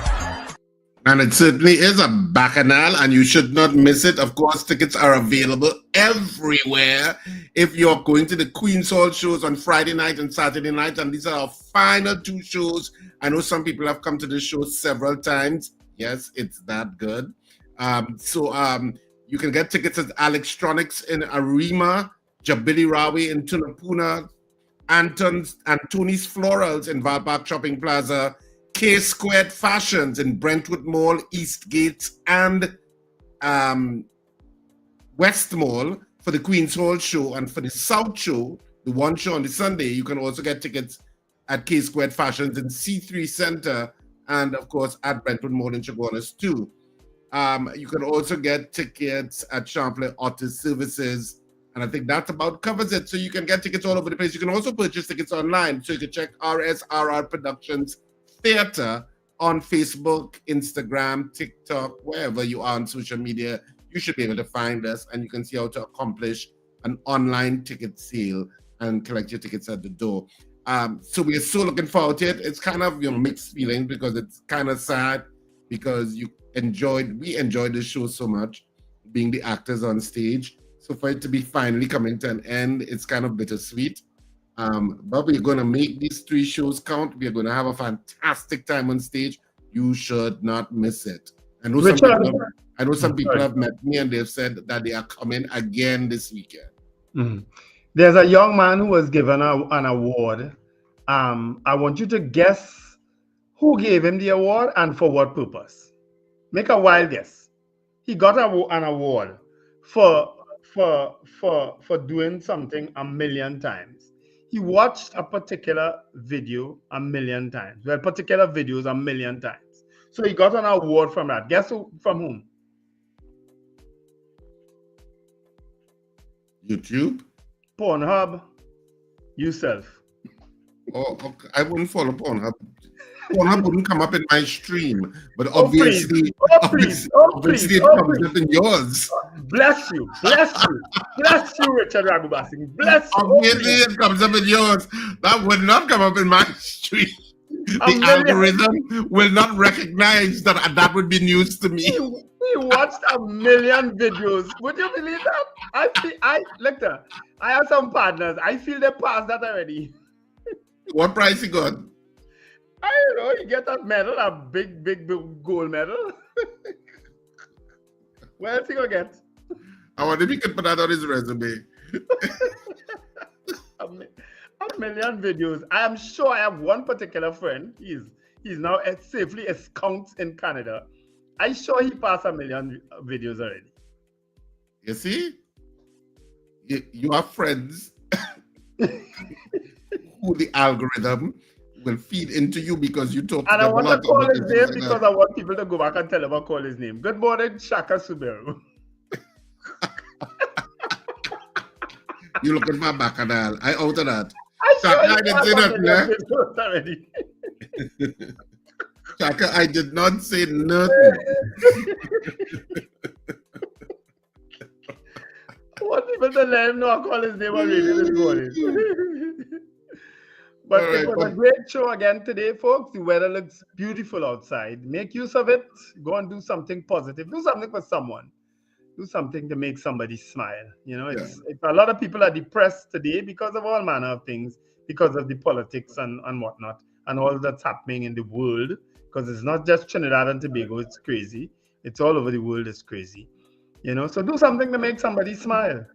And it certainly is a bacchanal, and you should not miss it. Of course, tickets are available everywhere. If you're going to the Queen's Hall shows on Friday night and Saturday night, and these are our final 2 shows. I know some people have come to the show several times. Yes, it's that good. You can get tickets at Electronics in Arima, Jabili Rawi in Tunapuna, Tony's Florals in Valpark Shopping Plaza, K Squared Fashions in Brentwood Mall, East Gates, and West Mall for the Queen's Hall show. And for the South show, the one show on the Sunday, you can also get tickets at K Squared Fashions in C3 Center, and of course at Brentwood Mall in Chaguanas too. You can also get tickets at Champlain Auto Services, and I think that about covers it. So you can get tickets all over the place. You can also purchase tickets online. So you can check RSRR Productions Theater on Facebook, Instagram, TikTok, wherever you are on social media. You should be able to find us, and you can see how to accomplish an online ticket sale and collect your tickets at the door. So we are so looking forward to it. It's kind of mixed feeling because it's kind of sad because we enjoyed the show so much, being the actors on stage. So for it to be finally coming to an end, it's kind of bittersweet. But we're going to make these 3 shows count. We're going to have a fantastic time on stage. You should not miss it. I know some people have met me and they've said that they are coming again this weekend. Mm-hmm. There's a young man who was given an award. I want you to guess who gave him the award and for what purpose. Make a wild guess. He got an award for doing something 1,000,000 times. He watched a particular video 1,000,000 times. Well, particular videos 1,000,000 times. So he got an award from that. Guess from whom? YouTube? Pornhub? Yourself. Oh, okay. I wouldn't follow Pornhub. Pornhub wouldn't come up in my stream, but obviously it comes up in yours. Bless you, Richard Ragubasing. Bless you. Obviously it comes up in yours. That would not come up in my stream. The algorithm will not recognize that would be news to me. He watched 1,000,000 videos. Would you believe that? I have some partners. I feel they passed that already. What prize he got? I don't know. You get that medal, a big gold medal. What else he gonna get? I wonder if he could put that on his resume. 1,000,000 videos. I am sure I have one particular friend. He's now safely ensconced in Canada. I'm sure he passed 1,000,000 videos already. You see? You have friends who the algorithm will feed into you because you talk. And I want to call his name because I want people to go back and tell him I call his name. Good morning, Shaka Suberu. You looking for bacchanal. I out of that. I didn't say nothing. Shaka, I did not say nothing. What people to let him know I call his name already this morning. But it was a great show again today, folks. The weather looks beautiful outside. Make use of it. Go and do something positive. Do something for someone. Do something to make somebody smile. It's a lot of people are depressed today because of all manner of things, because of the politics and whatnot, and all that's happening in the world. Because it's not just Trinidad and Tobago, it's crazy. It's all over the world, it's crazy. So do something to make somebody smile,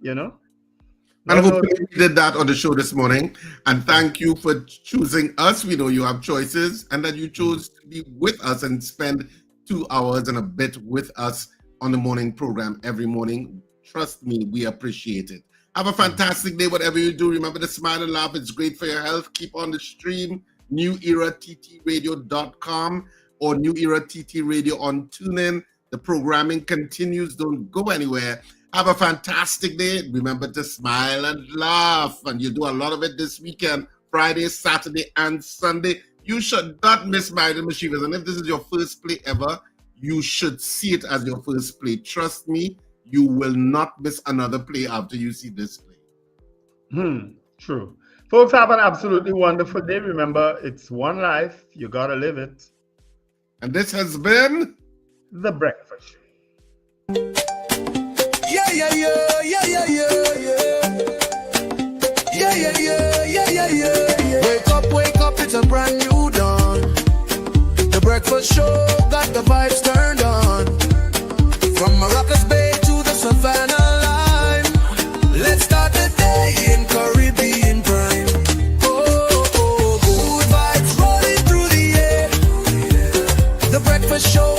And hopefully we did that on the show this morning. And thank you for choosing us. We know you have choices and that you chose to be with us and spend 2 hours and a bit with us on the morning program every morning. Trust me, we appreciate it. Have a fantastic day, whatever you do. Remember to smile and laugh. It's great for your health. Keep on the stream, newerattradio.com or New Era TT Radio on TuneIn. The programming continues. Don't go anywhere. Have a fantastic day. Remember to smile and laugh. And you do a lot of it this weekend, Friday, Saturday, and Sunday. You should not miss Married and Mischievous. And if this is your first play ever, you should see it as your first play. Trust me, you will not miss another play after you see this play. True. Folks, have an absolutely wonderful day. Remember, it's one life. You got to live it. And this has been The Breakfast Show. Yeah, yeah, yeah, yeah, yeah, yeah, yeah. Yeah, yeah, yeah, yeah, yeah, yeah. Wake up, it's a brand new dawn. The Breakfast Show got the vibes turned on. From Maracas Bay to the Savannah line. Let's start the day in Caribbean prime. Oh, good vibes rolling through the air. The Breakfast Show